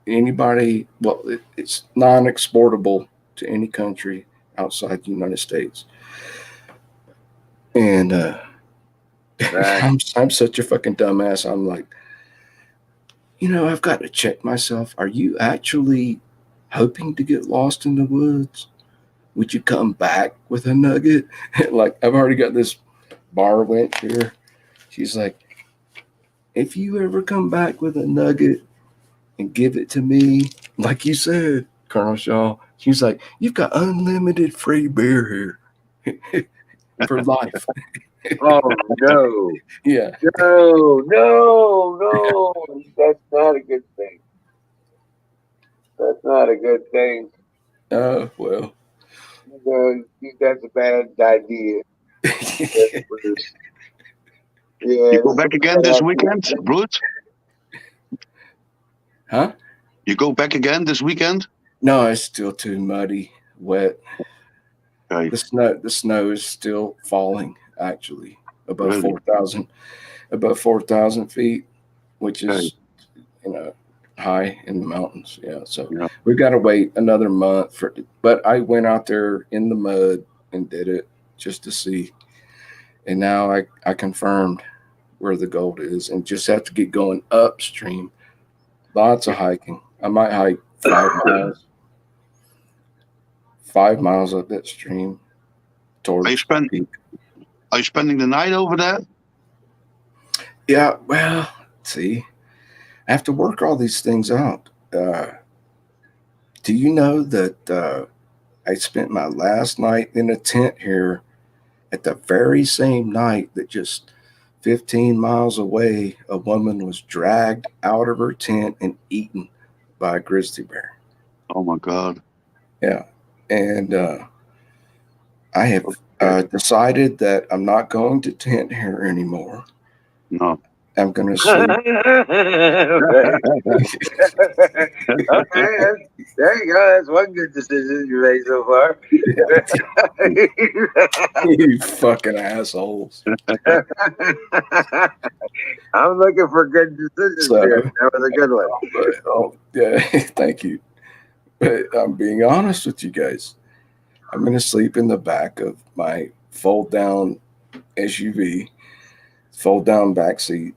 anybody, well, it's non-exportable to any country outside the United States. And Right. I'm such a fucking dumbass. I'm like, I've got to check myself. Are you actually hoping to get lost in the woods? Would you come back with a nugget? Like, I've already got this bar wench here. She's like, if you ever come back with a nugget and give it to me, like you said, Colonel Shaw, she's like, you've got unlimited free beer here for life. Oh no. Yeah. No. That's not a good thing. That's not a good thing. Oh, well. That's a bad idea. Bruce. Yeah, You go back again this weekend, Bruce? Huh? You go back again this weekend? No, it's still too muddy, wet. Okay. The snow is still falling, actually, above Really? 4,000 feet, which Okay. is, high in the mountains. Yeah. So Yeah. we've got to wait another month but I went out there in the mud and did it just to see. And now I confirmed where the gold is and just have to get going upstream. Lots of hiking. I might hike 5 miles. 5 miles up that stream Are you towards the peak. Are you spending the night over there? Yeah, well, see, I have to work all these things out. Do you know that I spent my last night in a tent here at the very same night that just 15 miles away, a woman was dragged out of her tent and eaten by a grizzly bear? Oh my God. Yeah. And I have Okay. decided that I'm not going to tent here anymore. No. I'm going to sleep. Okay, there you go. That's one good decision you made so far. You fucking assholes. I'm looking for good decisions So, here. That was a good one. but, yeah, thank you. But I'm being honest with you guys. I'm going to sleep in the back of my fold down SUV, fold down back seat,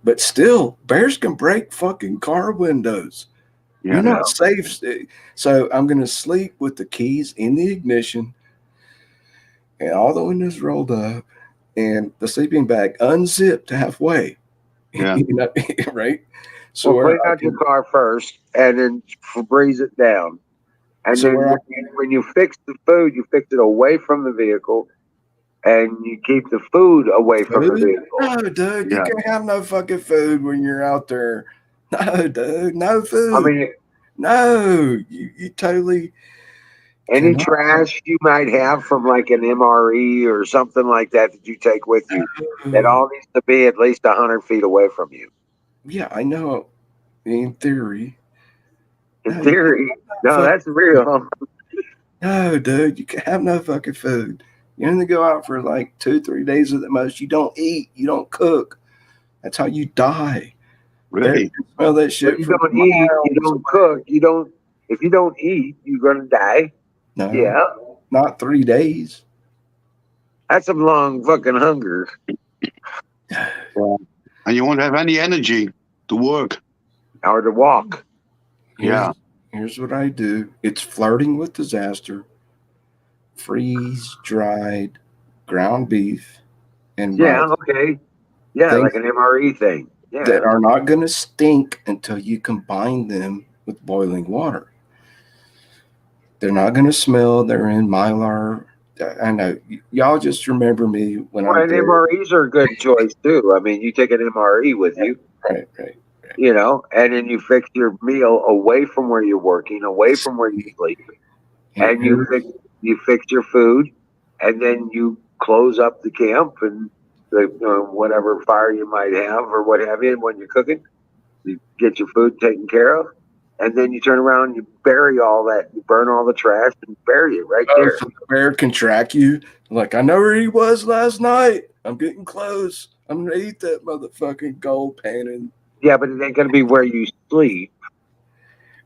but still, bears can break fucking car windows. Yeah. You're not safe. So I'm going to sleep with the keys in the ignition and all the windows rolled up and the sleeping bag unzipped halfway. Yeah. Right? So Well, clean out your car first and then breeze it down. And So then when you fix the food, you fix it away from the vehicle and you keep the food away from the vehicle. No, dude, you Yeah. can't have no fucking food when you're out there. No, dude, no food. I mean, no, you totally. any cannot. trash you might have from like an MRE or something like that you take with you, that all needs to be at least 100 feet away from you. Yeah, I know. In theory. In theory, no, that's real. No, dude, you can have no fucking food. You only go out for like 2-3 days at the most. You don't eat. You don't cook. That's how you die. Really? Smell that shit. But you don't eat. You don't cook. You don't. If you don't eat, you're gonna die. No, Yeah, not 3 days. that's some long fucking hunger. Yeah. And you won't have any energy to work. Or to walk. Yeah. Here's what I do. It's flirting with disaster. Freeze dried ground beef and rice Okay. Yeah, Things like an MRE thing. Yeah. that are not going to stink until you combine them with boiling water. They're not going to smell. They're in Mylar. I know. Y'all just remember me when Well, I'm and there. MREs are a good choice too. I mean, you take an MRE with you. Right. And then you fix your meal away from where you're working, away from where you sleep, and you fix your food, and then you close up the camp and whatever fire you might have or what have you. And when you're cooking, you get your food taken care of, and then you turn around and you bury all that. You burn all the trash and bury it right there. So the bear can track you. Like, I know where he was last night. I'm getting close. I'm going to eat that motherfucking gold panning. Yeah, but it ain't going to be where you sleep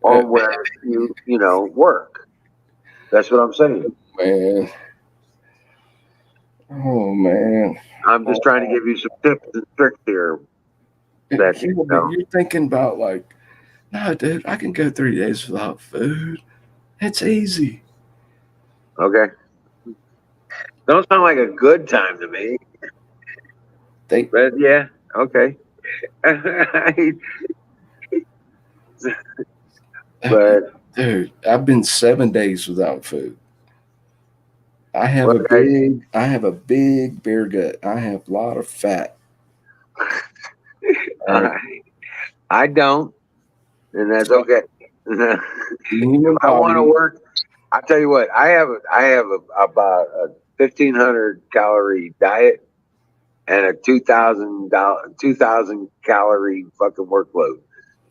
or where you work. That's what I'm saying. Man. Oh, man. I'm just trying to give you some tips and tricks here. But you're thinking about like, no, dude, I can go 3 days without food. It's easy. Okay. Don't sound like a good time to me. But yeah, okay. But dude, I've been 7 days without food. I have a big beer gut. I have a lot of fat. I don't, and that's okay. The human I want to body. work. I tell you what, I have about a 1,500 calorie diet and a 2,000 calorie fucking workload.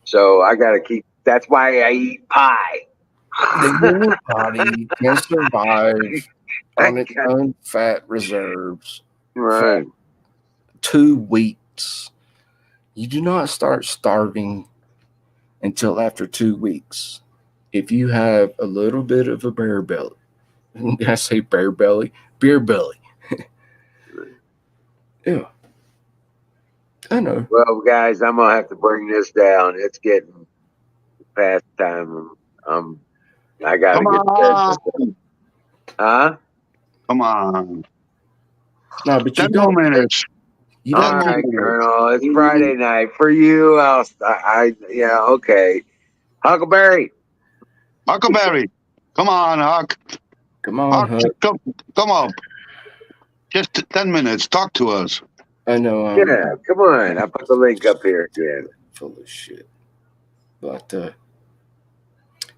So I got to keep. That's why I eat pie. The human body can survive on its Right. own fat reserves for 2 weeks. You do not start starving until after 2 weeks. If you have a little bit of a bear belly, did I say bear belly? Beer belly. Yeah. I know. Well, guys, I'm gonna have to bring this down. It's getting past time. I gotta Come get to bed. on. Huh? Come on. No, but you 10 more don't take, minutes. you 10 All don't more take, right, minutes. Colonel. It's Friday night for you. Yeah, okay. Huckleberry. Huckleberry. Come on, Huck. come on, Huck, Huck. come up. Just 10 minutes. Talk to us. I know I'm Yeah, come on. I put the link up here again. full of shit. But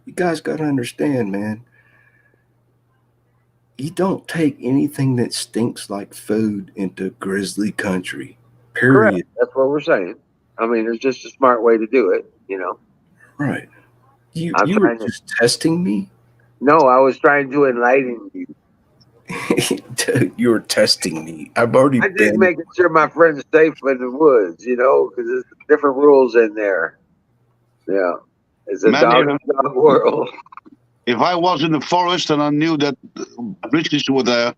you guys gotta understand, man. You don't take anything that stinks like food into grizzly country. Correct. Period. That's what we're saying. I mean, it's just a smart way to do it. You know, Right. You I'm you were trying to. just testing me? No, I was trying to enlighten you. Dude, you were testing me. I've already I just been. making sure my friend's safe in the woods. You know, because there's different rules in there. Yeah, it's a Man, dog world. if I was in the forest and I knew that grizzlies were there,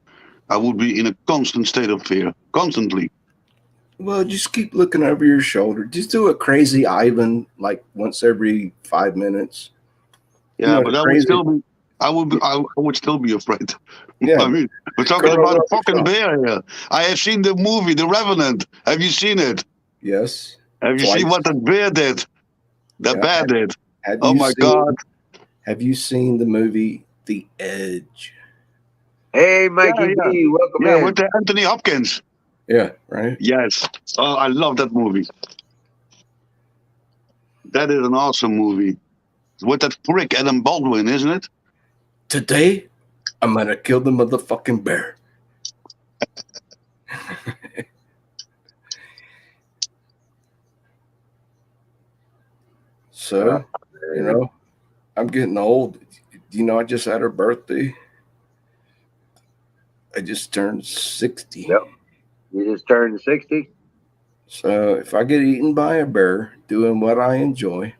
I would be in a constant state of fear. Constantly. Well, just keep looking over your shoulder. Just do a crazy Ivan like once every 5 minutes. You Yeah, know, but the crazy. I would still be afraid. Yeah. I mean, we're talking Curl about a up fucking yourself. bear here. I have seen the movie, The Revenant. Have you seen it? Yes. Have you seen Twice. what that bear did? That Yeah. bear did. Have Oh you my seen, God. Have you seen the movie The Edge? Hey, Mikey Yeah, yeah. B, welcome Yeah, in. with Anthony Hopkins. Yeah, right? Yes. Oh, I love that movie. That is an awesome movie. With that prick Adam Baldwin, isn't it? Today, I'm gonna kill the motherfucking bear. So, you know, I'm getting old. You know, I just had a birthday. I just turned 60. Yep. You just turned 60? So if I get eaten by a bear doing what I enjoy,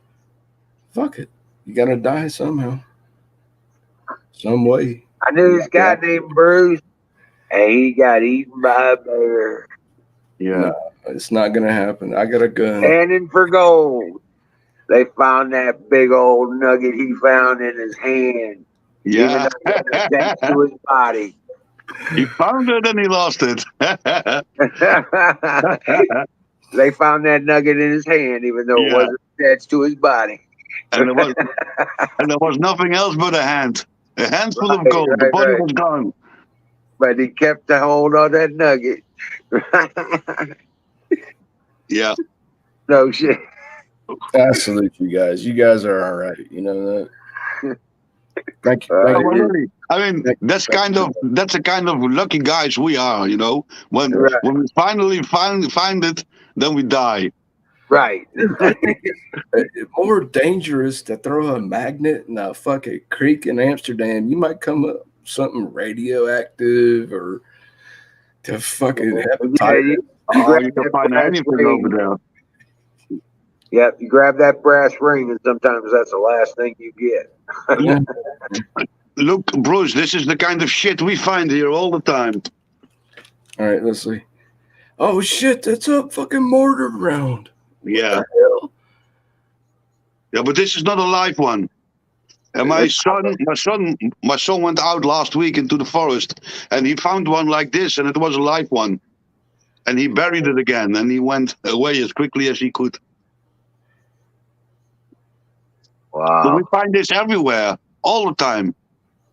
fuck it. You gotta die somehow. Some way. I knew this guy named Bruce, and he got eaten by a bear. Yeah. No, it's not gonna happen. I got a gun. Standing for gold. They found that big old nugget he found in his hand. Even Yeah. though it was attached to his body. He found it and he lost it. They found that nugget in his hand, even though it Yeah. wasn't attached to his body. and there was nothing else but a hand. A handful of Right, gold. The right, body right. was gone. But he kept the hold on that nugget. Yeah. No shit. I salute you guys. You guys are all right. You know that. Thank you. Oh, Thank well, you. really. I mean, that's the kind of lucky guys we are, you know. When Right. when we finally find it, then we die. Right. I think it's more dangerous to throw a magnet in a fucking creek in Amsterdam. You might come up with something radioactive or to fucking hepatitis. Oh, you can that find brass anything ring. over there. Yep, you grab that brass ring, and sometimes that's the last thing you get. Yeah. Look, Bruce, this is the kind of shit we find here all the time. All right, let's see. Oh shit, that's a fucking mortar round. Yeah. What the hell? Yeah, but this is not a live one. And my son went out last week into the forest, and he found one like this, and it was a live one. And he buried it again, and he went away as quickly as he could. Wow. But we find this everywhere, all the time.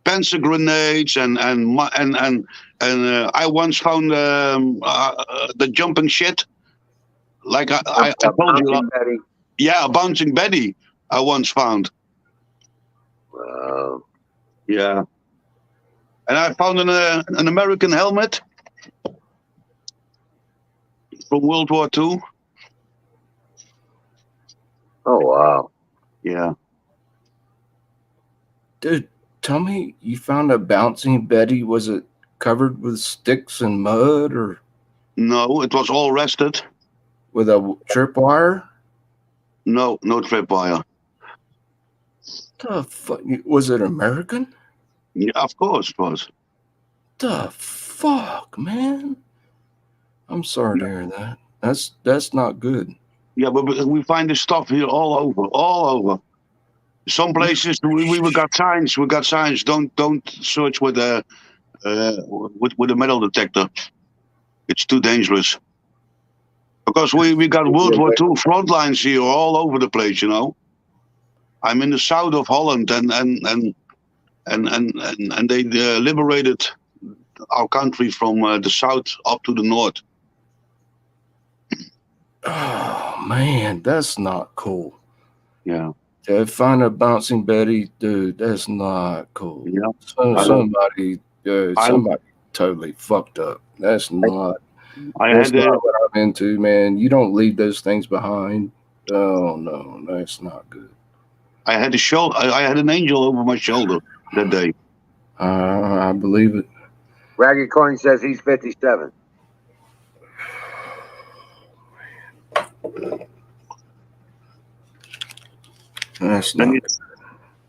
Pencil grenades and I once found the jumping shit. Like I told you, Betty. yeah, a bouncing Betty I once found. Yeah. And I found an American helmet from World War II. Oh wow. Yeah. Dude, tell me, you found a bouncing Betty. Was it covered with sticks and mud or No, it was all rested. with a tripwire? No tripwire. The fuck? Was it American? Yeah, of course it was. The fuck, man? I'm sorry to hear that. That's not good. Yeah, but we find this stuff here all over. Some places we got signs. We got signs. Don't search with a metal detector. It's too dangerous. Because we got World War II front lines here all over the place. You know. I'm in the south of Holland, and they liberated our country from the south up to the north. Oh man, that's not cool. Yeah. To find a bouncing Betty, dude, that's not cool. Yeah. Somebody totally fucked up. That's not. That's not what I'm into, man. You don't leave those things behind. Oh no, that's not good. I had I had an angel over my shoulder that day. I believe it. Ragged Coin says he's 57. That's not.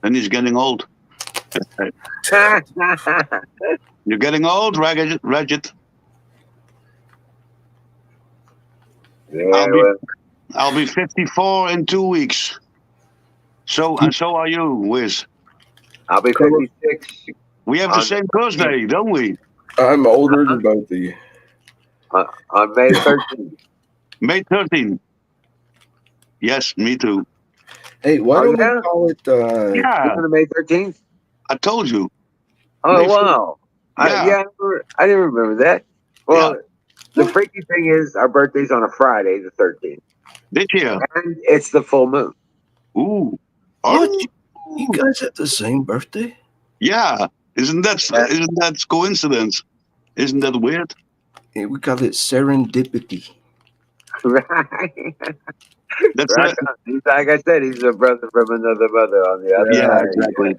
Then he's getting old. You're getting old, Ragged. Yeah, I'll be 54 in 2 weeks. So are you, Wiz. I'll be 56. We have the same birthday, don't we? I'm older than both of you. On May 13th. May 13th. Yes, me too. Hey, why don't we call it? Yeah, May 13th. I told you. Oh May wow! I didn't remember that. Well, the freaky thing is, our birthday's on a Friday, the 13th. This year, and it's the full moon. Ooh! What? You guys have the same birthday? Yeah, isn't that coincidence? Isn't that weird? Yeah, we call it serendipity. Right. That's right. Like I said, he's a brother from another mother on the other side. Exactly.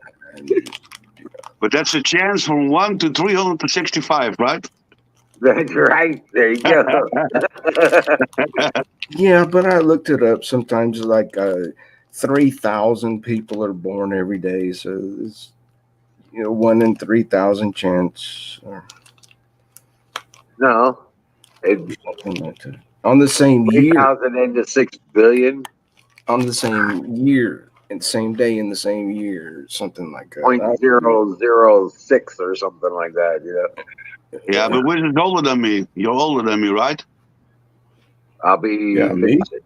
But that's a chance from 1 to 365, right? That's right. There you go. Yeah, but I looked it up. Sometimes like 3,000 people are born every day, so it's 1 in 3,000 chance. No, on the same year. 3,000 into 6 billion. On the same year and same day in the same year, something like that. 0.006 or something like that. Yeah, but Wiz is older than me. You're older than me, right? I'll be 56. Me?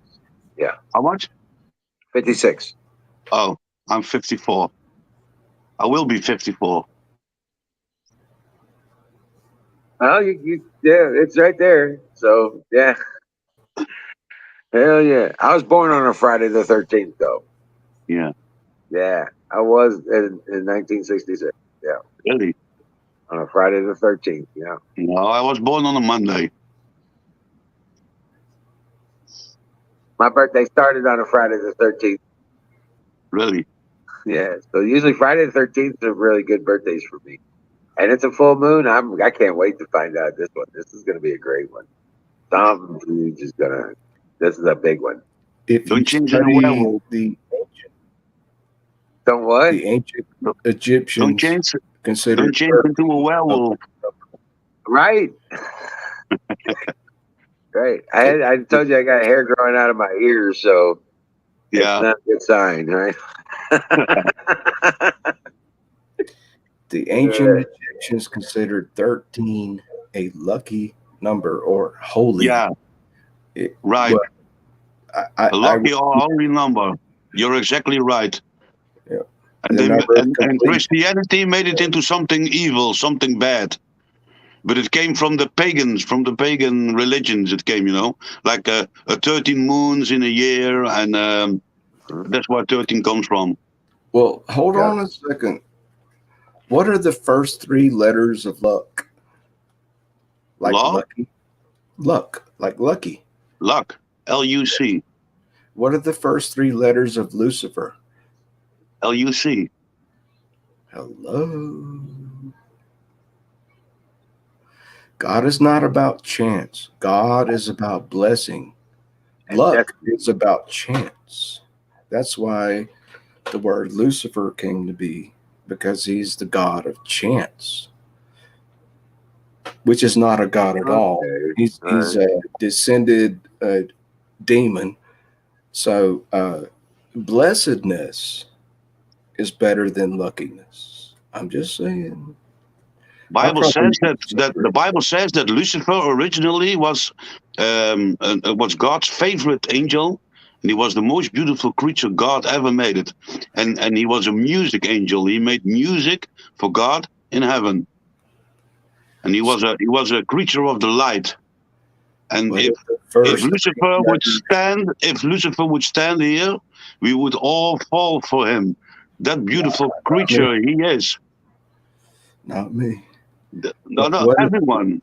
Yeah. How much? 56. Oh, I'm 54. I will be 54. Oh, yeah, it's right there. So, yeah. Hell yeah. I was born on a Friday the 13th, though. Yeah. Yeah, I was in 1966. Yeah. Really? On a Friday the 13th, yeah. No, I was born on a Monday. My birthday started on a Friday the 13th. Really? Yeah, so usually Friday the 13th are really good birthdays for me. And it's a full moon. I can't wait to find out this one. This is going to be a great one. This is a big one. If Don't you change study the werewolf. Don't what? The ancient Egyptians considered. Don't change into a werewolf. Right. Right. I told you I got hair growing out of my ears, so yeah, it's not a good sign, right? The ancient Egyptians considered 13 a lucky number or holy. Yeah. Right. A lucky or holy number. You're exactly right. Yeah. And Christianity made it into something evil, something bad. But it came from the pagans, from the pagan religions. It came, like a 13 moons in a year, and that's where 13 comes from. Well, hold Yeah. on a second. What are the first three letters of luck? Like Law? lucky? Luck. Like lucky. Luck. L-U-C. What are the first three letters of Lucifer? L-U-C. Hello. God is not about chance. God is about blessing. And Luck is about chance. That's why the word Lucifer came to be, because he's the god of chance, which is not a god at all. Okay. He's a descended demon. So blessedness is better than luckiness. I'm just saying. Bible says that the Bible says that Lucifer originally was God's favorite angel, and he was the most beautiful creature God ever made it, and he was a music angel. He made music for God in heaven, and he was a creature of the light. And What if are the first Lucifer would stand here, we would all fall for him. That beautiful creature he is. Not me. No, What everyone.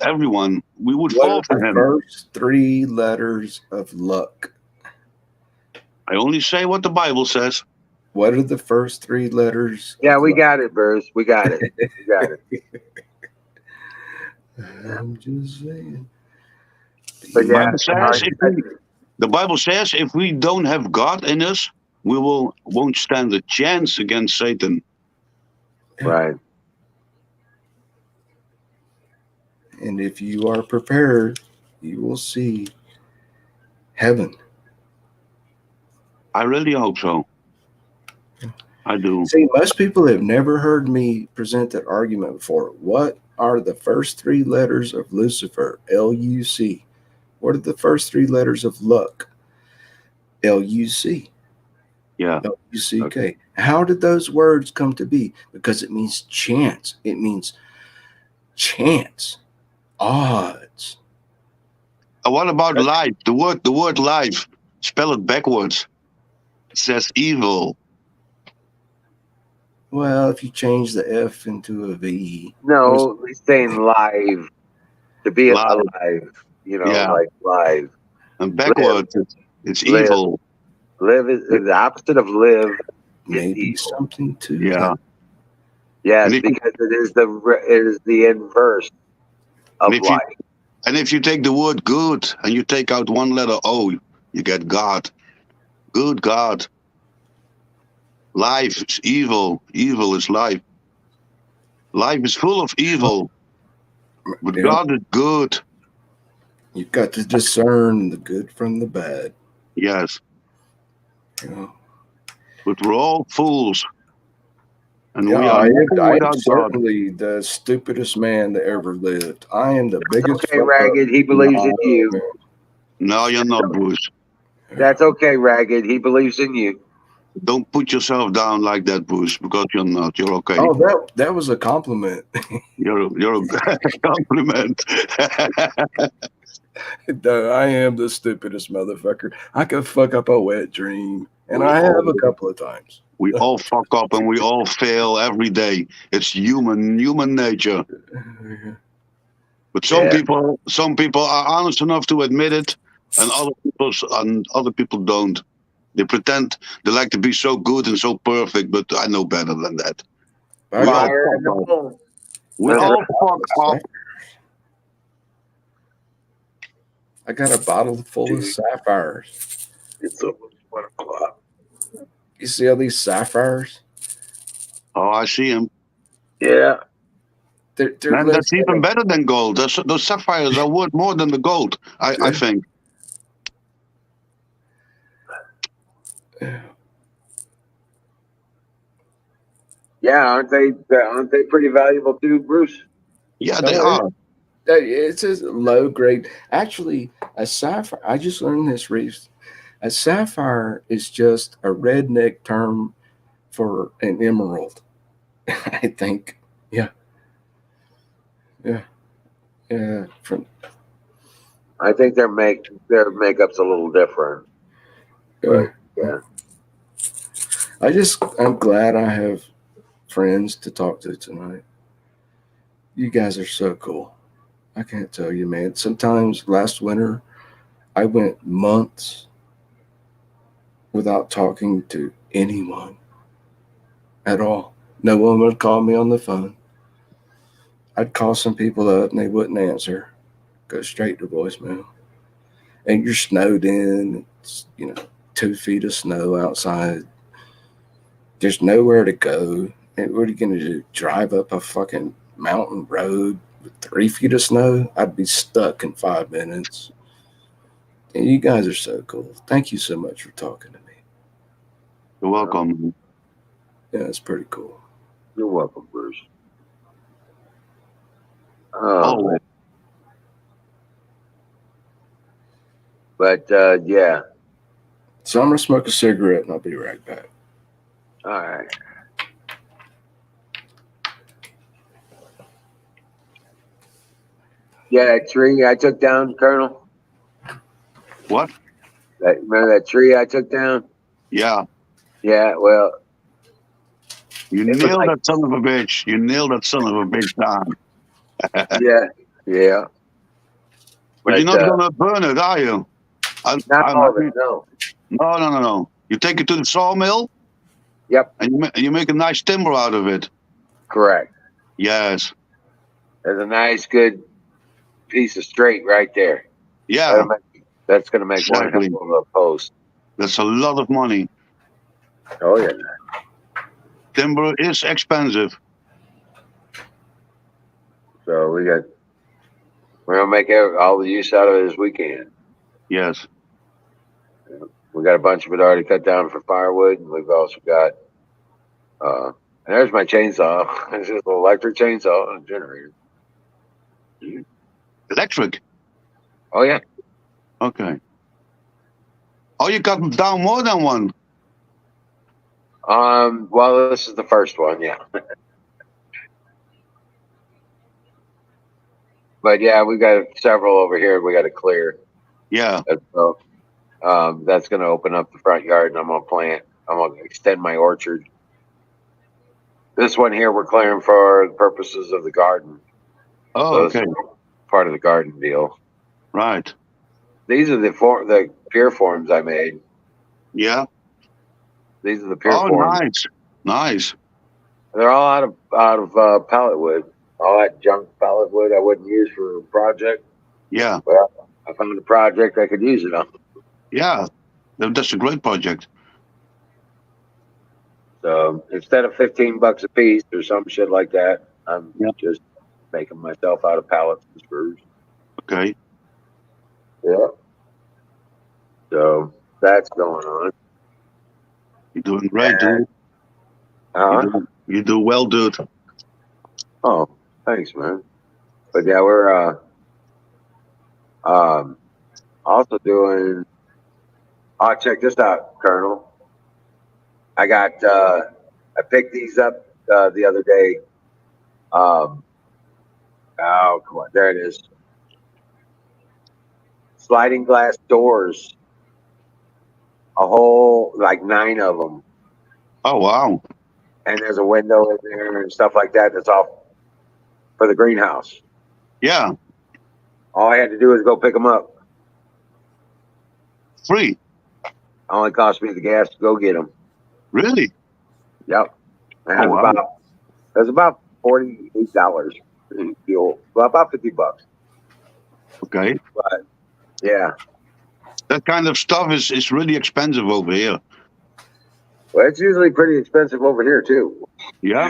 We would What fall are for the him. first three letters of luck? I only say what the Bible says. What are the first three letters? Yeah, of we luck? got it, Bruce. We got it. We got it. I'm just saying. But yeah, The Bible says if we don't have God in us, we won't stand a chance against Satan. right. And if you are prepared, you will see heaven. I really hope so. I do. See, most people have never heard me present that argument before. What are the first three letters of Lucifer? L-U-C. What are the first three letters of luck? L-U-C. Yeah. L-U-C-K. How did those words come to be? Because it means chance. It means chance. Odds. What about life? The word life. Spell it backwards. It says evil. Well, if you change the F into a V. No, he's saying live. To be Live. alive. You know, Yeah. like live. And backwards, it's Live. evil. Live is the opposite of live. Maybe something to Yeah. that. Yes, because it is the inverse of life. And if you take the word good and you take out one letter O, you get God. Good God. Life is evil. Evil is life. Life is full of evil. But God is good. You've got to discern the good from the bad. Yes. You know? But we're all fools. And we I are nothing am without God. certainly the stupidest man that ever lived. I am the biggest. Okay, Ragged. He believes in you. No, you're not, Bruce. That's okay, Ragged. He believes in you. Don't put yourself down like that, Bruce, because you're not. You're okay. Oh, that was a compliment. You're a compliment. No, I am the stupidest motherfucker. I could fuck up a wet dream, and I have a couple of times. We all fuck up and we all fail every day. It's human nature. But some people are honest enough to admit it, and other people don't. They pretend they like to be so good and so perfect, but I know better than that. We all fuck up. I got a bottle full of sapphires. It's almost 1 o'clock. You see all these sapphires? Oh, I see them. Yeah. Man, that's even better than gold. Those sapphires are worth more than the gold, I think. Yeah, aren't they pretty valuable too, Bruce? Yeah, they are. It's a low grade. Actually, a sapphire, I just learned this recently. A sapphire is just a redneck term for an emerald. I think. Yeah. I think their makeup's a little different. But, yeah. I'm glad I have friends to talk to tonight. You guys are so cool. I can't tell you, man. Sometimes last winter, I went months without talking to anyone at all. No one would call me on the phone. I'd call some people up and they wouldn't answer. Go straight to voicemail. And you're snowed in. It's, 2 feet of snow outside. There's nowhere to go. And what are you going to do? Drive up a fucking mountain road with 3 feet of snow? I'd be stuck in 5 minutes. And you guys are so cool. Thank you so much for talking to me. You're welcome. Yeah, it's pretty cool. You're welcome, Bruce. Oh. Man. But yeah. So I'm going to smoke a cigarette and I'll be right back. All right. Yeah, that tree I took down, Colonel. What? Remember that tree I took down? Yeah. Yeah, well. You nailed that son of a bitch. You nailed that son of a bitch down. Yeah. But you're not gonna burn it, are you? Not all of it, no. No. You take it to the sawmill. Yep. And you make a nice timber out of it. Correct. Yes. There's a nice, good piece of straight right there. Yeah. That's going to make one hell of a post. That's a lot of money. Oh, yeah. Timber is expensive. So we're going to make all the use out of it as we can. Yes. We got a bunch of it already cut down for firewood, and we've also got, and there's my chainsaw. It's just an electric chainsaw and a generator. Electric? Oh, yeah. Okay. Oh, you cut down more than one? Well, this is the first one, yeah. But yeah, we got several over here we got to clear. Yeah. So, that's going to open up the front yard, and I'm going to extend my orchard. This one here we're clearing for the purposes of the garden. Oh, so okay. Part of the garden deal. Right. These are the pier forms I made. Yeah. These are the pier forms. Nice. They're all out of pallet wood. All that junk pallet wood I wouldn't use for a project. Yeah. But I found a project I could use it on. Yeah. That's a great project. So instead of $15 a piece or some shit like that, I'm just making myself out of pallets and screws. Okay. Yeah. So that's going on. You're doing great, dude. You do well, dude. Oh, thanks, man. But yeah, we're also doing. Oh, check this out, Colonel. I picked these up the other day. Oh, come on, there it is. Sliding glass doors. A whole, like 9 of them. Oh, wow. And there's a window in there and stuff like that. That's all for the greenhouse. Yeah. All I had to do was go pick them up. Free. Only cost me the gas to go get them. Really? Yep. And it was about $48 in fuel. Well, about $50. Okay. But yeah. That kind of stuff is really expensive over here. Well, it's usually pretty expensive over here too. Yeah.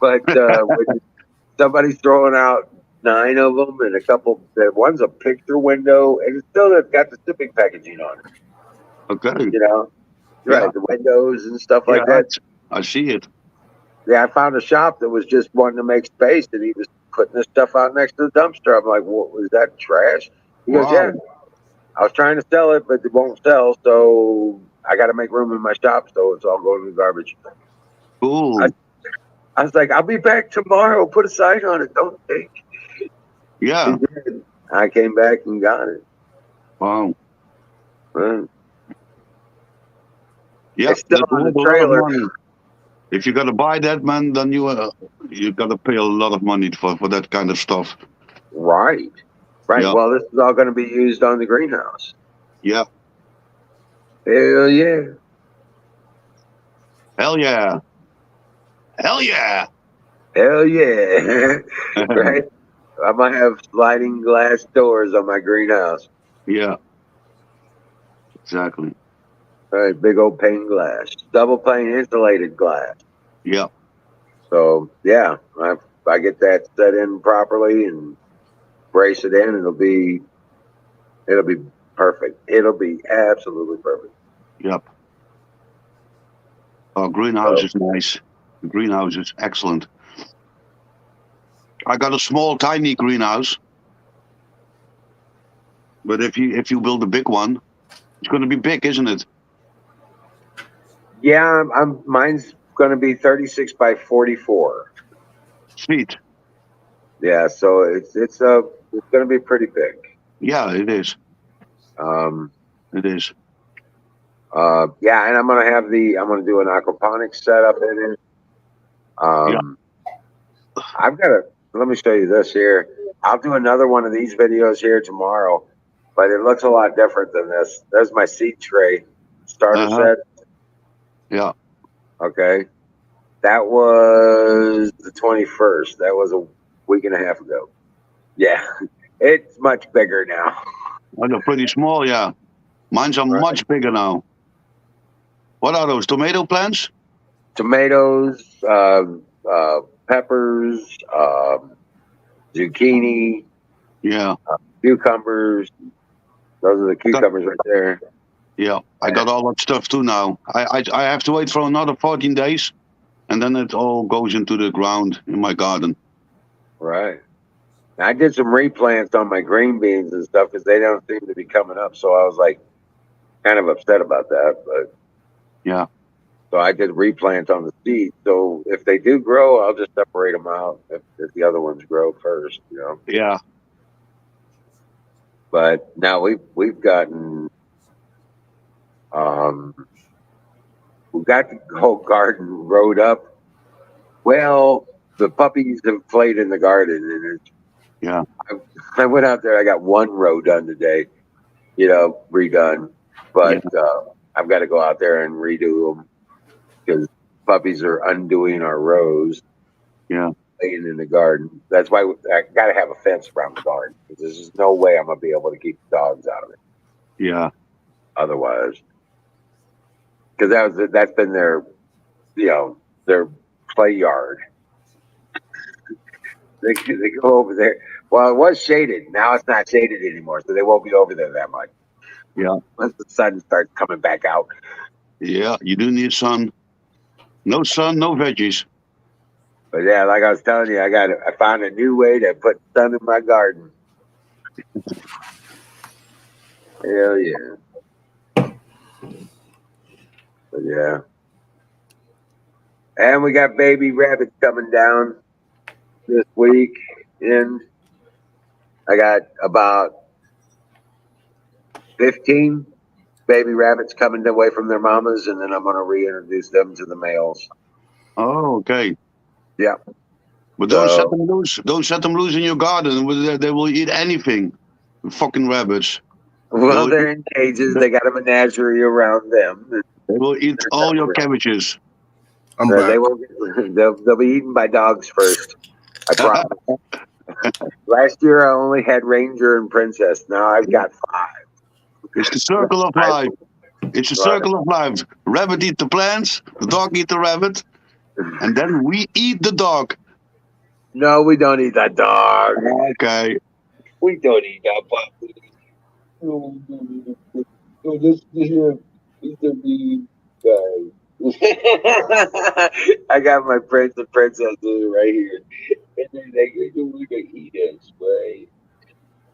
But when somebody's throwing out 9 of them and a couple, one's a picture window, and it's still got the shipping packaging on it. Okay. You know, right? The windows and stuff like that. I see it. Yeah, I found a shop that was just wanting to make space, and he was putting this stuff out next to the dumpster. I'm like, "What was that trash?" He goes, "Yeah, I was trying to sell it, but it won't sell, so I got to make room in my shop, so it's all going in the garbage." Cool. I was like, "I'll be back tomorrow. Put a sign on it. Don't take." Yeah. I came back and got it. Wow. Right. Yeah, It's still that's on the worth a lot of trailer. money. If you got to buy that, man, then you got to pay a lot of money for that kind of stuff. Right. Right. Yeah. Well, this is all going to be used on the greenhouse. Yeah. Hell yeah. Hell yeah. Hell yeah. Hell yeah. Right. I might have sliding glass doors on my greenhouse. Yeah. Exactly. Right. Big old pane glass, double pane insulated glass. Yeah. So yeah, if I get that set in properly and brace it in, it'll be perfect. It'll be absolutely perfect. Yep. Oh, greenhouse is nice. The greenhouse is excellent. I got a small, tiny greenhouse, but if you build a big one, it's going to be big, isn't it? Yeah, mine's going to be 36 by 44. Sweet. Yeah, so it's going to be pretty big. Yeah, it is. Um, It is. yeah, and I'm going to do an aquaponics setup in it. I've got to, let me show you this here. I'll do another one of these videos here tomorrow, but it looks a lot different than this. There's my seed tray starter set. Yeah. Okay. That was the 21st. That was a week and a half ago. Yeah. It's much bigger now. Oh, they're pretty small, yeah. Mine's are much bigger now. What are those, tomato plants? Tomatoes, peppers, zucchini, Yeah. cucumbers. Those are the cucumbers right there. Yeah, I got all that stuff too now. I have to wait for another 14 days, and then it all goes into the ground in my garden. Right. I did some replants on my green beans and stuff because they don't seem to be coming up. So I was like kind of upset about that. But yeah. So I did replants on the seed. So if they do grow, I'll just separate them out if the other ones grow first, you know. Yeah. But now we've gotten we've got the whole garden rode up. Well, the puppies have played in the garden, and yeah. I went out there. I got one row done today, you know, redone. But I've got to go out there and redo them because puppies are undoing our rows. Yeah. Playing in the garden. That's why I got to have a fence around the garden because there's just no way I'm gonna be able to keep the dogs out of it. Yeah. Otherwise, because that's been their, you know, their play yard. They go over there. Well, it was shaded. Now it's not shaded anymore, so they won't be over there that much. Yeah. Once the sun starts coming back out. Yeah, you do need sun. No sun, no veggies. But yeah, like I was telling you, I found a new way to put sun in my garden. Hell yeah. But yeah. And we got baby rabbits coming down this week. And I got about 15 baby rabbits coming away from their mamas, and then I'm going to reintroduce them to the males. Oh, okay. Yeah. But don't set them loose. Don't set them loose in your garden. They will eat anything. Fucking rabbits. Well, they're in cages. They got a menagerie around them. They will eat all your cabbages. They won't. They'll be eaten by dogs first. I promise. Last year I only had Ranger and Princess. Now I've got 5. It's the circle of life. It's the circle of life. Rabbit eat the plants. The dog eat the rabbit, and then we eat the dog. No, we don't eat that dog. Okay. We don't eat that puppy. No, this is the guy. I got my Prince and Princess right here. And they're like, you don't want to eat us, right?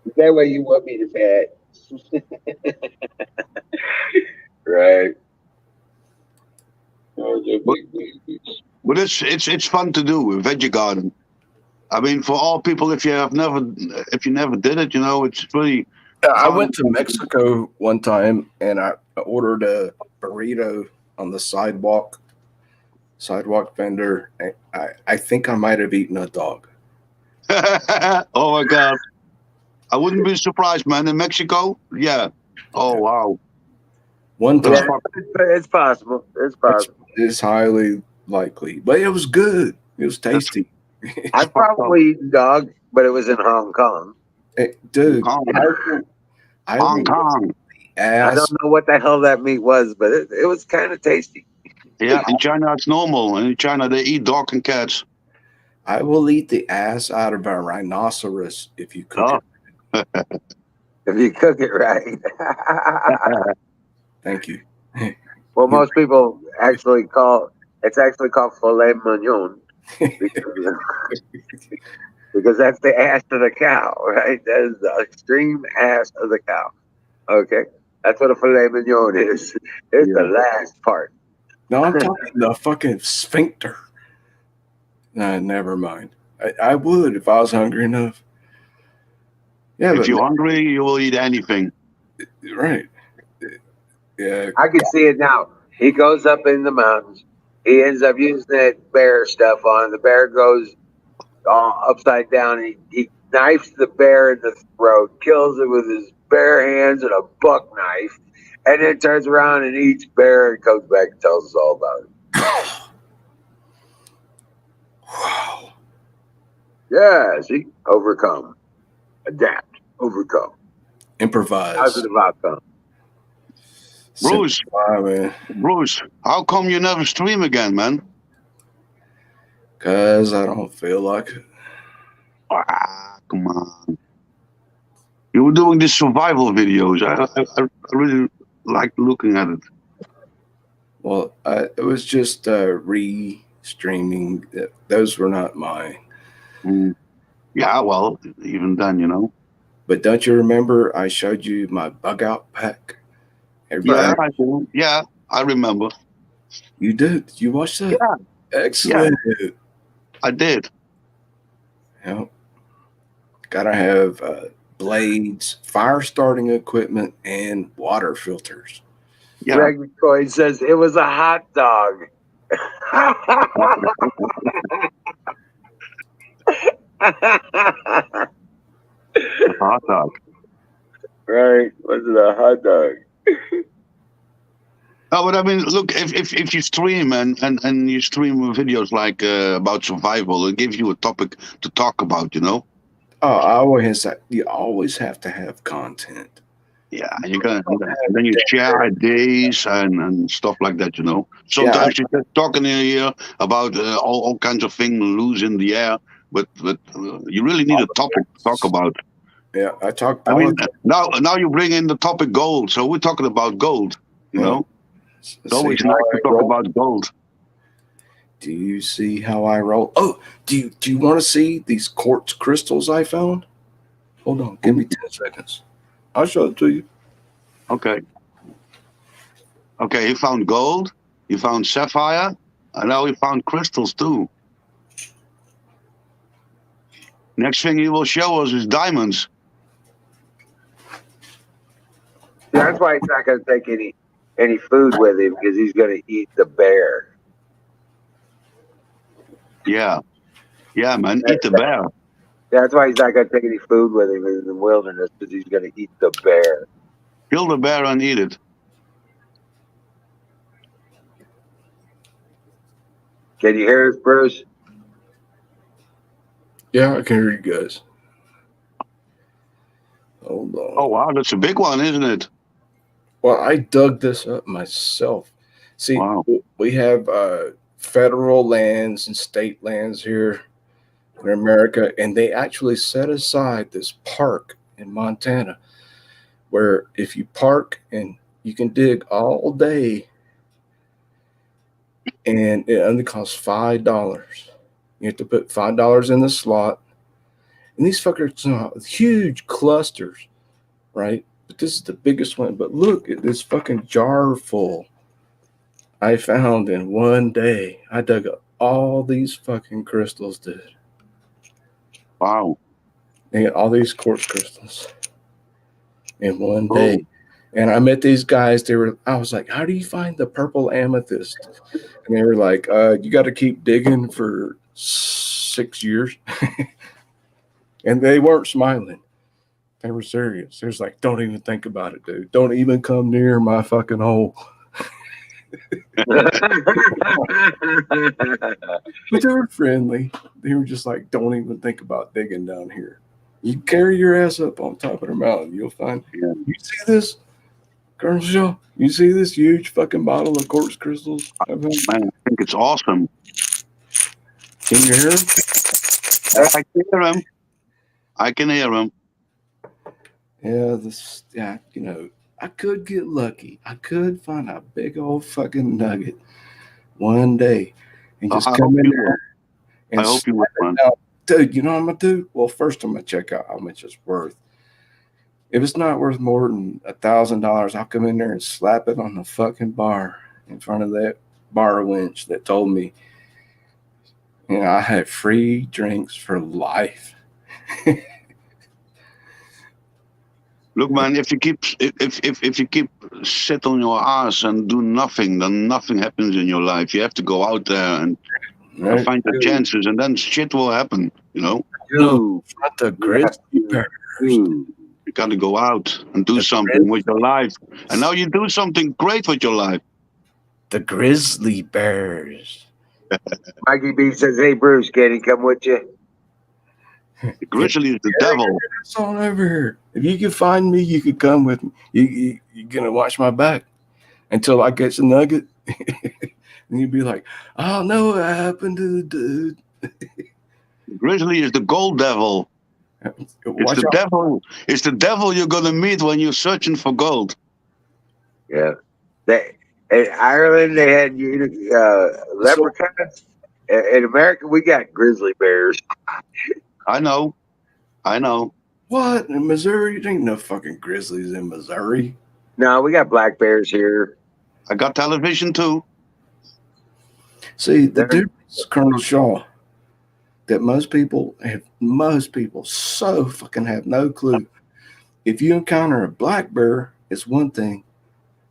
Is that why you want me to pet? Right. Oh, they're big babies. But it's fun to do a veggie garden. I mean, for all people, if you never did it, you know, it's really. I went to Mexico one time and I ordered a burrito on the sidewalk fender. I think I might have eaten a dog. Oh my God. I wouldn't be surprised, man. In Mexico? Yeah. Oh, wow. One That's time. It's possible. It's possible. It's highly likely, but it was good. It was tasty. I've probably eaten dog, but it was in Hong Kong. Hey, dude, Kong. I Hong will Kong. I ass. don't know what the hell that meat was, but it was kind of tasty. Yeah, in China it's normal. In China they eat dog and cats. I will eat the ass out of a rhinoceros if you cook Oh. it. If you cook it right. Thank you. Well, most people actually call it's actually called filet mignon because that's the ass of the cow, right? That is the extreme ass of the cow. Okay, that's what a filet mignon is. It's the last part. No, I'm talking the fucking sphincter. Nah, never mind. I would if I was hungry enough. Yeah, If but you're hungry, you will eat anything. right. Yeah, I can see it now. He goes up in the mountains. He ends up using that bear stuff on. The bear goes upside down. He knifes the bear in the throat, kills it with his bare hands and a buck knife, and then turns around and eats bear and comes back and tells us all about it. wow. Yeah, see? Overcome. Adapt. Overcome. Improvise. Positive outcome. Bruce, Simplify, man. Bruce, how come you never stream again, man? Cause I don't feel like it. Ah, come on. You were doing these survival videos. I really like looking at it. Well, it was just re-streaming. Those were not mine. Mm. Yeah, well, even then, you know. But don't you remember I showed you my bug out pack? Yeah, Everybody, I do. Yeah, I remember. you did. You watched that? Yeah, Excellent. I did. Yeah. Gotta have blades, fire starting equipment, and water filters. Yeah. Greg McCoy says it was a hot dog. Hot dog. Right? Was it a hot dog? No, but I mean, look, if you stream and you stream videos like about survival, it gives you a topic to talk about, you know. Oh, you always have to have content. Yeah, then you share ideas and stuff like that, you know. Sometimes you're just talking here about all kinds of things loose in the air, but you really need a topic to talk about. Yeah, I talk I mean, politics. now you bring in the topic gold, so we're talking about gold, you know. It's always nice to talk about gold. Do you see how I roll? Oh, do you want to see these quartz crystals I found? Hold on, give me 10 seconds. I'll show it to you. Okay. Okay, he found gold, he found sapphire, and now he found crystals too. Next thing he will show us is diamonds. That's why he's not going to take any food with him because he's going to eat the bear. Yeah. Yeah, man, eat the bear. That's why he's not going to take any food with him in the wilderness because he's going to eat the bear. Kill the bear and eat it. Can you hear us, Bruce? Yeah, I can hear you guys. Hold on. Oh, wow, that's a big one, isn't it? Well, I dug this up myself. See, wow. We have federal lands and state lands here in America, and they actually set aside this park in Montana where if you park and you can dig all day and it only costs $5. You have to put $5 in the slot. And these fuckers are huge clusters, right? But this is the biggest one. But look at this fucking jar full I found in one day. I dug up all these fucking crystals, dude. Wow. And all these quartz crystals in one day. And I met these guys. I was like, how do you find the purple amethyst? And they were like, you got to keep digging for 6 years. And they weren't smiling. They were serious. They was like, don't even think about it, dude. Don't even come near my fucking hole. But they were friendly. They were just like, don't even think about digging down here. You carry your ass up on top of the mountain. You'll find. Yeah. You see this, Colonel Shaw? You see this huge fucking bottle of quartz crystals? Man, I think it's awesome. Can you hear him? I can hear him. I can hear him. Yeah, I could get lucky. I could find a big old fucking nugget one day and just come in there. I hope you will, man. Dude, you know what I'm gonna do? Well, first I'm gonna check out how much it's worth. If it's not worth more than $1,000, I'll come in there and slap it on the fucking bar in front of that bar wench that told me, I had free drinks for life. Look, man, if you keep sit on your ass and do nothing, then nothing happens in your life. You have to go out there and find the chances, and then shit will happen. No, not the grizzly bears. You got to go out and do something with your life. And now you do something great with your life. The grizzly bears. Mikey B says, hey, Bruce, can he come with you? The grizzly is the devil. It's all over here. If you can find me, you could come with me. You're going to watch my back until I catch a nugget. And you'd be like, I don't know what happened to the dude. The grizzly is the gold devil. It's the devil. It's the devil you're going to meet when you're searching for gold. Yeah. In Ireland, they had leprechauns. In America, we got grizzly bears. I know. What? In Missouri? There ain't no fucking grizzlies in Missouri. No, we got black bears here. I got television too. See, the difference, Colonel Shaw, that most people so fucking have no clue. If you encounter a black bear, it's one thing.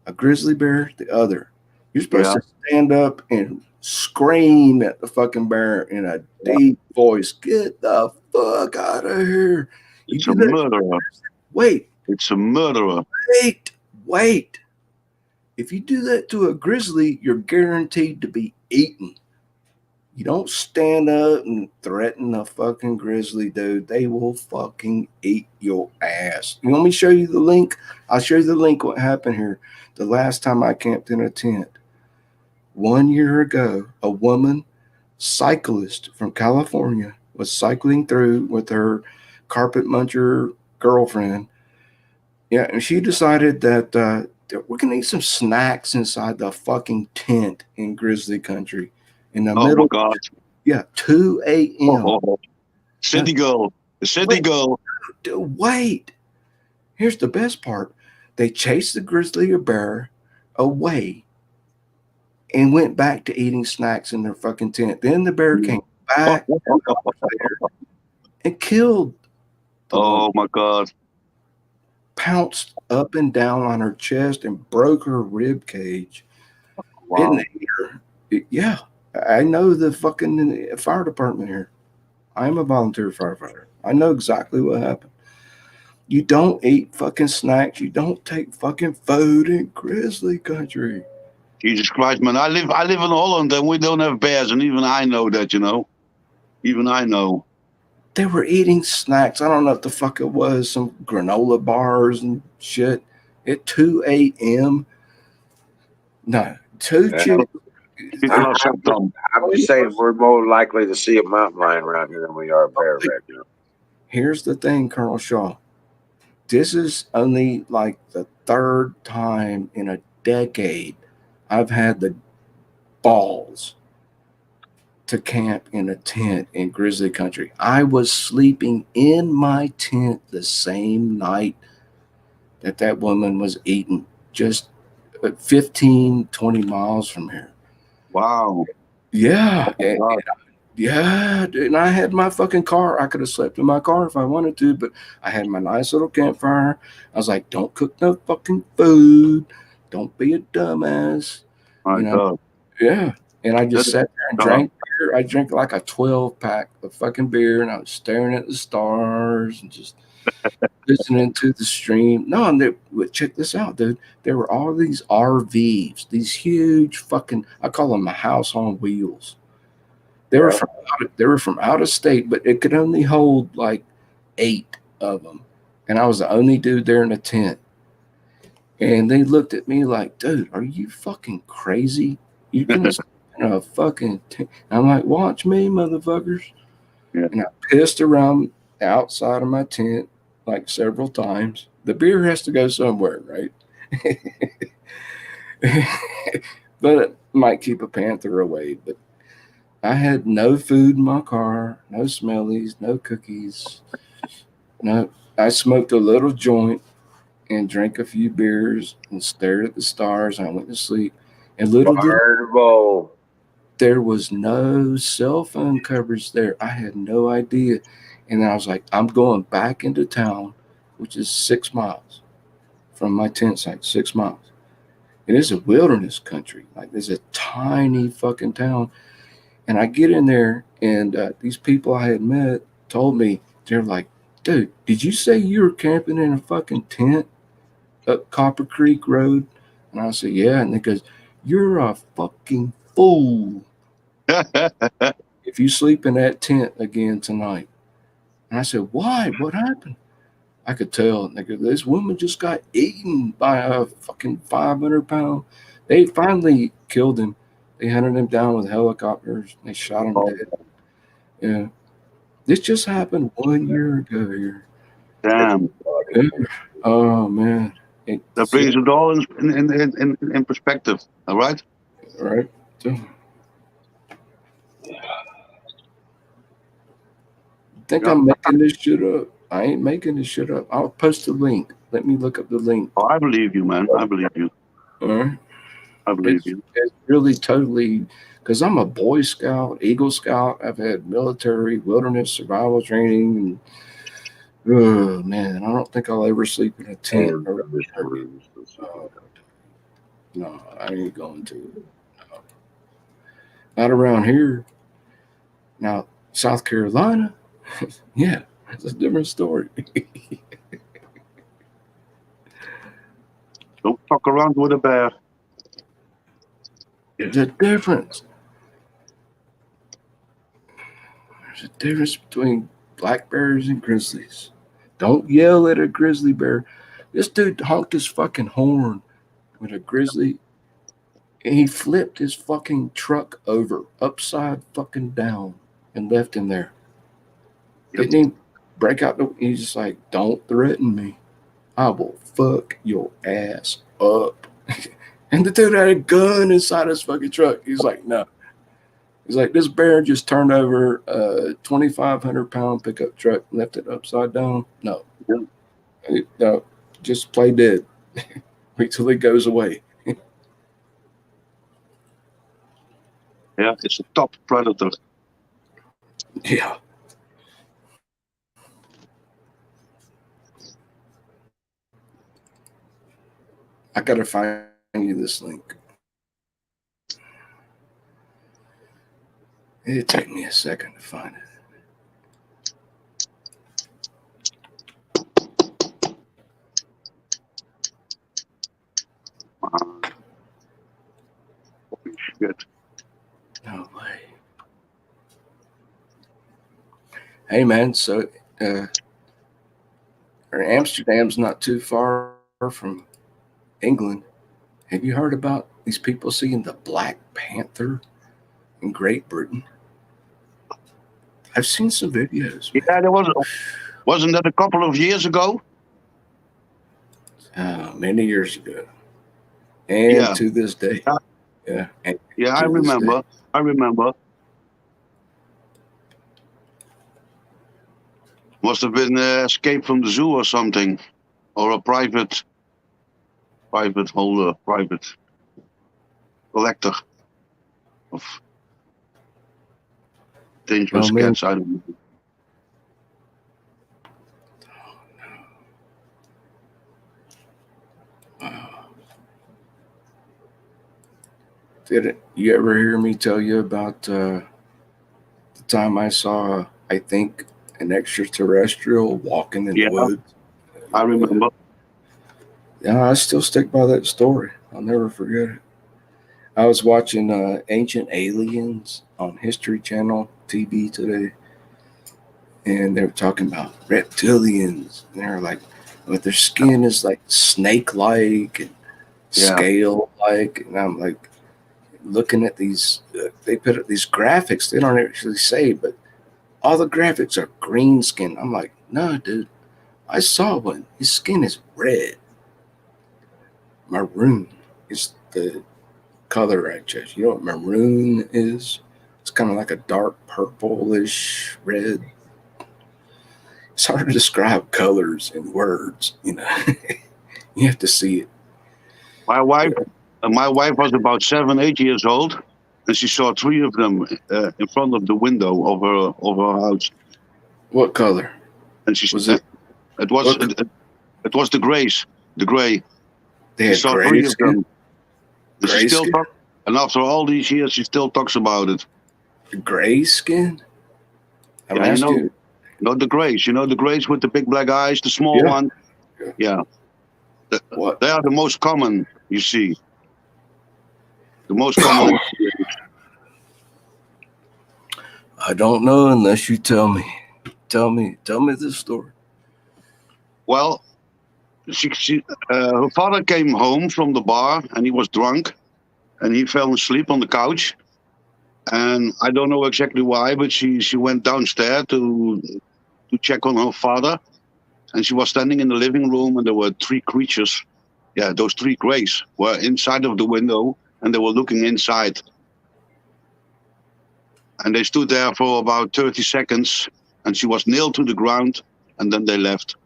A grizzly bear, the other. You're supposed to stand up and scream at the fucking bear in a deep voice. Get the fuck out of here. It's a murderer. Wait. It's a murderer. Wait. If you do that to a grizzly, you're guaranteed to be eaten. You don't stand up and threaten a fucking grizzly, dude. They will fucking eat your ass. You want me to show you the link? I'll show you the link what happened here. The last time I camped in a tent. 1 year ago, a woman, cyclist from California, was cycling through with her carpet muncher girlfriend. Yeah, and she decided that we're going to eat some snacks inside the fucking tent in grizzly country. In the middle. Oh, my God. Yeah, 2 a.m. City girl. The city girl. Wait. Here's the best part. They chased the grizzly bear away and went back to eating snacks in their fucking tent. Then the bear came back and killed. Oh, my God. Pounced up and down on her chest and broke her rib cage. Wow. Yeah. I know the fucking fire department here. I'm a volunteer firefighter. I know exactly what happened. You don't eat fucking snacks. You don't take fucking food in grizzly country. Jesus Christ, man. I live in Holland and we don't have bears, and even I know that, Even I know. They were eating snacks. I don't know what the fuck it was. Some granola bars and shit at 2 a.m. No, chicken. I'm just saying we're more likely to see a mountain lion around here than we are a bear right now. Here's the thing, Colonel Shaw. This is only like the third time in a decade I've had the balls to camp in a tent in grizzly country. I was sleeping in my tent the same night that woman was eaten, just 15, 20 miles from here. Wow. Yeah. Yeah, dude, and I had my fucking car. I could have slept in my car if I wanted to, but I had my nice little campfire. I was like, don't cook no fucking food. Don't be a dumbass. My You know, God. yeah. And I That just is sat there and tough. drank beer. I drank like a 12 pack of fucking beer, and I was staring at the stars and just listening to the stream. No, and check this out, dude. There were all these RVs, these huge fucking, I call them a house on wheels. Yeah. They were from out of state, but it could only hold like 8 of them. And I was the only dude there in a tent. And they looked at me like, dude, are you fucking crazy? You can sleep in a fucking tent. I'm like, watch me, motherfuckers. Yeah. And I pissed around outside of my tent like several times. The beer has to go somewhere, right? But it might keep a panther away. But I had no food in my car, no smellies, no cookies. No, I smoked a little joint and drank a few beers and stared at the stars. And I went to sleep. And little did Fireball. there was no cell phone coverage there. I had no idea. And then I was like, I'm going back into town, which is 6 miles from my tent site, 6 miles. It is a wilderness country. Like, there's a tiny fucking town. And I get in there, and these people I had met told me, they're like, dude, did you say you were camping in a fucking tent up Copper Creek Road? And I said, yeah. And they goes, you're a fucking fool if you sleep in that tent again tonight. And I said, why? What happened? I could tell. And they go, this woman just got eaten by a fucking 500-pound. They finally killed him. They hunted him down with helicopters. They shot him Oh, dead. Yeah. This just happened 1 year ago here. Damn. Yeah. Oh, man. That It's, brings it all in perspective. All right. right. So, think Yeah. I'm making this shit up. I ain't making this shit up. I'll post a link. Let me look up the link. Oh, I believe you, man. I believe you. All right. I believe you. It's really totally because I'm a Boy Scout, Eagle Scout. I've had military, wilderness, survival training, and oh man, I don't think I'll ever sleep in a tent. and thunderstorms. No, I ain't going to. No. Not around here. Now, South Carolina, yeah, it's a different story. Don't fuck around with a bear. There's a difference. There's a difference between black bears and grizzlies. Don't yell at a grizzly bear. This dude honked his fucking horn with a grizzly, and he flipped his fucking truck over upside fucking down and left him there. Yep. Didn't he break out? He's just like, don't threaten me. I will fuck your ass up. And the dude had a gun inside his fucking truck. He's like, no. He's like, this bear just turned over a 2,500-pound pickup truck, left it upside down. No. Yeah. No. Just play dead. Wait till it goes away. Yeah, it's a top predator. Yeah. I gotta find you this link. It'd take me a second to find it. Holy shit. No way. Hey man, so Amsterdam's not too far from England. Have you heard about these people seeing the Black Panther in Great Britain? I've seen some videos. Man. Yeah, wasn't that a couple of years ago? Many years ago, and Yeah. to this day. Yeah. Yeah, I remember. I remember. Must have been escape from the zoo or something, or a private holder, private collector of. Dangerous Oh, man. cats. I don't know. Did you ever hear me tell you about the time I saw, I think, an extraterrestrial walking in Yeah, the woods? I remember. Yeah, I still stick by that story. I'll never forget it. I was watching Ancient Aliens on History Channel TV today, and they were talking about reptilians. And they were like, but their skin is like snake-like and Yeah. scale-like, and I'm like, looking at these, they put up these graphics. They don't actually say, but all the graphics are green skin. I'm like, no, dude, I saw one. His skin is red. Maroon is the color I chose. You know what maroon is? It's kind of like a dark purplish red. It's hard to describe colors in words, you know. You have to see it. My wife was about 7, 8 years old, and she saw 3 of them in front of the window of her house. What color And she was it? it was What, it was the grays, the gray. they She had saw gray 3 of skin. them. And she Gray still skin. talk, and after all these years, she still talks about it. Gray skin. I'm Yeah, asking. the grays. You know the grays with the big black eyes, the small Yeah. one. Yeah. Yeah, What? they are the most common. You see, the most common. I don't know unless you tell me. Tell me this story. Well, her father came home from the bar and he was drunk, and he fell asleep on the couch. And I don't know exactly why, but she went downstairs to check on her father, and she was standing in the living room, and there were 3 creatures. Yeah, those 3 grays were inside of the window, and they were looking inside. And they stood there for about 30 seconds, and she was nailed to the ground, and then they left.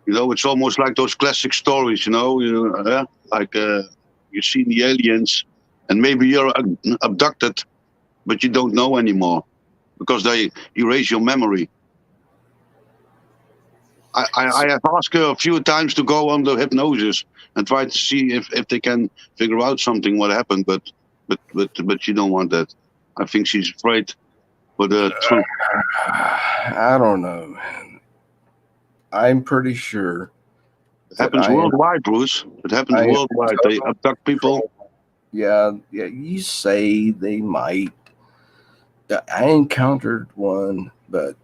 You know, it's almost like those classic stories, like you've seen the aliens, and maybe you're abducted, but you don't know anymore because they erase your memory. I have asked her a few times to go under hypnosis and try to see if they can figure out something what happened, but she don't want that. I think she's afraid for the truth. I don't know, man. I'm pretty sure It that happens I am. worldwide, Bruce. It happens I am worldwide. They abduct people. Yeah. You say they might. I encountered one, but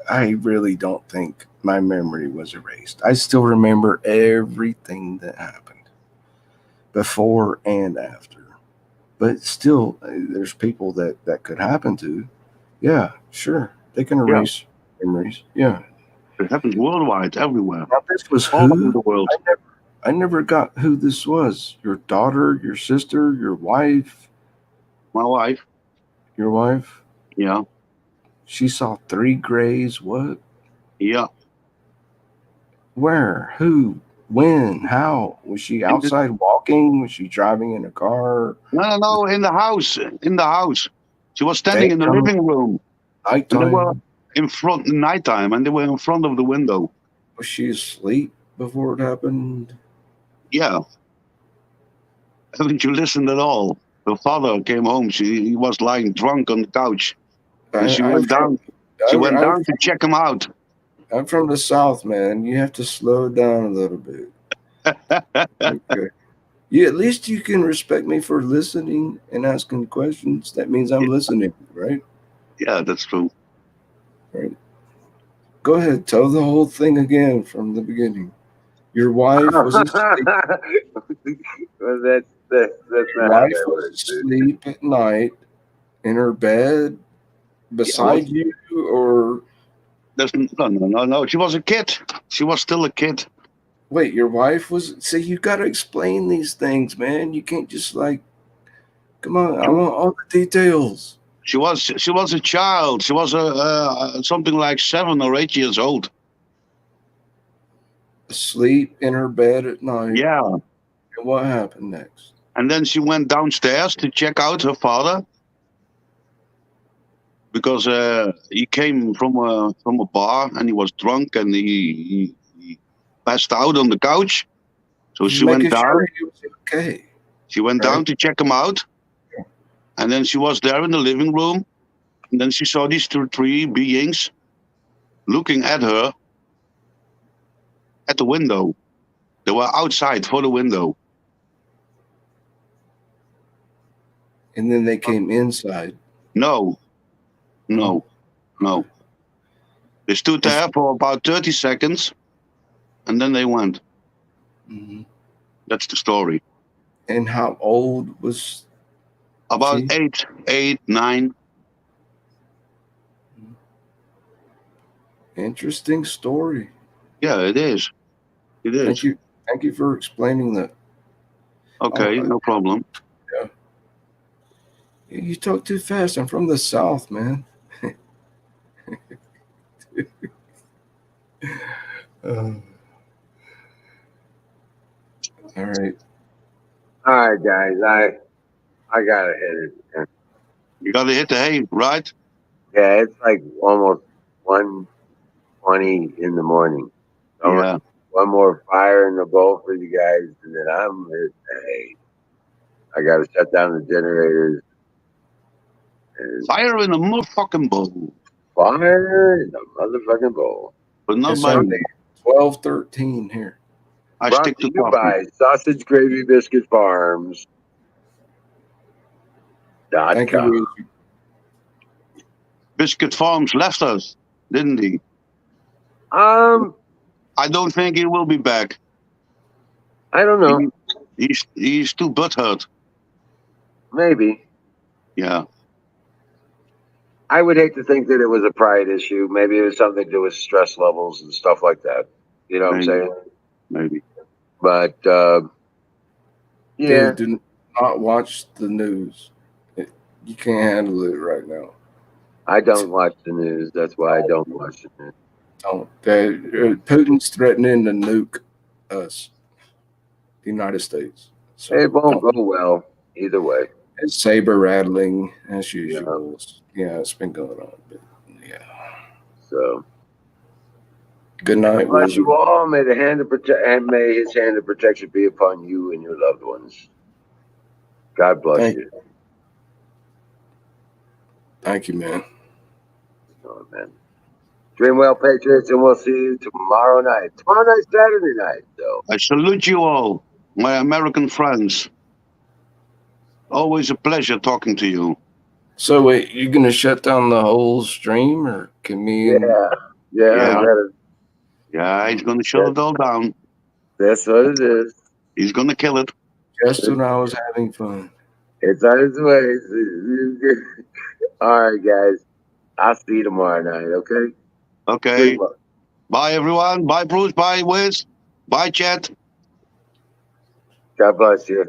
I really don't think my memory was erased. I still remember everything that happened before and after. But still, there's people that could happen to. Yeah, sure. They can Yeah, erase memories. Yeah. it happens worldwide, everywhere, Now, this was all over who? the world. I never got who this was. Your daughter, your sister, your wife, My wife, your wife. yeah, She saw 3 grays. What? yeah. Where? Who? When? How? Was she In the, outside walking? Was she driving in a car? no, in the house, in the house. She was standing in the Daytime, living room, and they were nighttime? in front nighttime, and they were in front of the window. Was she asleep before it happened? Yeah, haven't you listened at all? Her father came home. He was lying drunk on the couch, and she I'm went from down. She went I'm, down to check him out. I'm from the South, man. You have to slow down a little bit. Okay. At least you can respect me for listening and asking questions. That means I'm listening, right? Yeah, that's true. Right. Go ahead, tell the whole thing again from the beginning. Your wife was asleep. Well, that's Your not how wife that was works, dude. asleep at night in her bed Yeah, well, beside you, or no. She was a kid. She was still a kid. wait, your wife was. See, you got to explain these things, man. You can't just like, come on, I want all the details. She was a child. She was something like 7 or 8 years old. Asleep in her bed at night. Yeah, And what happened next? and then she went downstairs to check out her father. because he came from a bar and he was drunk and he passed out on the couch. So Just she went making down. sure he was okay. She went Right. down to check him out, and then she was there in the living room, and then she saw these three beings looking at her at the window. They were outside for the window. And then they came inside. No. They stood there for about 30 seconds, and then they went. Mhm. That's the story. And how old was About she? 8, 9. Interesting story. Yeah, it is. It is. Thank you for explaining that. Okay, Oh, no problem. You talk too fast. I'm from the South, man. All right. All right, guys. I gotta hit it. Man. You got to hit the hay, right? Yeah, it's like almost 1:20 in the morning. Yeah. One more fire in the bowl for you guys, and then I'm hit the hay. I gotta shut down the generators. And Fire in the motherfucking bowl. fire in the motherfucking bowl. But not It's by only me. 12:13 here. I Brought stick to to you coffee. by Sausage Gravy Biscuit Farms. Thank you. Biscuit Farms left us, didn't he? I I don't think he will be back. don't know. He's too butthurt. Maybe. Yeah. I would hate to think that it was a pride issue. Maybe it was something to do with stress levels and stuff like that. You know what I'm saying? Maybe. But yeah, Dude, do not watch the news. You can't handle it right now. I don't watch the news. That's why I don't watch the news. Don't. Putin's threatening to nuke us, the United States. So It won't go well either way. it's saber rattling as usual. Yeah, it's been going on. But yeah. So Good night. bless you all. May the hand of may His hand of protection be upon you and your loved ones. God bless Thank you. Thank you, man. Oh, man. Dream well, Patriots, and we'll see you tomorrow night. Tomorrow night, Saturday night, though. I salute you all, my American friends. Always a pleasure talking to you. So wait, you gonna shut down the whole stream, or can me and Yeah. He's gonna shut it all down. That's what it is. He's gonna kill it. just when I was having fun? It's on its way. All right, guys. I'll see you tomorrow night, okay? Okay. Bye, everyone. Bye, Bruce. Bye, Wiz. Bye, Chat. God bless you.